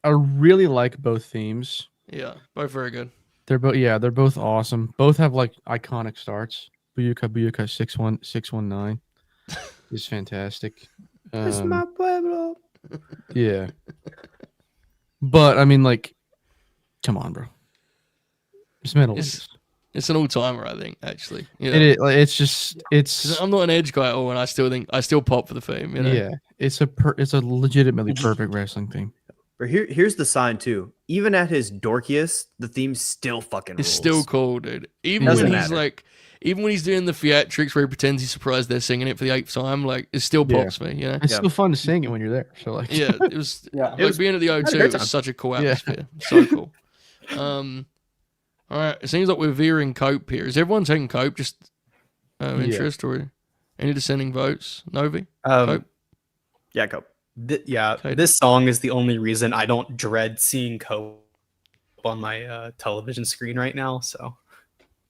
I really like both themes. Yeah, both very good. They're both awesome. Both have like iconic starts. Booyaka 619 is fantastic. Pueblo. Yeah. But I mean, like, come on, bro. It's metal. It's an all-timer, I think, actually. You know? It is. Like, it's just 'Cause I'm not an Edge guy at all, and I still pop for the theme. You know? yeah. It's a legitimately perfect wrestling theme. Or here's the sign too. Even at his dorkiest, the theme still fucking rules. It's still cool, dude. Even Doesn't when he's matter. like, even when he's doing the theatrics where he pretends he's surprised they're singing it for the 8th time, like it still Yeah. pops me, you know? It's Yeah. still fun to sing it when you're there. So like, Yeah, it was. Yeah. Like It was- being at the had a O2. great It time. was such a cool Yeah. atmosphere. So cool. All right. It seems like we're veering Cope here. Is everyone taking Cope? Just interest or any dissenting votes? Novi? Cope? Yeah, go. Okay. This song is the only reason I don't dread seeing Cope on my television screen right now. So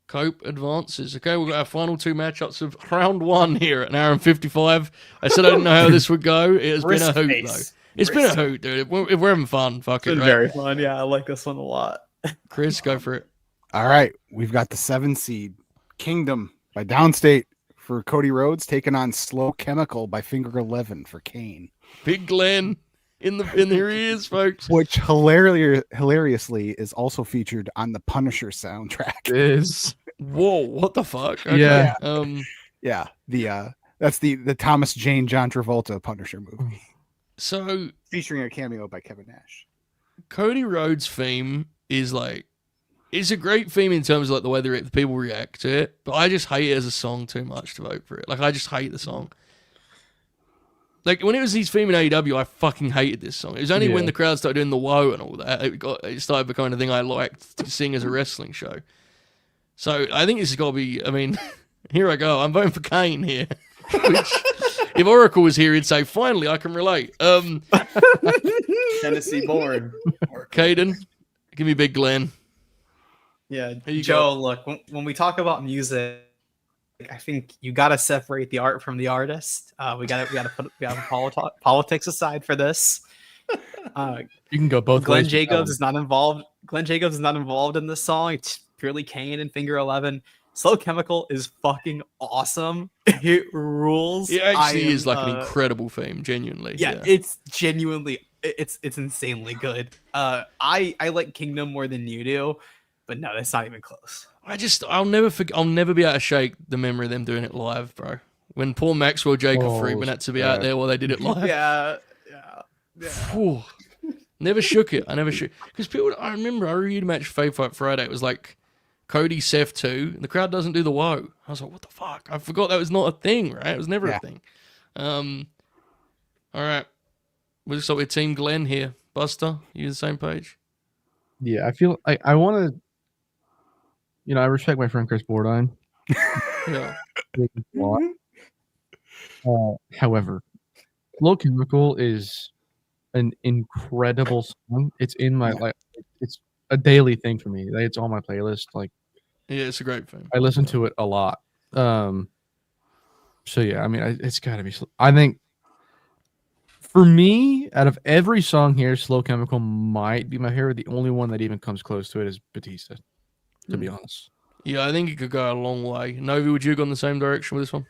Cope advances. Okay, we've got our final 2 matchups of round 1 here at an hour and 55. I said I didn't know how this would go. It has been a hoot, though. It's been a hoot, dude. If we're having fun, fuck it, it's been right? very fun. Yeah, I like this one a lot. Chris, go for it. All right, we've got the 7 seed Kingdom by Downstate for Cody Rhodes, taking on Slow Chemical by Finger 11 for Kane. Big Glenn in their ears, folks. Which hilariously is also featured on the Punisher soundtrack. it is. Whoa, what the fuck? Okay. Yeah. Yeah, that's the Thomas Jane John Travolta Punisher movie, So featuring a cameo by Kevin Nash. Cody Rhodes' theme is like, it's a great theme in terms of like the way the people react to it, but I just hate it as a song too much to vote for it. Like I just hate the song. Like when it was his theme in AEW, I fucking hated this song. It was only when the crowd started doing the woe and all that it started becoming a thing I liked to sing as a wrestling show. So I think this has got to be. I mean, here I go. I'm voting for Kane here. Which, if Oracle was here, he'd say, "Finally, I can relate." Tennessee born. Caden, give me Big Glenn. Yeah, you Joe. Look, when we talk about music, I think you got to separate the art from the artist. We got to put politics aside for this. You can go both Glenn ways. Jacobs is not involved. Glenn Jacobs is not involved in this song. It's purely Kane and Finger 11. Slow Chemical is fucking awesome. It rules. It actually is am, like an incredible theme, genuinely. Yeah, it's genuinely it's insanely good. I like Kingdom more than you do, but no, that's not even close. I'll never be able to shake the memory of them doing it live, bro. When Paul Maxwell, Jacob Friedman had to be out there while they did it live. Yeah. Phew. Never shook it. I never shook. Because I remember I reviewed a match Faith Fight Friday. It was like Cody, Seth 2. And the crowd doesn't do the woe. I was like, what the fuck? I forgot that was not a thing, right? It was never a thing. All right. We'll just start with Team Glenn here. Buster, you the same page? Yeah, I feel I want to. I respect my friend Kris Bordine. Yeah. However, Slow Chemical is an incredible song. It's in my it's a daily thing for me. It's on my playlist. Like, yeah, it's a great thing. I listen to it a lot. So yeah, I mean, it's got to be. I think for me, out of every song here, Slow Chemical might be my favorite. The only one that even comes close to it is Batista, to be honest. Yeah, I think it could go a long way. Novi, would you go in the same direction with this one?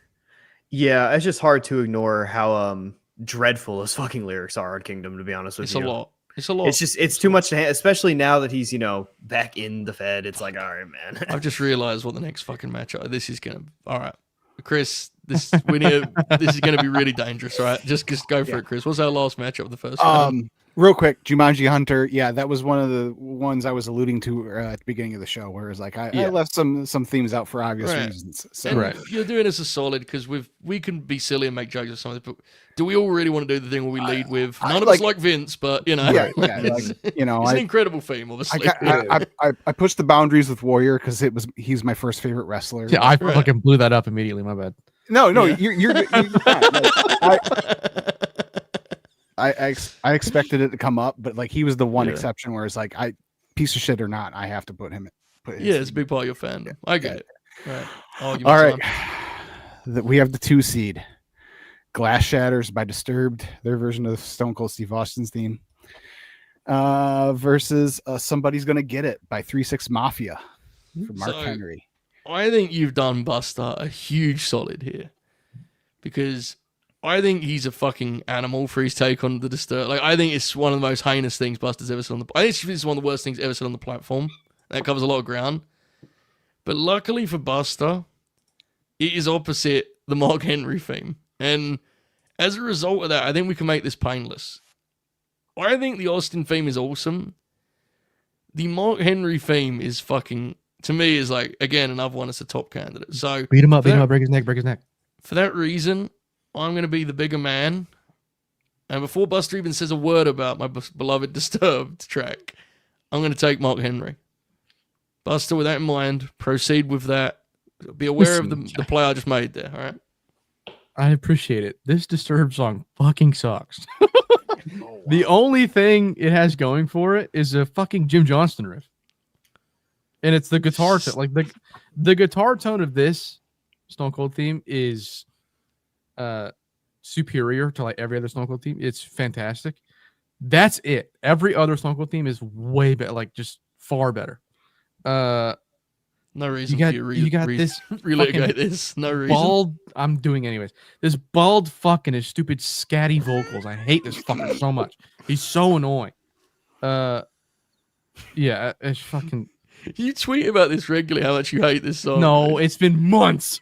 Yeah, it's just hard to ignore how dreadful those fucking lyrics are on Kingdom, to be honest with It's you. a lot. It's a lot. It's too much to especially now that he's, back in the Fed. It's like, all right, man. I've just realized what the next fucking matchup. This is gonna. All right, Chris. This is gonna be really dangerous. All right, just go for it, Chris. What's our last matchup? The first one. Real quick, Jumanji Hunter. Yeah, that was one of the ones I was alluding to at the beginning of the show, where it's like I left some themes out for obvious reasons. So And you're doing us a solid because we can be silly and make jokes or something, but do we all really want to do the thing where we lead with? None of us like Vince, but it's an incredible theme, obviously. I pushed the boundaries with Warrior because he's my first favorite wrestler. Yeah, I fucking blew that up immediately. My bad. No, you're fine. I expected it to come up, but like he was the one exception where it's like piece of shit or not, I have to put him. It's a big part of your fandom. Yeah. I get it. All right. We have the 2 seed, Glass Shatters by Disturbed, their version of Stone Cold Steve Austin's theme, versus Somebody's Gonna Get It by 3-6 Mafia for Mark Henry. I think you've done Buster a huge solid here because I think he's a fucking animal for his take on the Disturbed. Like, I think it's one of the most heinous things Buster's ever said on the. I think it's one of the worst things ever said on the platform. That covers a lot of ground. But luckily for Buster, it is opposite the Mark Henry theme, and as a result of that, I think we can make this painless. I think the Austin theme is awesome. The Mark Henry theme is fucking, to me, is like, again, another one as a top candidate. So Beat him up, break his neck, For that reason, I'm going to be the bigger man. And before Buster even says a word about my beloved Disturbed track, I'm going to take Mark Henry. Buster, with that in mind, proceed with that. Be aware of the play I just made there, all right? I appreciate it. This Disturbed song fucking sucks. The only thing it has going for it is a fucking Jim Johnston riff. And it's the guitar tone. Like the guitar tone of this Stone Cold theme is superior to like every other Stone Cold theme. It's fantastic. That's it. Every other Stone Cold theme is way better, like just far better. No reason you got this relitigate this. No reason. Bald. I'm doing anyways. This bald fuck and his stupid scatty vocals. I hate this fucker so much. He's so annoying. Yeah, it's fucking. You tweet about this regularly. How much you hate this song? No, it's been months.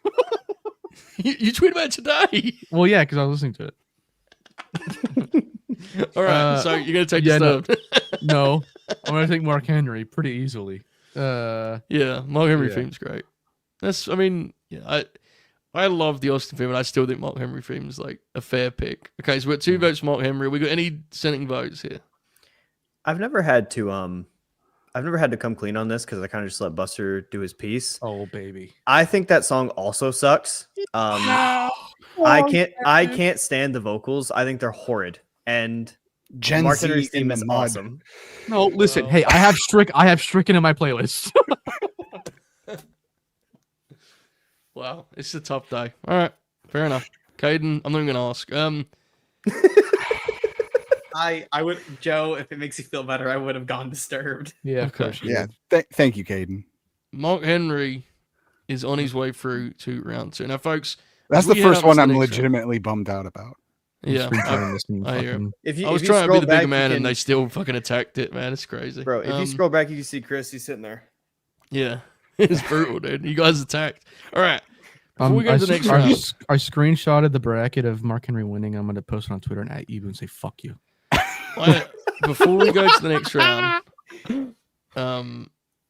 you tweet about it today. Well, yeah, because I was listening to it. All right, so you're gonna take Disturbed. No, I'm gonna take Mark Henry pretty easily. Yeah, Mark Henry theme's great. I love the Austin theme, and I still think Mark Henry theme is like a fair pick. Okay, so we got 2 votes for Mark Henry. We got any dissenting votes here? I've never had to come clean on this because I kind of just let Buster do his piece. Oh baby, I think that song also sucks. I can't stand the vocals. I think they're horrid. And Gen Mark Z Henry's in theme the is mud. awesome. no, listen. Hey, I have Stricken in my playlist. Wow, it's a tough day. All right, fair enough. Caden, I'm not even gonna ask. I would, Joe, if it makes you feel better, I would have gone Disturbed. Yeah, of Okay. course. Yeah. Thank you, Caden. Mark Henry is on his way through to round 2. Now, folks, That's the we head first up one to the I'm next round. legitimately bummed out about. Yeah, I hear him. I was trying to be the bigger man, and they still fucking attacked it, man. It's crazy. Bro, if you scroll back, you can see Kris. He's sitting there. Yeah, it's brutal, dude. You guys attacked. All right. Before we go to the next round. I screenshotted the bracket of Mark Henry winning. I'm going to post it on Twitter and at you and say, fuck you. Before we go to the next round,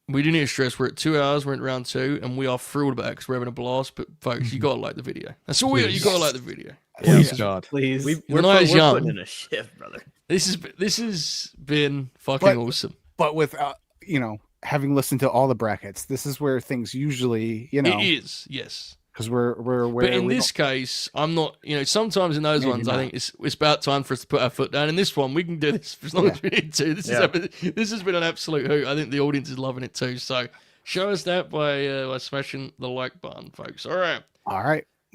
we do need to stress we're at 2 hours. We're in round 2, and we are thrilled about it because we're having a blast. But, folks, you got to like the video. That's all we got. You got to like the video. Please, God. Please. We're young. putting in a shift, brother. This has been fucking awesome. But with having listened to all the brackets, this is where things usually, It is, yes. because we're where. But in this case, I'm not. Sometimes in those ones, I think it's about time for us to put our foot down. In this one, we can do this for as long as we need to. This has been an absolute hoot. I think the audience is loving it too. So show us that by smashing the like button, folks. All right.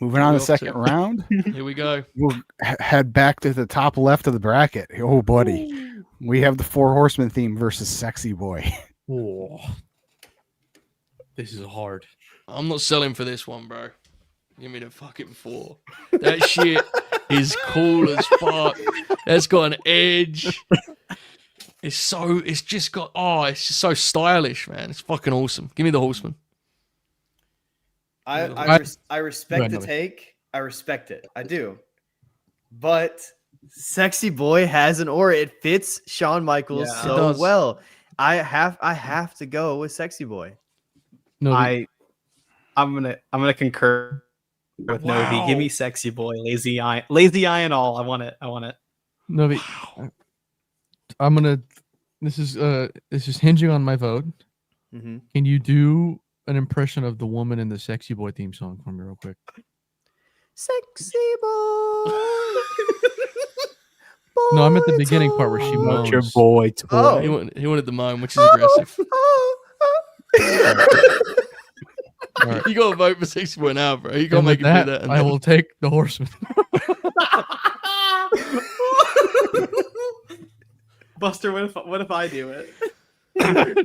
Moving on to the second round. Here we go. We'll head back to the top left of the bracket. Oh, buddy. We have the 4 Horsemen theme versus Sexy Boy. Oh. This is hard. I'm not selling for this one, bro. Give me the fucking 4. That shit is cool as fuck. That's got an edge. It's just so stylish, man. It's fucking awesome. Give me the Horseman. I respect the take. I respect it. I do. But Sexy Boy has an aura. It fits Shawn Michaels so well. I have to go with Sexy Boy. No, I'm gonna concur with Novi. Give me Sexy Boy, lazy eye and all. I want it. Novi, I'm gonna. This is hinging on my vote. Mm-hmm. Can you do an impression of the woman in the Sexy Boy theme song for me real quick? Sexy Boy. No, I'm at the beginning part where she moans. Your boy toy. Oh. He wanted the moan, which is aggressive. All right. You got to vote for 61 now, bro. You got to And make with him do that. I will take the Horseman. Buster, what if I do it?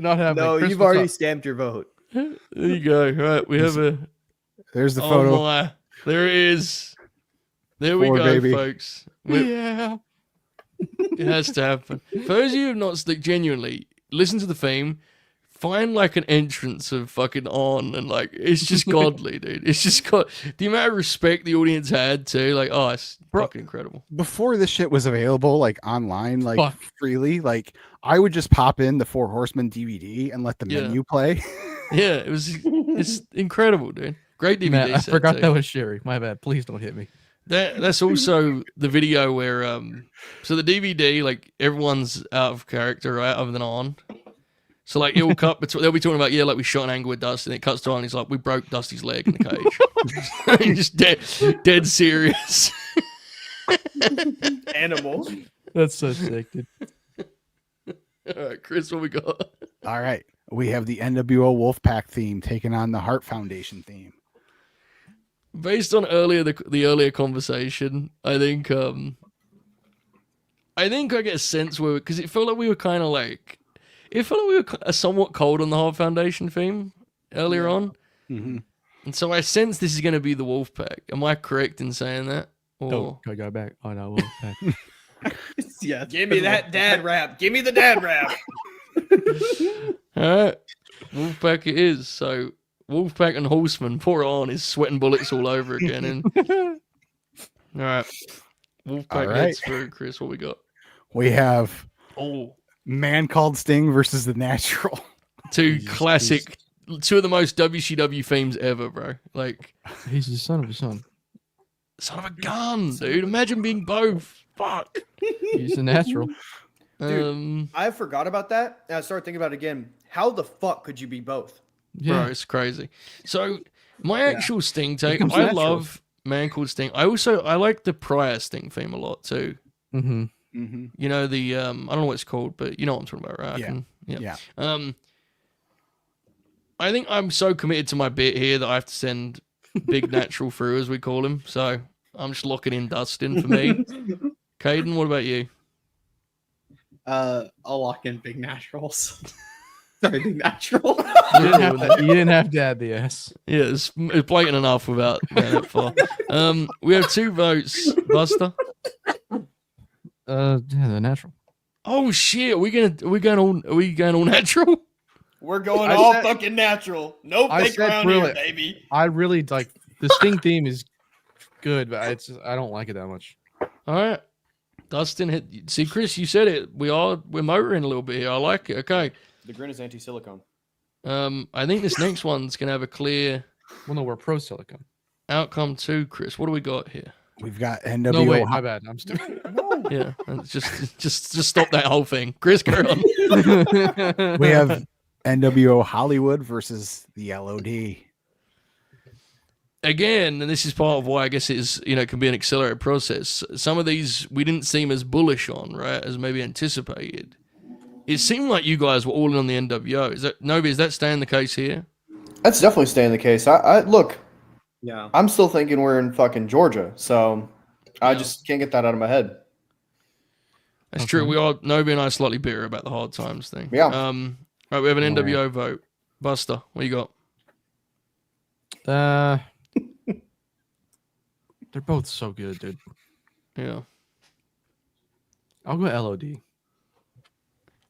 Not happening. No, Chris, you've what's already up? stamped your vote. There you go. All right, we have a. There's the Oh photo. my! There it is. There we 4, go, baby. folks. Yeah. It has to happen. For those of you who have not genuinely listen to the theme. find like an entrance of fucking On, and like it's just godly, dude. It's just got the amount of respect the audience had too. Like, oh, it's fucking incredible. Before this shit was available, like online, like Fuck. freely, like I would just pop in the Four Horsemen DVD and let the Yeah. menu play. Yeah, it's incredible, dude. Great DVD Matt, I set, forgot too. that was Sherry. My bad. Please don't hit me. That's also the video where so the DVD, like everyone's out of character, right, other than On. So like it will cut between, they'll be talking about, yeah, like we shot an angle with Dustin, it cuts to On, and he's like, we broke Dusty's leg in the cage. He's just dead serious. Animal. That's so sick, dude. All right, Kris, what we got? All right. We have the NWO Wolfpack theme taking on the Hart Foundation theme. Based on the earlier conversation, I think I get a sense where, because it felt like we were kind of like, it felt like we were somewhat cold on the Hart Foundation theme earlier on, Mm-hmm. and so I sense this is going to be the Wolfpack. Am I correct in saying that? Or Don't go back. Oh no, Wolfpack. Yeah. Give me that dad rap. Give me the dad rap. all right, Wolfpack it is. So Wolfpack and Horsemen. Poor On is sweating bullets all over again. And all right, Wolfpack All right. heads through. Kris, what we got? We have Oh, Man Called Sting versus The Natural. two Jesus classic, two of the most WCW themes ever, bro. Like, He's the son of a son. son of a gun, dude. Imagine being both. Fuck. He's a natural. I forgot about that. And I started thinking about it again. How the fuck could you be both? Bro, it's crazy. So my actual Sting take, Becomes I natural. love Man Called Sting. I like the prior Sting theme a lot too. Mm-hmm. Mm-hmm. You know the I don't know what it's called, but you know what I'm talking about, right? Yeah. I think I'm so committed to my bit here that I have to send Big Natural through, as we call him. So I'm just locking in Dustin for me. Caden, what about you? I'll lock in Big Naturals. Sorry, Big Natural. You didn't have to add the S. Yeah, it's blatant enough without going that far. We have 2 votes. Buster. Yeah, the natural. Oh shit! Are we going all natural? We're going I all said- fucking natural. No I fake said around really- here, baby. I really like the Sting theme is good, but I don't like it that much. All right, Dustin hit. See, Kris, you said it. We're motoring a little bit here. I like it. Okay. The Grin is anti-silicone. I think this next one's gonna have a clear Well, no, we're pro silicone. outcome too, Kris. What do we got here? We've got NWO. No, wait, my bad. I'm stupid. Yeah, just stop that whole thing, Kris. Go on. We have NWO Hollywood versus the LOD. Again, and this is part of why I guess it's can be an accelerated process. Some of these we didn't seem as bullish on, right, as maybe anticipated. It seemed like you guys were all in on the NWO. Is that staying the case here? That's definitely staying the case. I look. Yeah. I'm still thinking we're in fucking Georgia, so I Yeah. just can't get that out of my head. That's true. We are Nobi and I are slightly bitter about the hard times thing. Yeah. Right, we have an NWO vote. Buster, what you got? They're both so good, dude. Yeah. I'll go LOD.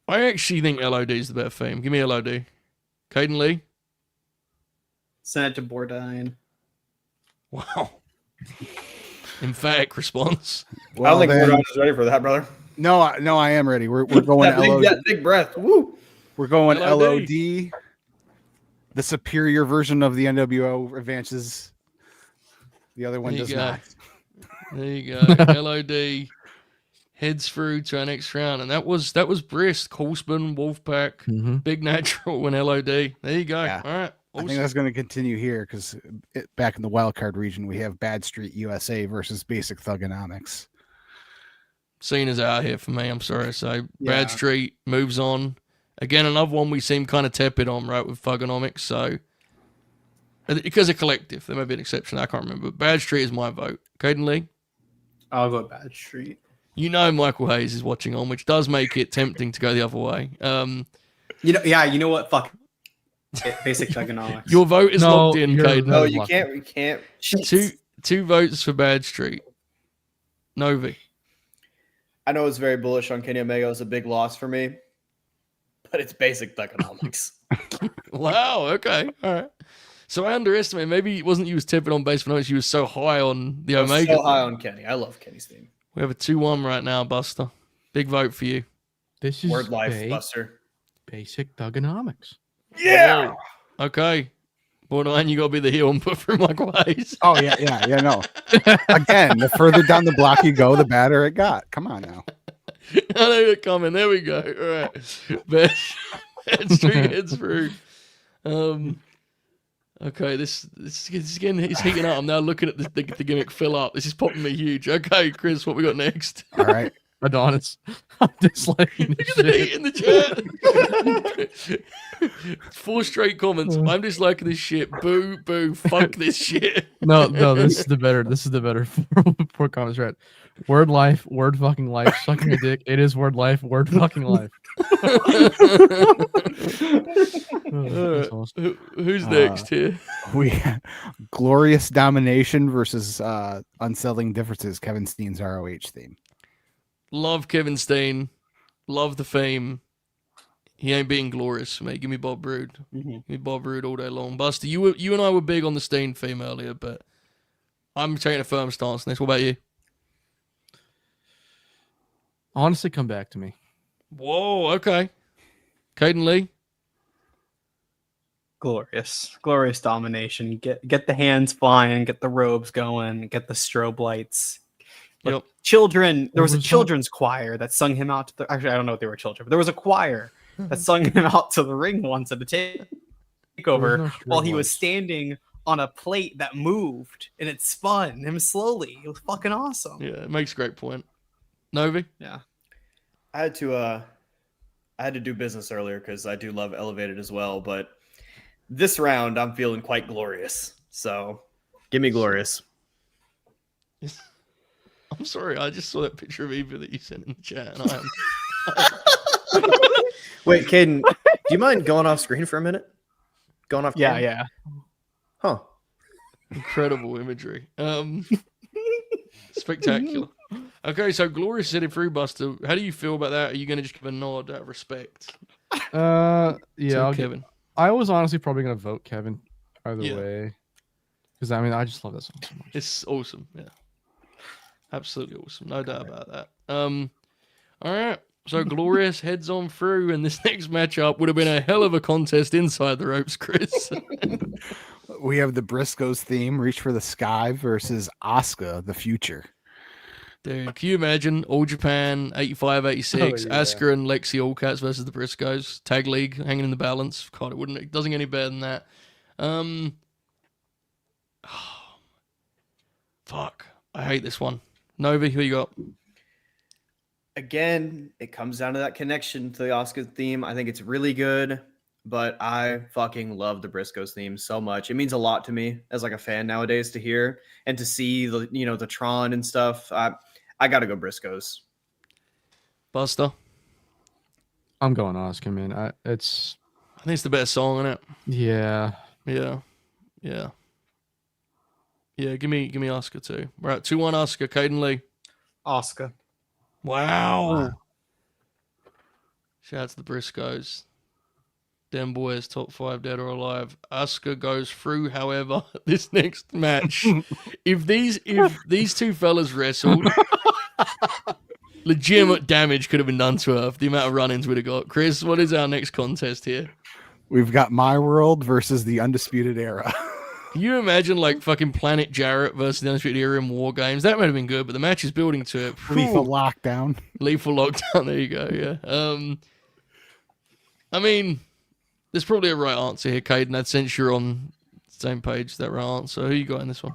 I actually think LOD is the better theme. Give me LOD. Caden Lee. Send it to Bordine. Wow. Emphatic response. I don't think then- Gordon is ready for that, brother. No, I am ready. We're going LOD. that big breath. Woo. We're going LOD. LOD. The superior version of the NWO advances. The other one There you does go. not. There you go. LOD heads through to our next round. And that was Brisk, Horseman, Wolfpack, Mm-hmm. Big Natural, and LOD. There you go. Yeah. All right. I think Awesome. that's going to continue here because back in the wild card region, we have Bad Street USA versus Basic Thugonomics. Cena's out here for me. I'm sorry to say. Yeah. Brad Street moves on. Again, another one we seem kind of tepid on, right, with Thugonomics. So, because of collective, there may be an exception. I can't remember. But Brad Street is my vote. Caden Lee, I'll go Bad Street. you know Michael Hayes is watching on, which does make it tempting to go the other way. You know what? Fuck. Basic economics. Your vote is No, locked in, you're- Caden. No, No, you luck. can't. We can't. Two votes for Bad Street. Novi. I know it's very bullish on Kenny Omega. It's a big loss for me, but it's basic economics. Wow. Okay. All right. So I underestimate. Maybe it wasn't you was tipping on base for notice. You was so high on the I was Omega. so high on Kenny. I love Kenny's theme. We have a 2-1 right now, Buster. Big vote for you. This is Word life, Buster. basic thugonomics. Yeah. Okay. Borderline, you got to be the heel and put through my ways. Oh yeah, no. Again, the further down the block you go, the better it got. Come on now. I know you're coming. There we go. All right. Heads through. Okay, this is getting, it's heating up. I'm now looking at the gimmick fill up. This is popping me huge. Okay, Chris, what we got next? All right. Adonis. I'm disliking Look this at the shit. heat in the chat. 4 straight comments. I'm disliking this shit. Boo, boo, fuck this shit. No, this is the better 4 comments, right? Word life, word fucking life, sucking a dick. It is word life, word fucking life. That's awesome. Who's next here? We glorious domination versus unsettling differences. Kevin Steen's ROH theme. Love Kevin Steen. Love the fame. He ain't being glorious for me. Give me Bob Roode. Give me Bob Roode all day long. Buster, you and I were big on the Steen theme earlier, but I'm taking a firm stance on this. What about you? Honestly, come back to me. Whoa, okay. Caden Lee. Glorious domination. Get the hands flying, get the robes going, get the strobe lights. Yep. Children. There was a was that? children's choir that sung him out to the. Actually, I don't know if they were children, but there was a choir that sung him out to the ring once at a takeover no while he strobe was lights. standing on a plate that moved and it spun him slowly. It was fucking awesome. Yeah, it makes a great point. Novi? Yeah. I had to do business earlier because I do love Elevated as well, but this round I'm feeling quite glorious. So Give me glorious. I'm sorry, I just saw that picture of Eva that you sent in the chat, and I am Wait, Caden, do you mind going off screen for a minute? Going off camera? Yeah. Huh. incredible imagery. Spectacular. Okay, so Glorious said it through, Buster. How do you feel about that? Are you going to just give a nod out of respect Yeah, to I'll Kevin? I was honestly probably gonna vote Kevin either Yeah. way, because I mean I just love that song so much. It's awesome. Yeah, absolutely awesome. No doubt about that. All right. So Glorious heads on through, and this next matchup would have been a hell of a contest inside the ropes, Chris. We have the Briscos theme, Reach for the Sky versus Asuka, the future. Dude, can you imagine All Japan 85, 86, Oh, yeah. Asuka and Lexi Allcats versus the Briscos, tag league hanging in the balance? God, it doesn't get any better than that. Fuck, I hate this one. Novi, who you got? again, it comes down to that connection to the Oscar theme. I think it's really good, but I fucking love the Briscoes theme so much. It means a lot to me as like a fan nowadays to hear and to see the the Tron and stuff. I gotta go Briscoes. Buster? I'm going Oscar, man. I think it's the best song, isn't it? Yeah. Yeah. Give me Oscar too. Right, 2-1 Oscar. Caden Lee. Asuka. Wow. Shout out to the Briscoes. Them boys, top 5 dead or alive. Asuka goes through, however, this next match. if these two fellas wrestled, legitimate damage could have been done to her if the amount of run-ins we'd have got. Chris, what is our next contest here? We've got My World versus the Undisputed Era. Can you imagine like fucking Planet Jarrett versus the Undisputed Era in War Games? That might have been good, but the match is building to it. Lethal Lockdown. Lethal Lockdown. There you go. Yeah. I mean, there's probably a right answer here, Caden. I'd sense you're on the same page. That right answer. Who you got in this one?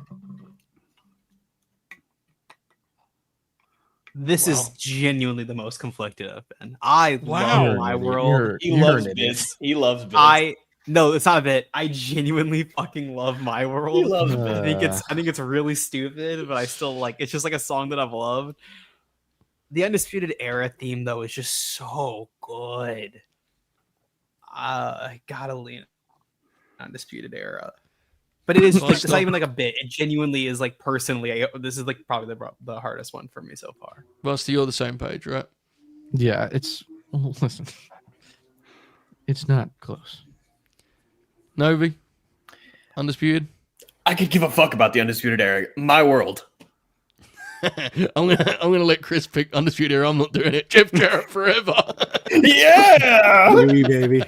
This is genuinely the most conflicted I've been. I Wow. love My World. He loves bids. He loves bids. No, it's not a bit. I genuinely fucking love My World. He loves I think it's really stupid, but I still like. It's just like a song that I've loved. The Undisputed Era theme though is just so good. I gotta lean Undisputed Era, but it is. Like, it's not even like a bit. It genuinely is like personally. This is like probably the hardest one for me so far. Buster, you're the same page, right? Yeah, listen. It's not close. Novi, Undisputed. I could give a fuck about the Undisputed Era. My world. I'm gonna let Kris pick Undisputed Era. I'm not doing it. Jeff Jarrett forever. Yeah. Louis, baby.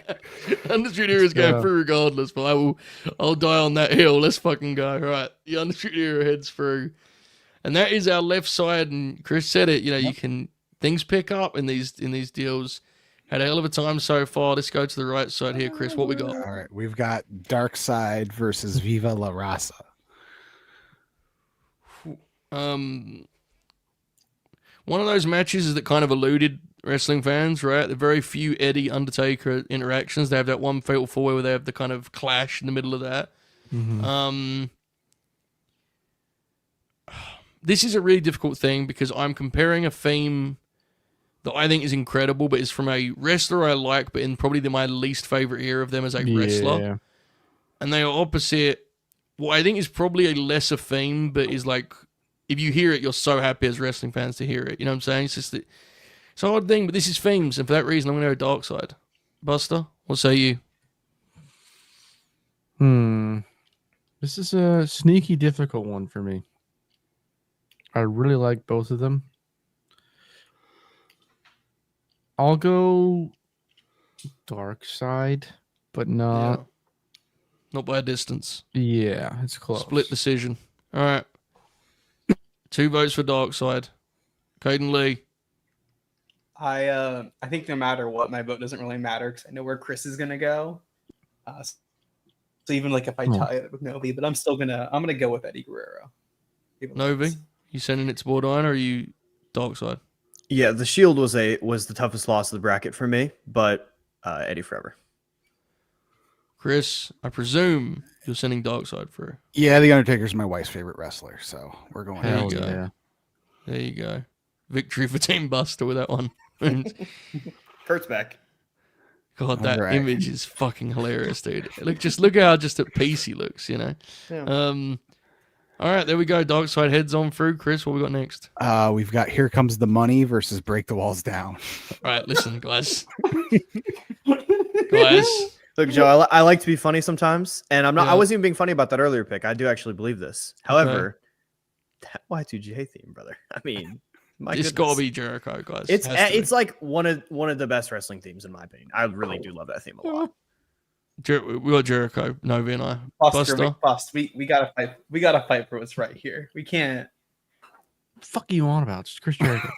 Undisputed Era is going through regardless, but I'll die on that hill. Let's fucking go. All right, the Undisputed Era heads through, and that is our left side. And Kris said it. You know, you can things pick up in these deals. Had a hell of a time so far. Let's go to the right side here, Kris. What we got? All right, we've got Dark Side versus Viva La Raza. One of those matches is that kind of eluded wrestling fans, right? The very few Eddie Undertaker interactions. They have that one fatal four where they have the kind of clash in the middle of that. This is a really difficult thing because I'm comparing a theme that I think is incredible, but is from a wrestler I like, but in probably my least favorite era of them as a wrestler. And they are opposite what I think is probably a lesser theme, but is like, if you hear it, you're so happy as wrestling fans to hear it. You know what I'm saying? It's just that it's an odd thing, but this is themes, and for that reason, I'm going to go Dark Side. Buster, what say you? This is a sneaky difficult one for me. I really like both of them. I'll go Dark Side, but not. Not by a distance. Yeah, it's close. Split decision. All right. 2 votes for Dark Side. Caden Lee. I think no matter what, my vote doesn't really matter because I know where Kris is gonna go. So even like if I tie it with Novi, but I'm gonna go with Eddie Guerrero. Novi, you sending it to Bordine or are you Dark Side? Yeah, the Shield was the toughest loss of the bracket for me, but Eddie forever. Kris, I presume you're sending Dark Side for. Yeah, The Undertaker's my wife's favorite wrestler, so we're going. There you Hell go. yeah. There you go. Victory for Team Buster with that one. Kurt's back. God, that Alright. image is fucking hilarious, dude. Look how just at peace he looks, you know. Yeah. All right, there we go. Dark Side heads on through. Kris, what we got next? We've got Here Comes the Money versus Break the Walls Down. All right, listen, guys. Guys. Look, Joe, I like to be funny sometimes, and I'm not. Yeah. I wasn't even being funny about that earlier pick. I do actually believe this. However, that Y2J theme, brother. I mean, my It's goodness. got to be Jericho, guys. It's Has to be. it's like one of the best wrestling themes in my opinion. I really do love that theme a lot. We got Jericho, Novi, and I. Buster. We gotta fight. We gotta fight for what's right here. We can't. Fuck you on about? It's Chris Jericho.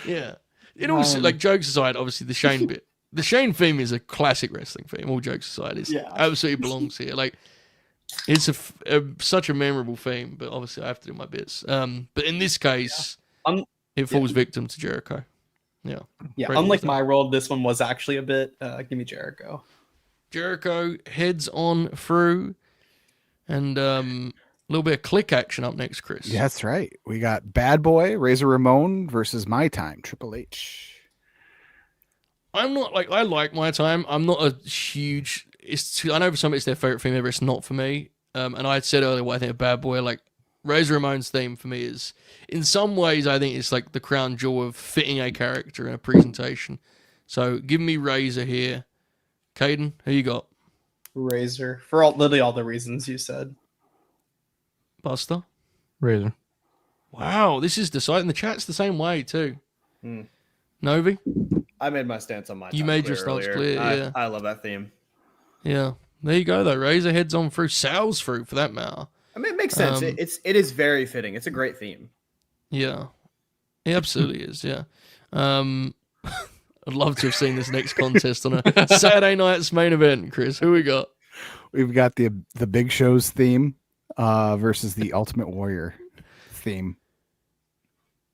Yeah. It also, like, jokes aside, obviously the Shane bit. The Shane theme is a classic wrestling theme. All jokes aside, it absolutely belongs here. Like, it's such a memorable theme, but obviously I have to do my bits. But in this case, it falls victim to Jericho. Yeah. Yeah. Unlike my world, this one was actually a bit. Give me Jericho. Jericho heads on through, and a little bit of click action up next, Kris. Yeah, that's right. We got Bad Boy, Razor Ramon versus My Time, Triple H. I'm not like, I like My Time. I'm not a huge. I know for some it's their favorite theme ever. It's not for me. And I had said earlier what I think of Bad Boy. Like, Razor Ramon's theme for me is, in some ways, I think it's like the crown jewel of fitting a character in a presentation. So give me Razor here. Caden, who you got? Razor for literally all the reasons you said. Buster? Razor. Wow, this is deciding. The chat's the same way too. Novi? I made my stance on my. You time made your clear stance earlier. clear, yeah. I love that theme. Yeah. There you go though. Razor heads on through. Sal's through for that matter. I mean, it makes sense. It is very fitting. It's a great theme. Yeah. It absolutely is, yeah. I'd love to have seen this next contest on a Saturday night's main event, Kris. Who we got? We've got the Big Show's theme versus the Ultimate Warrior theme.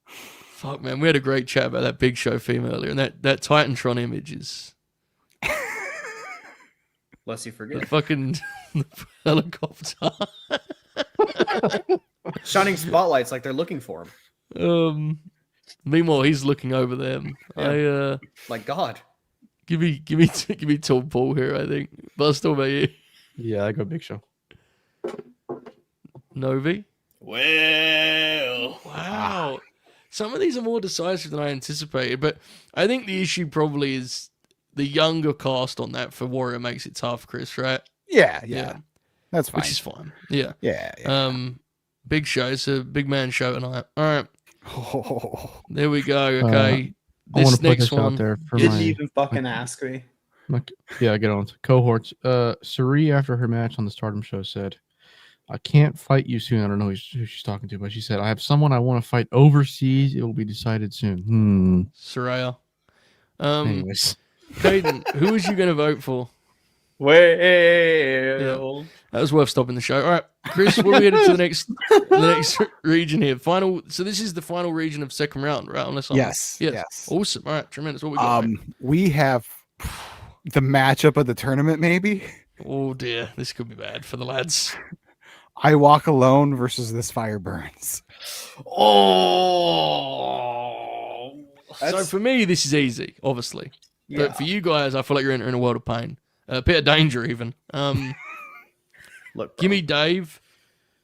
Fuck, man. We had a great chat about that Big Show theme earlier, and that Titantron image is Lest you the forget. fucking helicopter. Shining spotlights like they're looking for him. Meanwhile, he's looking over them. Yeah. Like God. Give me Tom Paul here, I think. Buster, what about you? Yeah, I go Big Show. Novi? Well. Wow. Some of these are more decisive than I anticipated, but I think the issue probably is younger cast on that for Warrior makes it tough, Chris, right? Yeah. That's fine. Which is fine. Yeah. Yeah. Big show. It's a big man show tonight. All right. Oh. There we go. Okay. I want This to put next this one. out there for Didn't my, even fucking ask me. yeah, get on to cohorts. Sari, after her match on the Stardom show, said, "I can't fight you soon." I don't know who she's talking to, but she said, "I have someone I want to fight overseas. It will be decided soon." Soraya. Anyways, Caden, who was you going to vote for? Well, That was worth stopping the show. All right, Chris, we're headed to the next region here. Final. So this is the final region of second round, right? Unless I'm Yes. Awesome. All right, tremendous. What we got? mate? We have the matchup of the tournament, maybe. Oh dear, this could be bad for the lads. I Walk Alone versus This Fire Burns. So for me, this is easy, obviously. yeah. But for you guys, I feel like you're entering a world of pain, a bit of danger, even. Look, Give me Dave,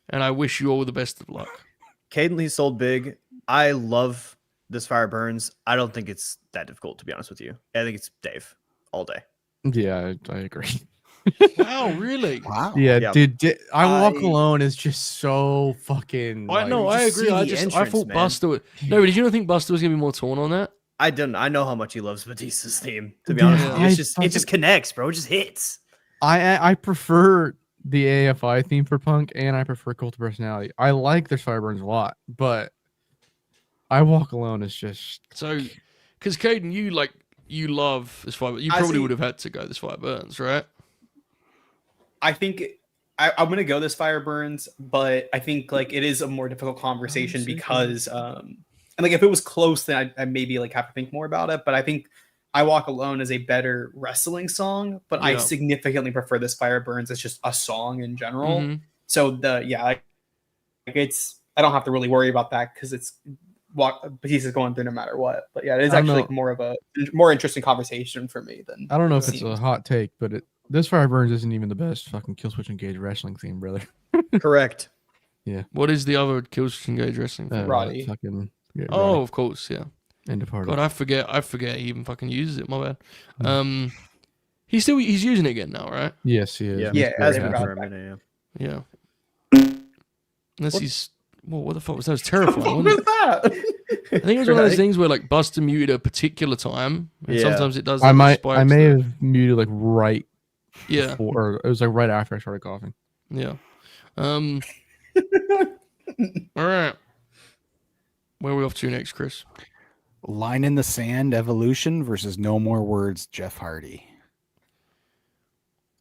and I wish you all the best of luck. Caden Lee sold big. I love This Fire Burns. I don't think it's that difficult, to be honest with you. I think it's Dave all day. yeah, I agree. Wow, really? Wow. Yeah, Yeah. dude, I Walk I- Alone is just so fucking. I know, you I just agree. see I the I entrance, thought man. Buster would. No, but did you not think Buster was gonna be more torn on that? I don't. I know how much he loves Batista's theme. To be Yeah, honest, with you. I It's just fucking- it just connects, bro. It just hits. I prefer the AFI theme for Punk, and I prefer Cult of Personality. I like their Fireburns a lot, but I Walk Alone is just. So, because Caden, you love this fight, but you I probably see. would have had to go this fight burns, right? I think I'm gonna go This Fire Burns, but I think like it is a more difficult conversation because and like if it was close, then I maybe like have to think more about it. But I think I Walk Alone is a better wrestling song, but I Yeah. significantly prefer This Fire Burns as just a song in general. Mhm. So like it's I don't have to really worry about that because it's Batista's going through no matter what. But yeah, it is I don't actually know. like more of a more interesting conversation for me than I don't know if it it's a seems. hot take, but this Fireburns isn't even the best fucking Killswitch Engage wrestling theme, brother. Correct. What is the other Killswitch Engage wrestling? thing? Roddy. Fucking. Yeah, Oh, Roddy. of course, yeah. End of party. God, I forget he even fucking uses it. My bad. He's using it again now, right? Yes, he is. Yeah. Yeah, As I been forgot for a that. minute. Yeah. Unless he's. Well, what the fuck was that? It was terrifying. What wasn't is that? it? I think it was one of those things where like Buster muted a particular time, and Yeah. sometimes it does. I like, I spikes may that- have muted like right Yeah, before, or it was like right after I started coughing. yeah. All right. Where are we off to next, Chris? Line in the Sand Evolution versus No More Words Jeff Hardy.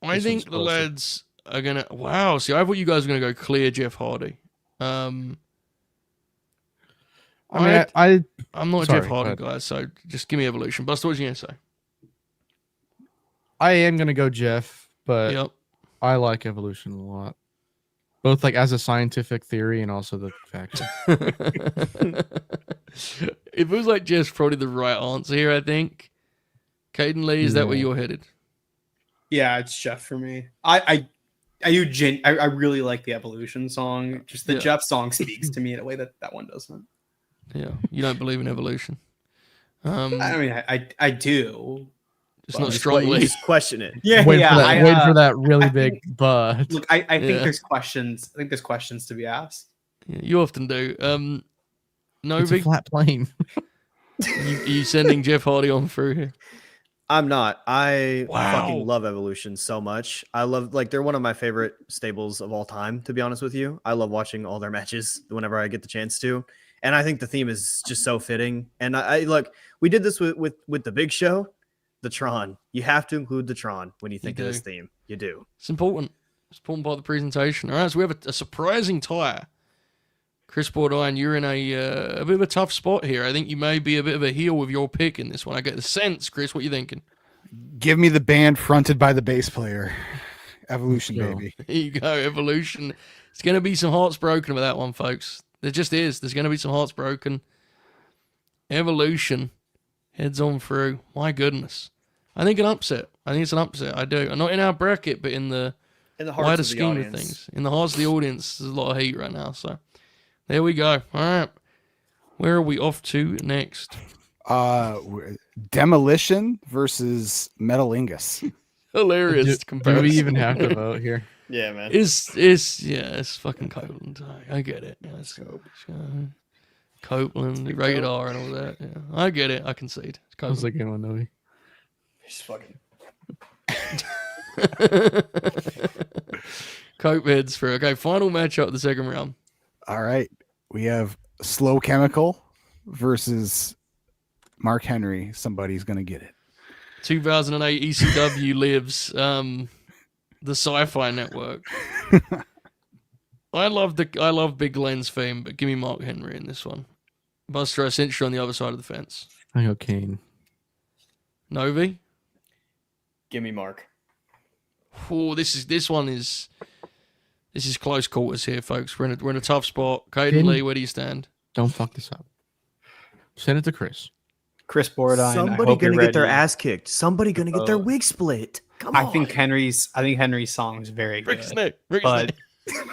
I This think one's the closer. lads are gonna. Wow. See, I thought you guys were gonna go clear Jeff Hardy. I mean, I'm not a Sorry, Jeff Hardy go guy, so just give me Evolution. Buster, what was you gonna say? I am gonna go Jeff, but Yep. I like Evolution a lot, both like as a scientific theory and also the fact. It feels like Jeff's probably the right answer here. I think. Caden Lee, is that where Yeah. you're headed? Yeah, it's Jeff for me. I really like the Evolution song. Just the Yeah. Jeff song speaks to me in a way that one doesn't. Yeah, you don't believe in evolution. I mean, I do. It's well, not just strongly. Just question it. Yeah, Wait yeah. for that. I, Wait for that I really think- big but. Look, I think Yeah. there's questions. I think there's questions to be asked. Yeah, you often do. No It's a big. flat plane. You sending Jeff Hardy on through here? I'm not. I Wow. fucking love Evolution so much. I love like they're one of my favorite stables of all time, to be honest with you. I love watching all their matches whenever I get the chance to. And I think the theme is just so fitting. And I look, we did this with the big show, the Tron. You have to include the Tron when you think of this do. theme. You do. It's important. It's an important part of the presentation. All right, so we have a surprising tie. Kris Bordine, you're in a bit of a tough spot here. I think you may be a bit of a heel with your pick in this one. I get the sense, Chris. What you thinking? Give me the band fronted by the bass player. Evolution, Let's go. baby. Here you go, Evolution. It's going to be some hearts broken with that one, folks. There just is. There's going to be some hearts broken. Evolution heads on through. My goodness. I think an upset. I think it's an upset. I do. Not in our bracket, but in the In the wider scheme of things. In the hearts of the audience, there's a lot of heat right now. So there we go. All right. Where are we off to next? Demolition versus Metalingus. Hilarious Do comparison. we even have to vote here? Yeah, man. It's fucking Copeland. I get it. Yeah, it's Copeland, rated R, and all that. Yeah, I get it. I concede. It's I was Copeland. like, Novi. He's fucking. Cope heads for final matchup of the second round. All right. We have Slow Chemical versus Mark Henry. Somebody's going to get it. 2008 ECW lives. The Sci-Fi Network. I love Big Glenn's theme, but give me Mark Henry in this one. Buster, I sent you on the other side of the fence. I go Kane. Novi? Give me Mark. Oh, this is close quarters here, folks. We're in a tough spot. Caden Lee, where do you stand? Don't fuck this up. Send it to Kris. Kris Bordine. Somebody gonna get their ass kicked. Somebody gonna get their wig split. Come on. I think Henry's song is very good. Break his neck. Break his neck.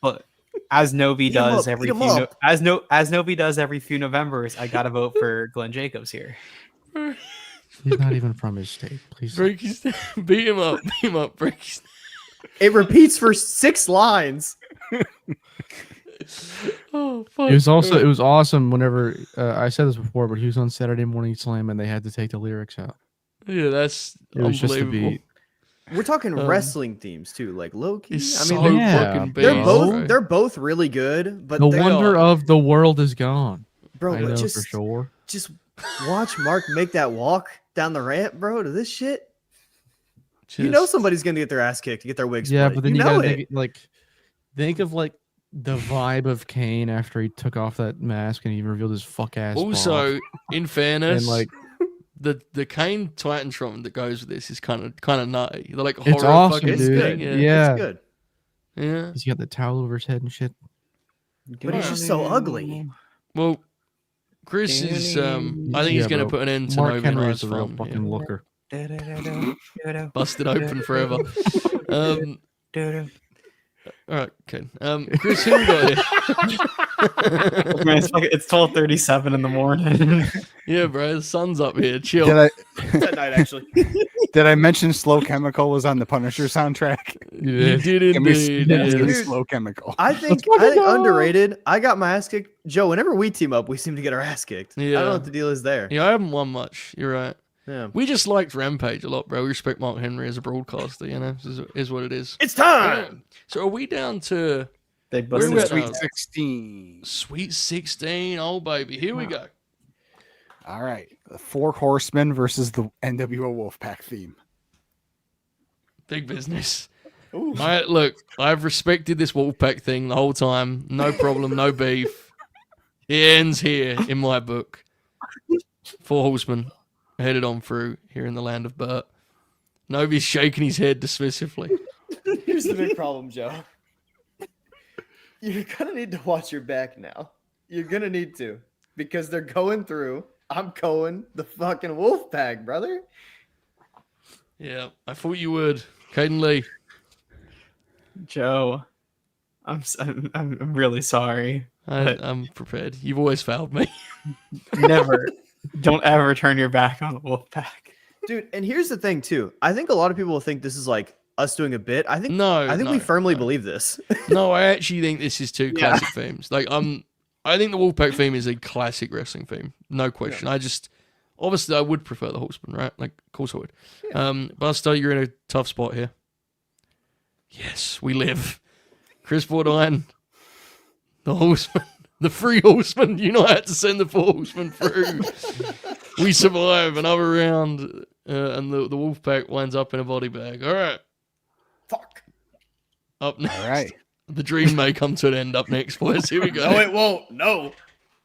But as Novi Beat 'em does up, every beat 'em few up. as Novi does every few Novembers, I gotta vote for Glenn Jacobs here. He's not even from his state. Please. Break his neck. Beat him up. Beat him up. Break his neck. It repeats for 6 lines. Oh, fuck. It was awesome whenever I said this before, but he was on Saturday Morning Slam and they had to take the lyrics out. Yeah, that's It was just to unbelievable. be. We're talking wrestling themes too, like low key. It's I mean, so yeah, fucking big. they're both really good, but The they wonder are, of the world is gone. bro. I know Just for sure. just watch Mark make that walk down the ramp, bro. To this shit, you know somebody's gonna get their ass kicked to get their wig split. Yeah, but then you know gotta it. think of the vibe of Kane after he took off that mask and he revealed his fuck ass. Also, in fairness, and the Kane Titantron that goes with this is kind of nutty. They're like It's horror awesome, fucking It's dude. good. thing. Yeah. It's good. Yeah. he's got the towel over his head and shit. But he's just so ugly. Well, Chris is. I think he's Yeah, going to bro. put an end to Mark Novi Henry Night's is a real fun. fucking Yeah. looker. Busted open forever. All right, okay. Chris, who we got here? Man, it's 12:37 in the morning. Yeah, bro, the sun's up here. Chill. It's at night, actually. Did I mention Slow Chemical was on the Punisher soundtrack? You did Give me, indeed. give me yes. Slow Chemical. I think underrated. I got my ass kicked. Joe, whenever we team up, we seem to get our ass kicked. I Yeah. don't know what the deal is there. Yeah, I haven't won much. You're right. Yeah. We just liked Rampage a lot, bro. We respect Mark Henry as a broadcaster, you know? This is what it is. It's time. So are we down to They We're busted at, Sweet uh, 16. Sweet 16? Oh, baby. Here we go. All right. The 4 Horsemen versus the NWO Wolfpack theme. Big business. Look, I've respected this Wolfpack thing the whole time. No problem, no beef. It ends here in my book. 4 Horsemen headed on through here in the land of Burt. Novi's shaking his head dismissively. Here's the big problem, Joe. You're gonna need to watch your back now. You're gonna need to, because they're going through. I'm going the fucking Wolfpack, brother. Yeah, I thought you would. Caden Lee. Joe. I'm really sorry. I'm prepared. You've always failed me. Never. Don't ever turn your back on the Wolfpack. Dude, and here's the thing too. I think a lot of people will think this is like us doing a bit. I think we firmly believe this. No, I actually think this is two classic themes. Like I think the Wolfpack theme is a classic wrestling theme. No question. Yeah. Obviously I would prefer the Horseman, right? Like of course I would. Yeah. Buster, you're in a tough spot here. Yes, we live. Kris Bordine, the Horseman. The 3 Horsemen, you know how to send the 4 Horsemen through. We survive another round, and the Wolfpack winds up in a body bag. All right. Fuck. Up next. All right. The dream may come to an end up next, boys. Here we go. No, it won't. No.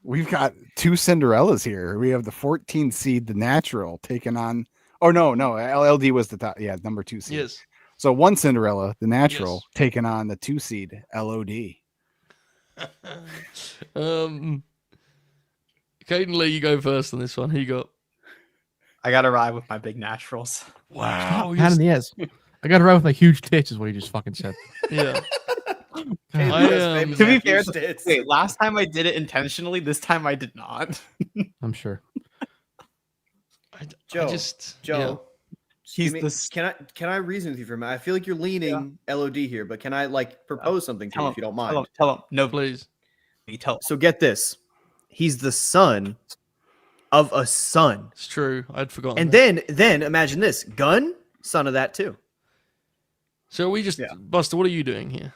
We've got 2 Cinderellas here. We have the 14 seed, the Natural, taking on. Oh, no. LLD was the top. Yeah, number 2 seed. Yes. So 1 Cinderella, the Natural, Yes. taking on the 2 seed, LOD. Caden Lee, you go first on this one. Who you got? I gotta ride with my big naturals. Wow. Pat in the ass. I got to ride with my huge tits, is what he just fucking said. Yeah. Famous To be nephew fair, stits. wait, last time I did it intentionally. This time I did not. I'm sure. Joe, Joe, yeah. He's give me- the can I reason with you for a minute? I feel like you're leaning LOD here, but can I like propose something to you if you don't mind? Tell him. No, Please. tell him. So get this. He's the son of a son. It's true. I'd forgotten. And that. then imagine this. Gunn, son of that too. So we just Buster, what are you doing here?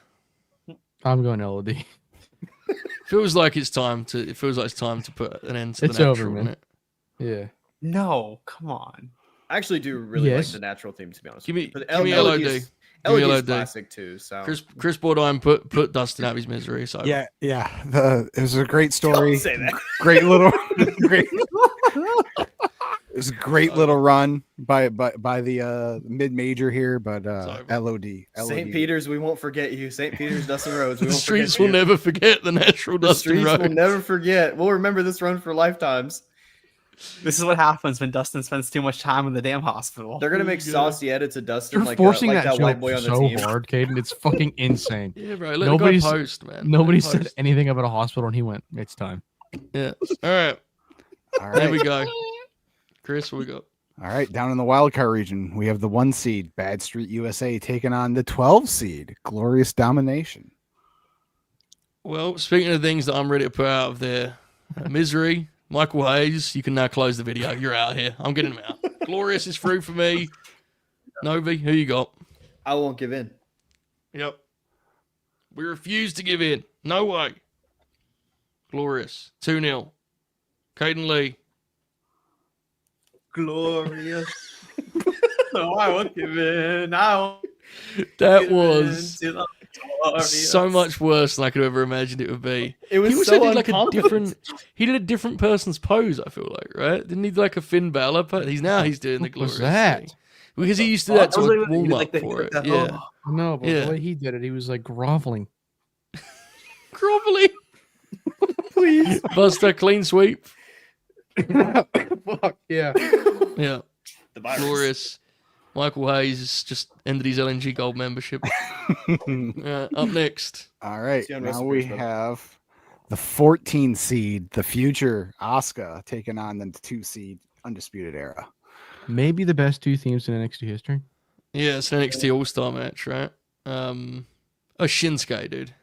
I'm going LOD. Feels like it's time to put an end to It's the natural, over, man. isn't it? Yeah. No, come on. I actually do really like Yes. the natural theme, to be honest. Give me But LOD. LOD Give is me LOD. classic too. So Chris Bordine put Dustin out of his misery. So Yeah. It was a great story. Don't say that. Great little, great. It was a great little run by the mid major here, but LOD. St. Peter's, we won't forget you. St. Peter's, Dustin Rhodes. We the won't streets forget will you. never forget the natural The Dustin streets will Rhodes. never forget. We'll remember this run for lifetimes. This is what happens when Dustin spends too much time in the damn hospital. They're gonna make saucy edits of Dustin You're like forcing that that white joke boy on the so team. hard, Caden. It's fucking insane. Yeah, bro. Let Nobody's- it go post, man. Nobody Let it said post. anything about a hospital, and he went, "It's time." Yeah. All right. All There we right. go. Chris, what we got? All right. Down in the wild card region, we have the 1 seed Bad Street USA taking on the 12 seed Glorious Domination. Well, speaking of things that I'm ready to put out of their misery, Michael Hayes, you can now close the video. You're out here. I'm getting him out. Glorious is through for me. Novi, who you got? I won't give in. Yep. We refuse to give in. No way. Glorious. 2-0. Caden Lee. Glorious. No, I won't give in. I won't That give was in to the glorious. so much worse than I could have ever imagined it would be. It was He also so did like a unconfident. different. He did a different person's pose. I feel like, right? Didn't he do like a Finn Balor pose? He's doing the What glorious was that? thing. Because he used to do that to Oh, a warm up for it. Yeah, No, but Yeah. the way he did it, he was like groveling. groveling. Please, Buster, clean sweep. Fuck yeah. Yeah, The virus. glorious. Michael Hayes has just ended his LNG Gold membership. Up next. All right. See you on Now Wrestle we First, brother. have the 14 seed, the future Asuka, taking on the 2 seed Undisputed Era. Maybe the best 2 themes in NXT history. Yeah, it's an NXT All Star match, right? A Shinsuke, dude.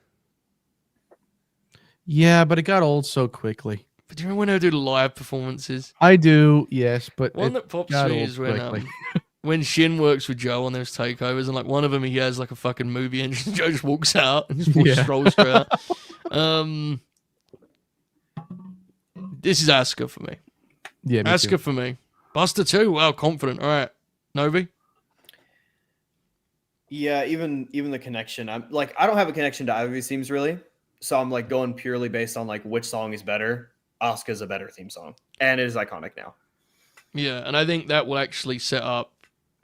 Yeah, but it got old so quickly. But do you remember when they would do the live performances? I do, yes, but One it that pops got me old is when quickly. when Shin works with Joe on those takeovers, and like one of them he has like a fucking movie engine, and Joe just walks out and just Yeah. strolls straight out. This is Asuka for me. Yeah, me Asuka too. for me. Buster too. Wow, confident. All right, Novi. Yeah, even the connection. I'm like, I don't have a connection to either of these themes really, so I'm like going purely based on like which song is better. Asuka's a better theme song, and it is iconic now. Yeah, and I think that will actually set up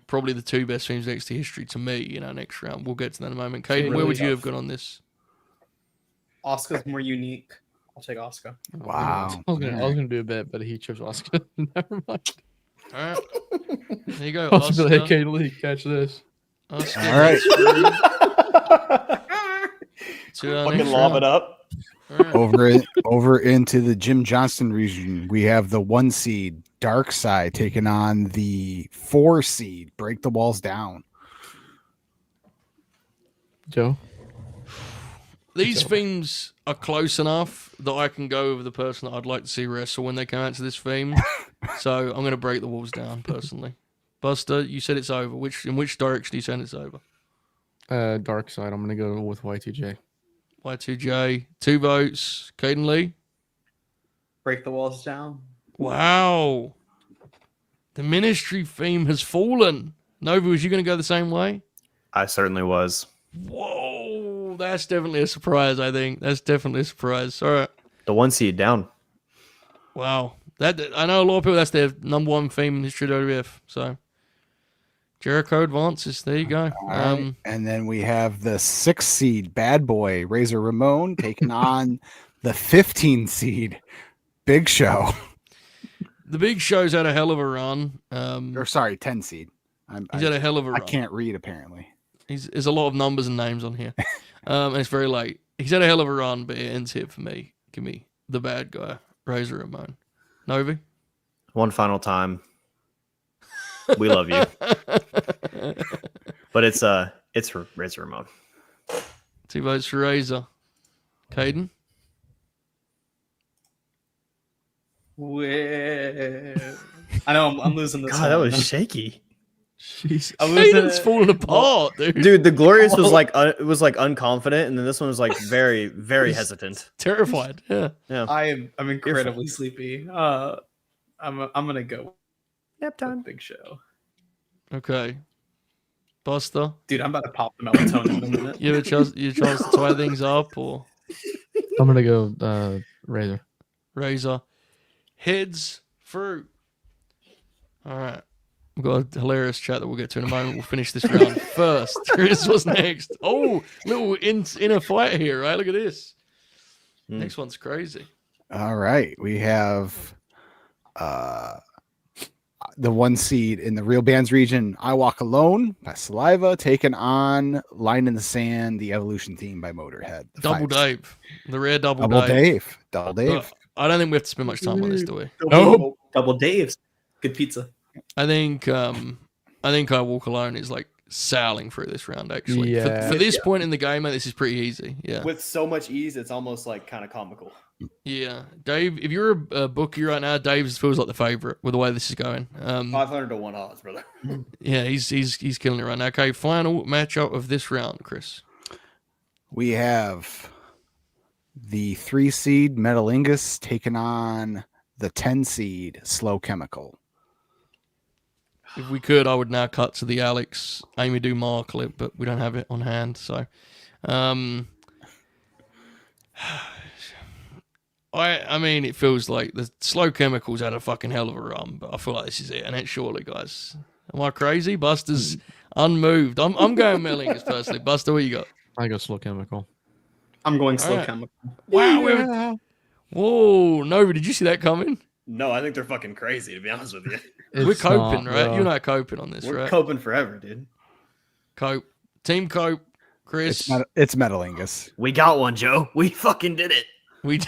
probably the 2 best themes in NXT history to me in our next round. We'll get to that in a moment. Caden, where really would you have tough. gone on this? Asuka's more unique. I'll take Asuka. Wow. I was gonna do a bit, but he chose Oscar. Never mind. All right, there you go. I was gonna be like, Asuka. hey, Lee, catch this. Asuka All right. to our Fucking next lob round. it up. All right. Over into the Jim Johnston region, we have the 1 seed Dark Side taking on the 4 seed Break the Walls Down. Joe. These themes are close enough that I can go with the person that I'd like to see wrestle when they come out to this theme. So I'm going to break the walls down personally. Buster, you said it's over. In which direction are you saying it's over? Dark Side. I'm gonna go with Y2J. Y2J, 2 votes. Caden Lee. Break the walls down. Wow. The ministry theme has fallen. Nova, was you going to go the same way? I certainly was. Whoa. That's definitely a surprise, I think. That's definitely a surprise. All right. The 1 seed down. Wow. That I know a lot of people, that's their number 1 theme in history of WWF. So, Jericho advances. There you go. All right. And then we have the 6 seed Bad Boy Razor Ramon taking on the 15 seed Big Show. The Big Show's had a hell of a run. Or sorry, 10 seed. He's had a hell of a I run. can't read apparently. There's a lot of numbers and names on here. And it's very late. He's had a hell of a run, but it ends here for me. Give me the bad guy, Razor Ramon. Novi? One final time. We love you. But it's Ramon. 2 votes for Razor. Caden? I know I'm losing this. God, that one. was shaky. Jeez. Caden's falling apart, dude. Dude, the Glorious was like unconfident, and then this one was like very, very hesitant. Terrified. Yeah. Yeah. I'm incredibly sleepy. I'm gonna go Nap time. Big Show. Okay. Buster? Dude, I'm about to pop the melatonin in a minute. You have a chance to tie things up, or I'm gonna go Razor. Razor? Heads through. All right. We've got a hilarious chat that we'll get to in a moment. We'll finish this round first. Chris, what's next? Oh, little inner fight here, right? Look at this. Next one's crazy. All right. We have the 1 seed in the Real Bands region, I Walk Alone by Saliva, taking on Line in the Sand, the Evolution theme by Motorhead. Double Dave. The rare double Double Dave. Dave. Double Dave. I don't think we have to spend much time on this, do we? Nope. Double Dave's. Good pizza. I think I Walk Alone is like sailing through this round, actually. Yeah. For this point in the game, this is pretty easy. Yeah. With so much ease, it's almost like kind of comical. Yeah. Dave, if you're a bookie right now, Dave feels like the favorite with the way this is going. 500 to 1 odds, brother. Yeah, he's killing it right now. Okay, final matchup of this round, Chris. We have the 3 seed Metalingus taking on the 10 seed Slow Chemical. If we could, I would now cut to the Alex Amy Dumas clip, but we don't have it on hand. So, I mean, it feels like the Slow Chemicals had a fucking hell of a run, but I feel like this is it, and it's surely, guys. Am I crazy? Buster's unmoved. I'm going Metalingus personally. Buster, what you got? I go Slow Chemical. I'm going Slow right. Chemical. Wow. Whoa, Nova, did you see that coming? No, I think they're fucking crazy, to be honest with you. We're coping, not, right? bro. You and I are coping on this, We're right? coping forever, dude. Cope. Team Cope. Chris. It's Metalingus. We got one, Joe. We fucking did it. We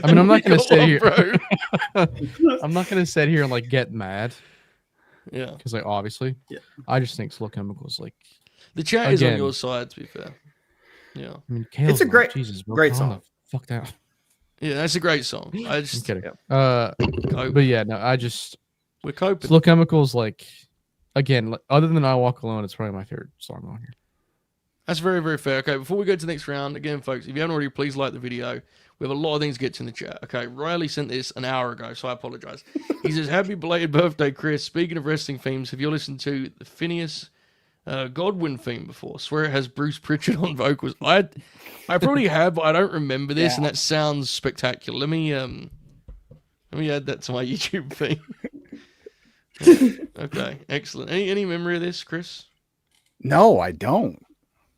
I mean, I'm not gonna Go sit on, here. bro. I'm not gonna sit here and like get mad Yeah. because, like, obviously, Yeah. I just think Slow Chemicals like. The chat is on Again. your side, to be fair. Yeah. I mean, It's a Kale's great- Jesus, bro, great calm song. the Fuck that. Yeah, that's a great song. I I'm just kidding. cope. But yeah, no, I just We're coping. Slow Chemicals like again, like, other than I Walk Alone, it's probably my favorite song on here. That's very, very fair. Okay, before we go to the next round, again, folks, if you haven't already, please like the video. We have a lot of things to get to in the chat. Okay, Riley sent this an hour ago, so I apologize. He says, happy belated birthday, Chris. Speaking of wrestling themes, have you listened to the Phineas Godwin theme before? Swear it has Bruce Pritchard on vocals. I probably have, but I don't remember this, and that sounds spectacular. Let me add that to my YouTube thing. Okay, excellent. Any memory of this, Chris? No, I don't.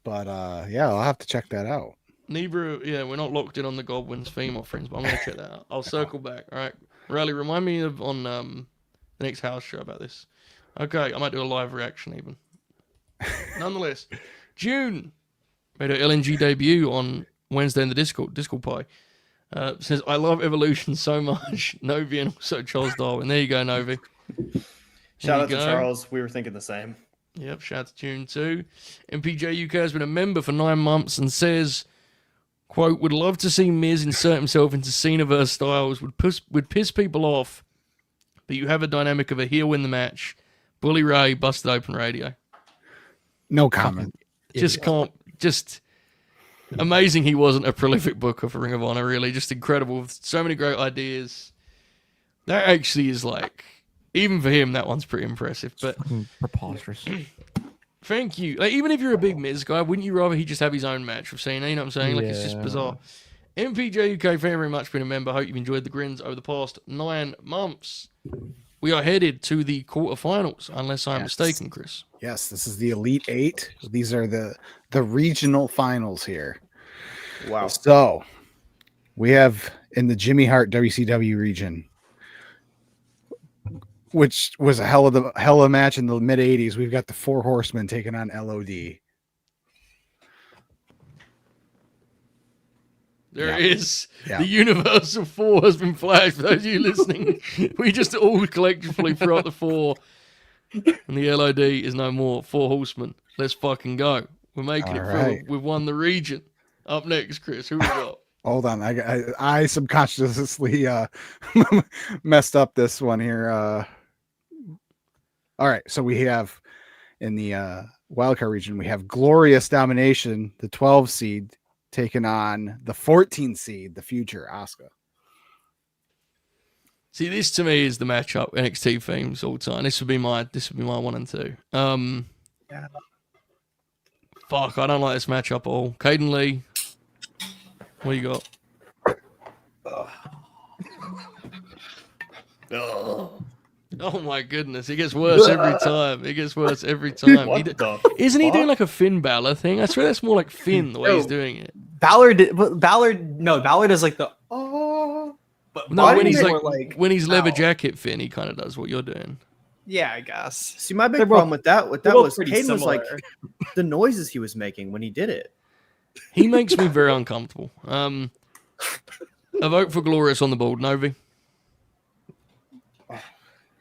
But yeah, I'll have to check that out. Neither, yeah, we're not locked in on the Godwin's theme offerings, but I'm going to check that out. I'll circle back. All right. Riley, remind me of on the next house show about this. Okay, I might do a live reaction even. Nonetheless, June made her LNG debut on Wednesday in the Discord Pie. Says, I love Evolution so much. Novi and also Charles Darwin. There you go, Novi. Shout out you to go. Charles. We were thinking the same. Yep, shout out to June too. MPJ UK has been a member for 9 months and says, quote, would love to see Miz insert himself into Cena versus Styles. Would piss people off, but you have a dynamic of a heel win the match. Bully Ray busted open radio. No comment. Just amazing he wasn't a prolific booker for Ring of Honor, really. Just incredible. So many great ideas. That actually is like, even for him, that one's pretty impressive. But Fucking preposterous. thank you. Like, even if you're a big Miz guy, wouldn't you rather he just have his own match with Cena? You know what I'm saying? Like, it's just Yeah. bizarre. MPJ UK, thank you very much for being a member. Hope you've enjoyed the grins over the past 9 months. We are headed to the quarterfinals, unless I'm Yes. mistaken, Chris. Yes, this is the Elite Eight. These are the regional finals here. Wow. So we have in the Jimmy Hart WCW region, which was a hell of a match in the mid '80s. We've got the Four Horsemen taking on LOD. There Yeah. is. Yeah. The Universal 4 has been flashed. For those of you listening, we just all collectively threw out the 4. and the LOD is no more. 4 Horsemen. Let's fucking go. We're making All it right. through. We've won the region. Up next, Chris. Who we got? Hold on, I subconsciously messed up this one here. All right, so we have in the wildcard region, we have Glorious Domination, the 12 seed, taking on the 14 seed, the future Asuka. See, this to me is the matchup NXT themes all the time. This would be my 1 and 2. Fuck, I don't like this matchup at all. Caden Lee, what do you got? Oh my goodness, it gets worse every time. It gets worse every time. Isn't he doing like a Finn Balor thing? I swear that's more like Finn the way he's doing it. Balor does like the but No, when he's more like when he's leather ow. jacket Finn, he kind of does what you're doing. Yeah, I guess. See, my big They're problem both- with that they're both was pretty Caden was like similar. the noises he was making when he did it. He makes me very uncomfortable. A vote for Glorious on the board, Novi.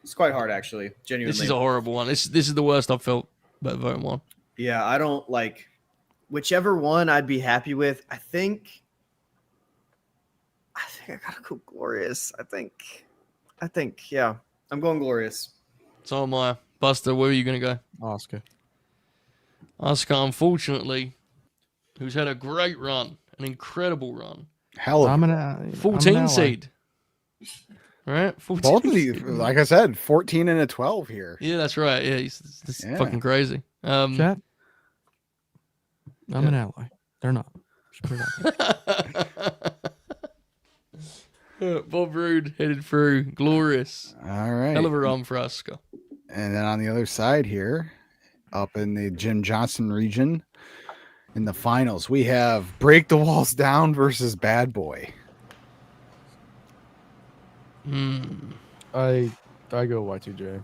It's quite hard, actually. Genuinely. This is a horrible one. This is the worst I've felt about voting one. Yeah, I don't like whichever one I'd be happy with. I think I gotta go Glorious. I think, yeah. I'm going Glorious. So am I. Buster, where are you going to go? Oscar. Asuka, unfortunately, who's had a great run, an incredible run. Hell of I'm it. an 14 ally. seed. All right? 14 Both of these, like I said, 14 and a 12 here. Yeah, that's right. Yeah, it's Yeah. fucking crazy. Chat. I'm an ally. They're not. Just put it out there. Bob Roode headed through. Glorious. All right. Hell of a run for Asuka. And then on the other side here, up in the Jim Johnson region, in the finals, we have Break the Walls Down versus Bad Boy. I go Y2J.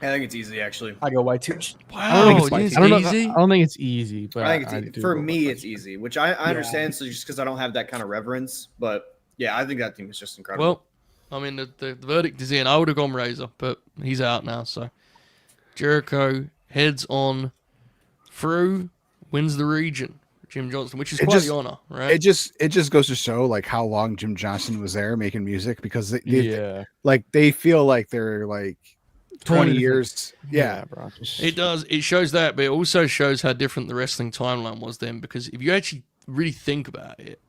I think it's easy, actually. I go Y2. Wow, it's it's I don't know- easy. I don't think it's easy, but I think it's easy. do For go me, Y2J. it's easy, which I understand. So just because I don't have that kind of reverence, but yeah, I think that team is just incredible. Well, I mean, the verdict is in. I would have gone Razor, but he's out now. So Jericho heads on through, wins the region. Jim Johnson, which is It quite just- the honor, right? It just goes to show like how long Jim Johnson was there making music, because Yeah. they feel like they're like 20 different- years. Yeah. bro. It does. It shows that, but it also shows how different the wrestling timeline was then. Because if you actually really think about it,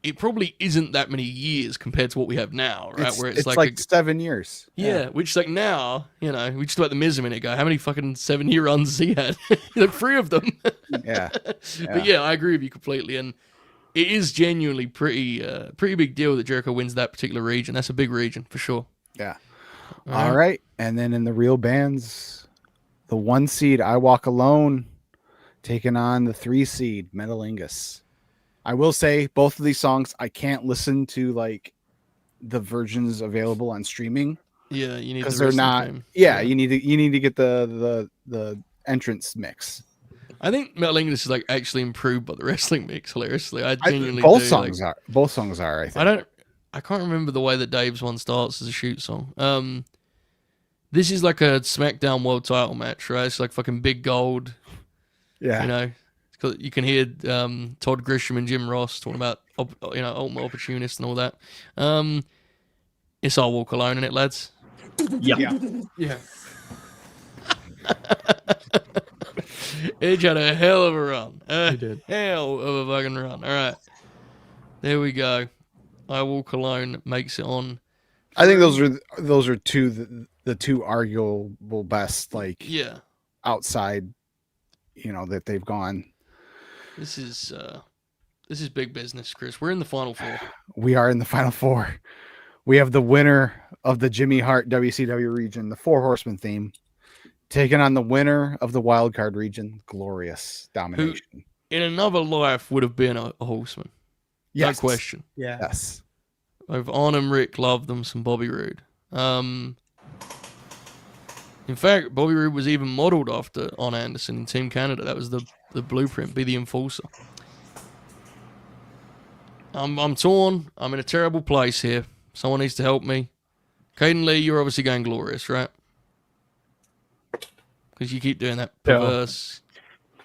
it probably isn't that many years compared to what we have now, right? Where it's like, 7 years. yeah, which like now, you know, we just about the Miz a minute ago. How many fucking 7-year runs has he had? Like 3 of them. Yeah. But yeah, I agree with you completely, and it is genuinely pretty big deal that Jericho wins that particular region. That's a big region for sure. Yeah. All right. And then in the real bands, the 1 seed I Walk Alone taking on the 3 seed Metalingus. I will say both of these songs I can't listen to like the versions available on streaming Yeah, you need because the they're wrestling not. theme. Yeah, you need to get the entrance mix. I think Metal English is like actually improved by the wrestling mix. Hilariously, I genuinely both do, songs like, are. Both songs are. I think. I can't remember the way that Dave's one starts as a shoot song. This is like a SmackDown World Title match, right? It's like fucking Big Gold. Yeah. You know, you can hear Todd Grisham and Jim Ross talking about ultimate opportunist and all that. It's I'll Walk Alone in it, lads. Yeah. Edge had a hell of a run. He did. Hell of a fucking run. All right, there we go. I Walk Alone makes it on. I think those are the two arguable best Yeah, outside, that they've gone. this is big business, Chris. We're in the final 4. We are in the final 4. We have the winner of the Jimmy Hart WCW region, the 4 Horsemen theme, taking on the winner of the wild card region, Glorious Domination. In another life, would have been a Horseman. Yes. No question. Yeah. Yes. I've Arn Rick loved them some Bobby Roode. In fact, Bobby Roode was even modeled after Arn Anderson in Team Canada. That was the blueprint. Be the enforcer. I'm torn. I'm in a terrible place here. Someone needs to help me. Caden Lee, you're obviously going Glorious, right? because you keep doing that perverse.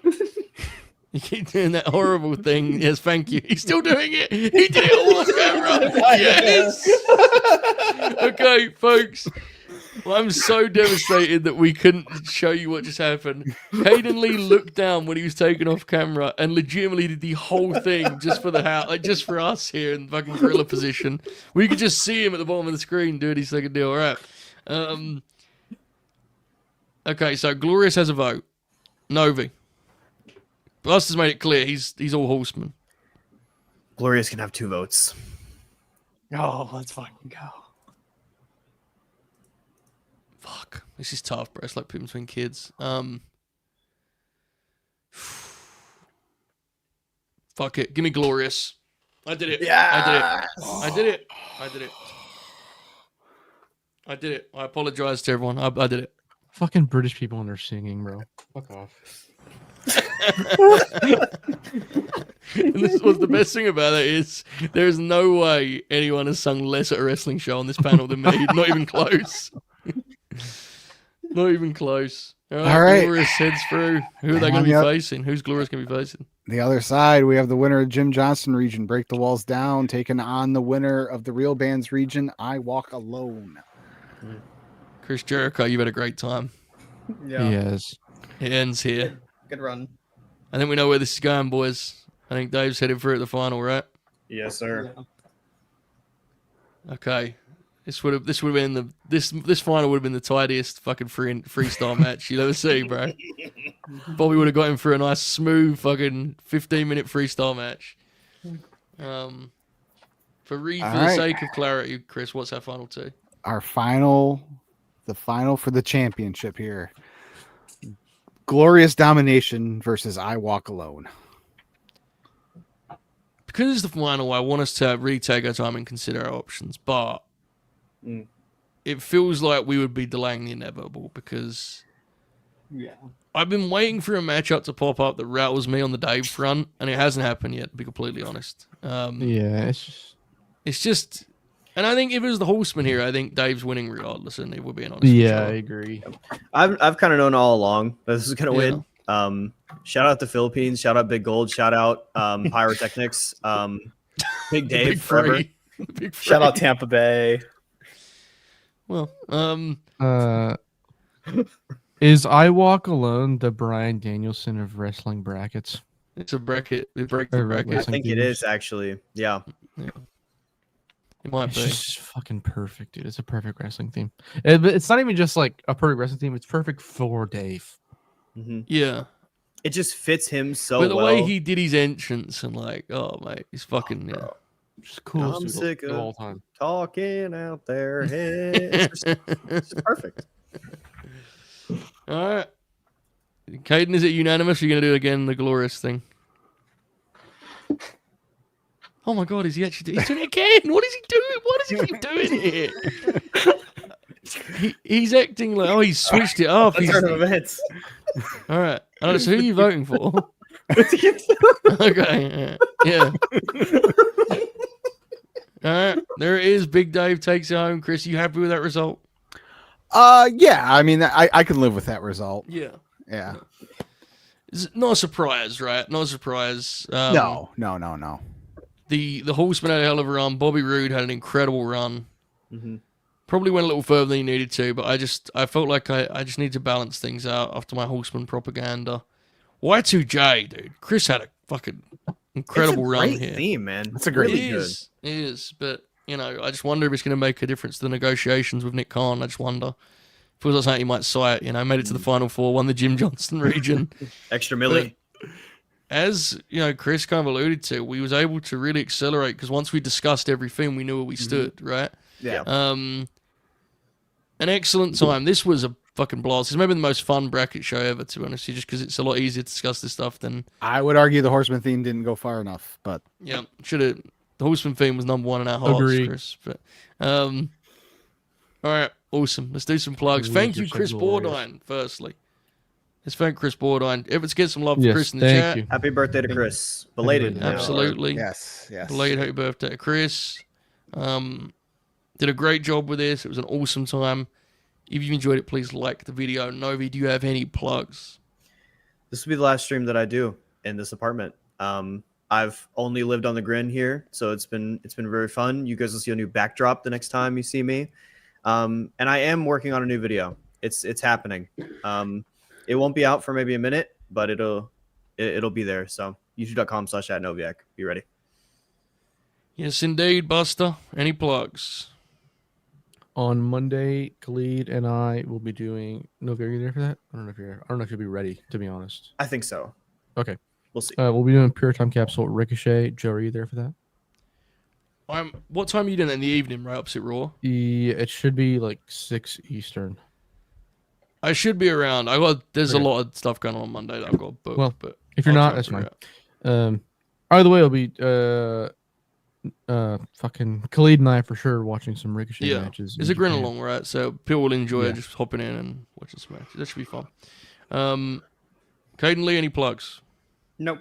You keep doing that horrible thing. Yes, thank you. He's still doing it. He did it all on camera. Yes. Okay, folks. Well, I'm so devastated that we couldn't show you what just happened. Caden Lee looked down when he was taken off camera and legitimately did the whole thing just for the house, like just for us here in fucking gorilla position. We could just see him at the bottom of the screen doing his second deal. All right. Okay, so Glorious has a vote. Novi. Buster's made it clear he's all Horsemen. Glorious can have 2 votes. Oh, let's fucking go. Fuck. This is tough, bro. It's like putting between kids. Fuck it. Give me Glorious. I did it. Yeah. I did it. I apologize to everyone. I did it. Fucking British people when they're singing, bro. Fuck off. And this was the best thing about it is there is no way anyone has sung less at a wrestling show on this panel than me. Not even close. Not even close. All right. Glorious heads through. Who are they going to be facing? Who's Glorious going to be facing? The other side, we have the winner of Jim Johnson region, Break the Walls Down, taking on the winner of the Real Bands region, I Walk Alone. Chris Jericho, you've had a great time. Yeah. Yes. It ends here. Good run. I think we know where this is going, boys. I think Dave's headed for it at the final, right? Yes, sir. Yeah. Okay. This would have been this final would have been the tidiest fucking freestyle match you'd ever see, bro. Bobby would have got him for a nice smooth fucking 15-minute freestyle match. For the sake of clarity, Chris, what's our final 2? Our final, the final for the championship here. Glorious Domination versus I Walk Alone. Because it's the final, I want us to really take our time and consider our options, but it feels like we would be delaying the inevitable because I've been waiting for a matchup to pop up that rattles me on the Dave front, and it hasn't happened yet, to be completely honest. It's just, and I think if it was the Horseman here, I think Dave's winning regardless, and if we're being honest. Yeah, I agree. I've kind of known all along that this was going to win. Shout out the Philippines. Shout out Big Gold. Shout out Pyrotechnics. Big Dave Big forever. Big Shout out Tampa Bay. Well, is I Walk Alone the Bryan Danielson of wrestling brackets? it's a bracket. We break the bracket. I think it is actually. Yeah. It might It's be. just fucking perfect, dude. It's a perfect wrestling theme. It's not even just like a perfect wrestling theme. It's perfect for Dave. Mm-hmm. Yeah. It just fits him so But the well. way he did his entrance and like, oh mate, he's fucking Just cool. I'm sick of of all time. talking out their heads. It's just perfect. All right. Caden, is it unanimous? Or are you gonna do it again, the Glorious thing? Oh my God, is he actually he's doing it again? What is he doing? What does he keep doing here? He's acting like, oh, he's switched it up. Turn of events. All right. I don't know, so who are you voting for? Okay. Yeah. All right. There it is. Big Dave takes it home. Chris, you happy with that result? Yeah. I mean, I can live with that result. Yeah. Yeah. It's not a surprise, right? Not a surprise. No. The Horsemen had a hell of a run. Bobby Roode had an incredible run. Mm-hmm. Probably went a little further than he needed to, but I felt like I just need to balance things out after my Horseman propaganda. Y2J, dude. Chris had a fucking incredible run great here. theme, man. It's a great really good. It is, but you know, I just wonder if it's going to make a difference to the negotiations with Nick Khan. I just wonder. Feels like something he might cite. You know, made it to the Final Four, won the Jim Johnson region. Extra milli. As you know, Chris kind of alluded to, we was able to really accelerate because once we discussed everything, we knew where we stood, right? Yeah. An excellent time. This was a fucking blast. It's maybe the most fun bracket show ever, to be honest, just because it's a lot easier to discuss this stuff than. I would argue the Horseman theme didn't go far enough, but Yeah, should have. The Horseman theme was number one in our hearts, Agree. Chris. But, all right, awesome. Let's do some plugs. Thank you, Losers are Kris glorious. Bordine. Firstly, let's thank Kris Bordine. Let's get some love for Yes, Chris in the thank chat. you. Happy birthday to Chris. Belated. Yeah. Absolutely. yes. Belated happy birthday to Chris. Did a great job with this. It was an awesome time. If you enjoyed it, please like the video. Novi, do you have any plugs? This will be the last stream that I do in this apartment. I've only lived on the Grin here, so it's been very fun. You guys will see a new backdrop the next time you see me. And I am working on a new video. It's happening. It won't be out for maybe a minute, but it'll be there. So youtube.com/@Noviak. Be ready. Yes, indeed, Buster. Any plugs? On Monday, Khalid and I will be doing. No, are you there for that? I don't know if you'll be ready. To be honest. I think so. Okay. We'll see. We'll be doing Pure Time Capsule Ricochet. Joe, are you there for that? What time are you doing in the evening, right opposite Raw? Yeah, it should be like 6 Eastern. I should be around. There's a lot of stuff going on Monday that I've got booked. Well, but if you're I'll not, try that's and fine. Either way, it'll be fucking Khalid and I for sure watching some Ricochet matches. It's in a grin Japan. along, right? So people will enjoy Yeah. it just hopping in and watching some matches. That should be fun. Caden Lee, any plugs? Nope.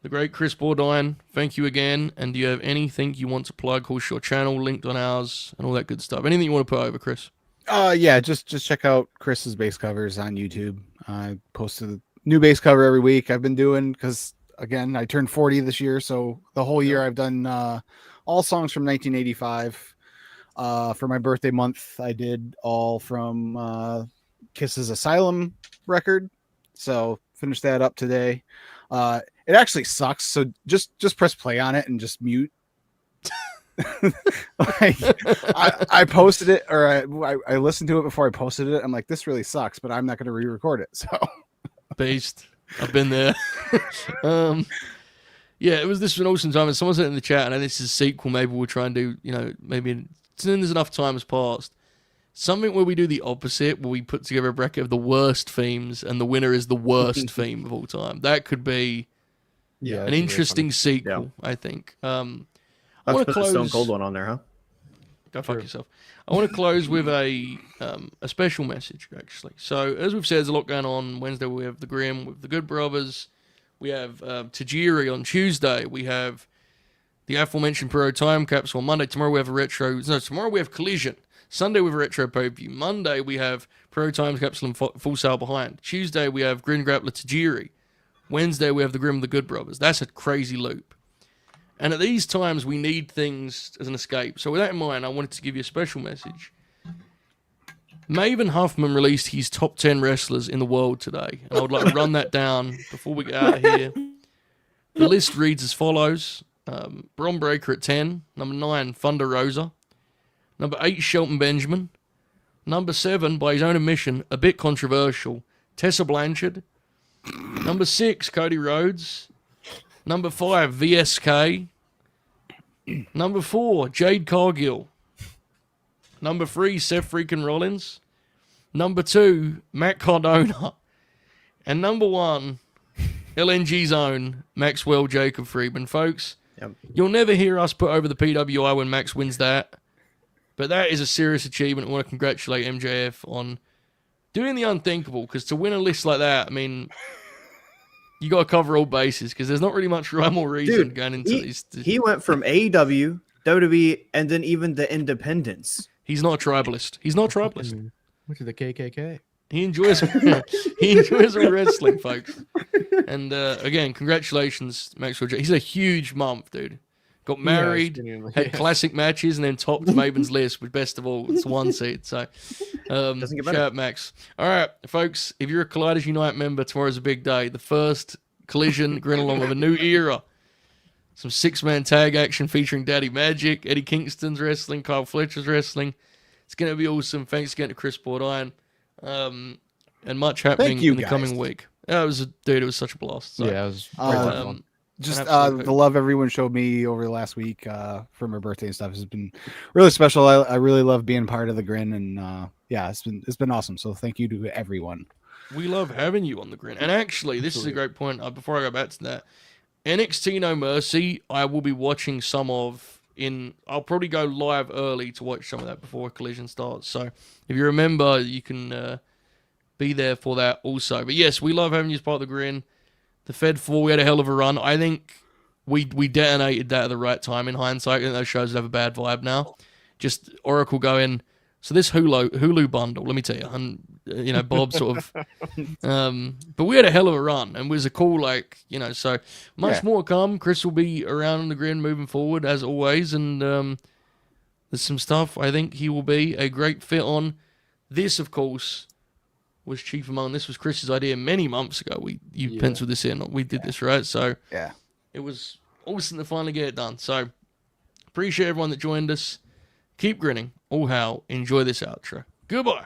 The great Kris Bordine, thank you again. And do you have anything you want to plug? Who's your channel linked on ours and all that good stuff? Anything you want to put over, Chris? Yeah, just check out Chris's base covers on YouTube. I posted a new base cover every week. I've been doing because again, I turned 40 this year, so the whole year I've done all songs from 1985. For my birthday month, I did all from Kiss's Asylum record. So finished that up today. It actually sucks. So just press play on it and just mute. I posted it, or I listened to it before I posted it. I'm like, this really sucks, but I'm not going to re-record it. So Beast. I've been there. Yeah, it was this an awesome time. And someone said in the chat, and this is a sequel. Maybe we'll try and do, maybe as soon as enough time has passed, something where we do the opposite, where we put together a bracket of the worst themes, and the winner is the worst theme of all time. That could be an interesting sequel, I think. I want to put close. the Stone Cold one on there, huh? Go fuck yourself. I want to close with a special message, actually. So, as we've said, there's a lot going on. Wednesday, we have the Grim with the Good Brothers. We have Tajiri on Tuesday. We have the aforementioned Pro Time Capsule on Monday. Tomorrow, we have a retro. No, tomorrow, we have Collision. Sunday, we have a retro pay-per-view. Monday, we have Pro Time Capsule and Full Sail Behind. Tuesday, we have Grin Grappler Tajiri. Wednesday, we have the Grim of the Good Brothers. That's a crazy loop. And at these times, we need things as an escape. So with that in mind, I wanted to give you a special message. Maven Huffman released his top 10 wrestlers in the world today. And I would like to run that down before we get out of here. The list reads as follows. Bron Breakker at 10. Number 9, Thunder Rosa. Number 8, Shelton Benjamin. Number 7, by his own admission, a bit controversial, Tessa Blanchard. Number 6, Cody Rhodes. Number 5, VSK. Number 4, Jade Cargill. Number 3, Seth freaking Rollins. Number 2, Matt Cardona. And number 1, LNG's own Maxwell Jacob Friedman. Folks, you'll never hear us put over the PWI when Max wins that. But that is a serious achievement. I want to congratulate MJF on doing the unthinkable. Because to win a list like that, I mean, you got to cover all bases. Because there's not really much rhyme or reason going into these. He went from AEW, WWE, and then even the independents. He's not a tribalist. He's not a tribalist. Went to the KKK. He enjoys all wrestling, folks. And again, congratulations, Maxwell. He's a huge month, dude. Got married, had classic matches, and then topped Maven's list with best of all. It's one seed. So, shout out, Max. All right, folks, if you're a Colliders Unite member, tomorrow's a big day. The first Collision Grin along of a new era. Some 6-man tag action featuring Daddy Magic, Eddie Kingston's wrestling, Kyle Fletcher's wrestling. It's going to be awesome. Thanks again to Kris Bordine. And much happening in the coming week. Yeah, it was such a blast. So, yeah, it was fun. Just the love everyone showed me over the last week for my birthday and stuff has been really special. I really love being part of the Grin, and it's been awesome. So thank you to everyone. We love having you on the Grin. And actually, this is a great point. Before I go back to that, NXT No Mercy, I will be watching some of. I'll probably go live early to watch some of that before Collision starts. So if you remember, you can be there for that also. But yes, we love having you as part of the Grin. The Fed 4, we had a hell of a run. I think we detonated that at the right time in hindsight. I think those shows have a bad vibe now. Just Oracle going, So this Hulu bundle, let me tell you, and Bob sort of, but we had a hell of a run, and it was a cool, so much more to come. Kris will be around on the Grin moving forward as always, and there's some stuff I think he will be a great fit on. This, of course, was chief among. This was Kris's idea many months ago. You penciled this in. We did this, right? So it was awesome to finally get it done. So appreciate everyone that joined us. Keep grinning. All hail. Enjoy this outro. Goodbye.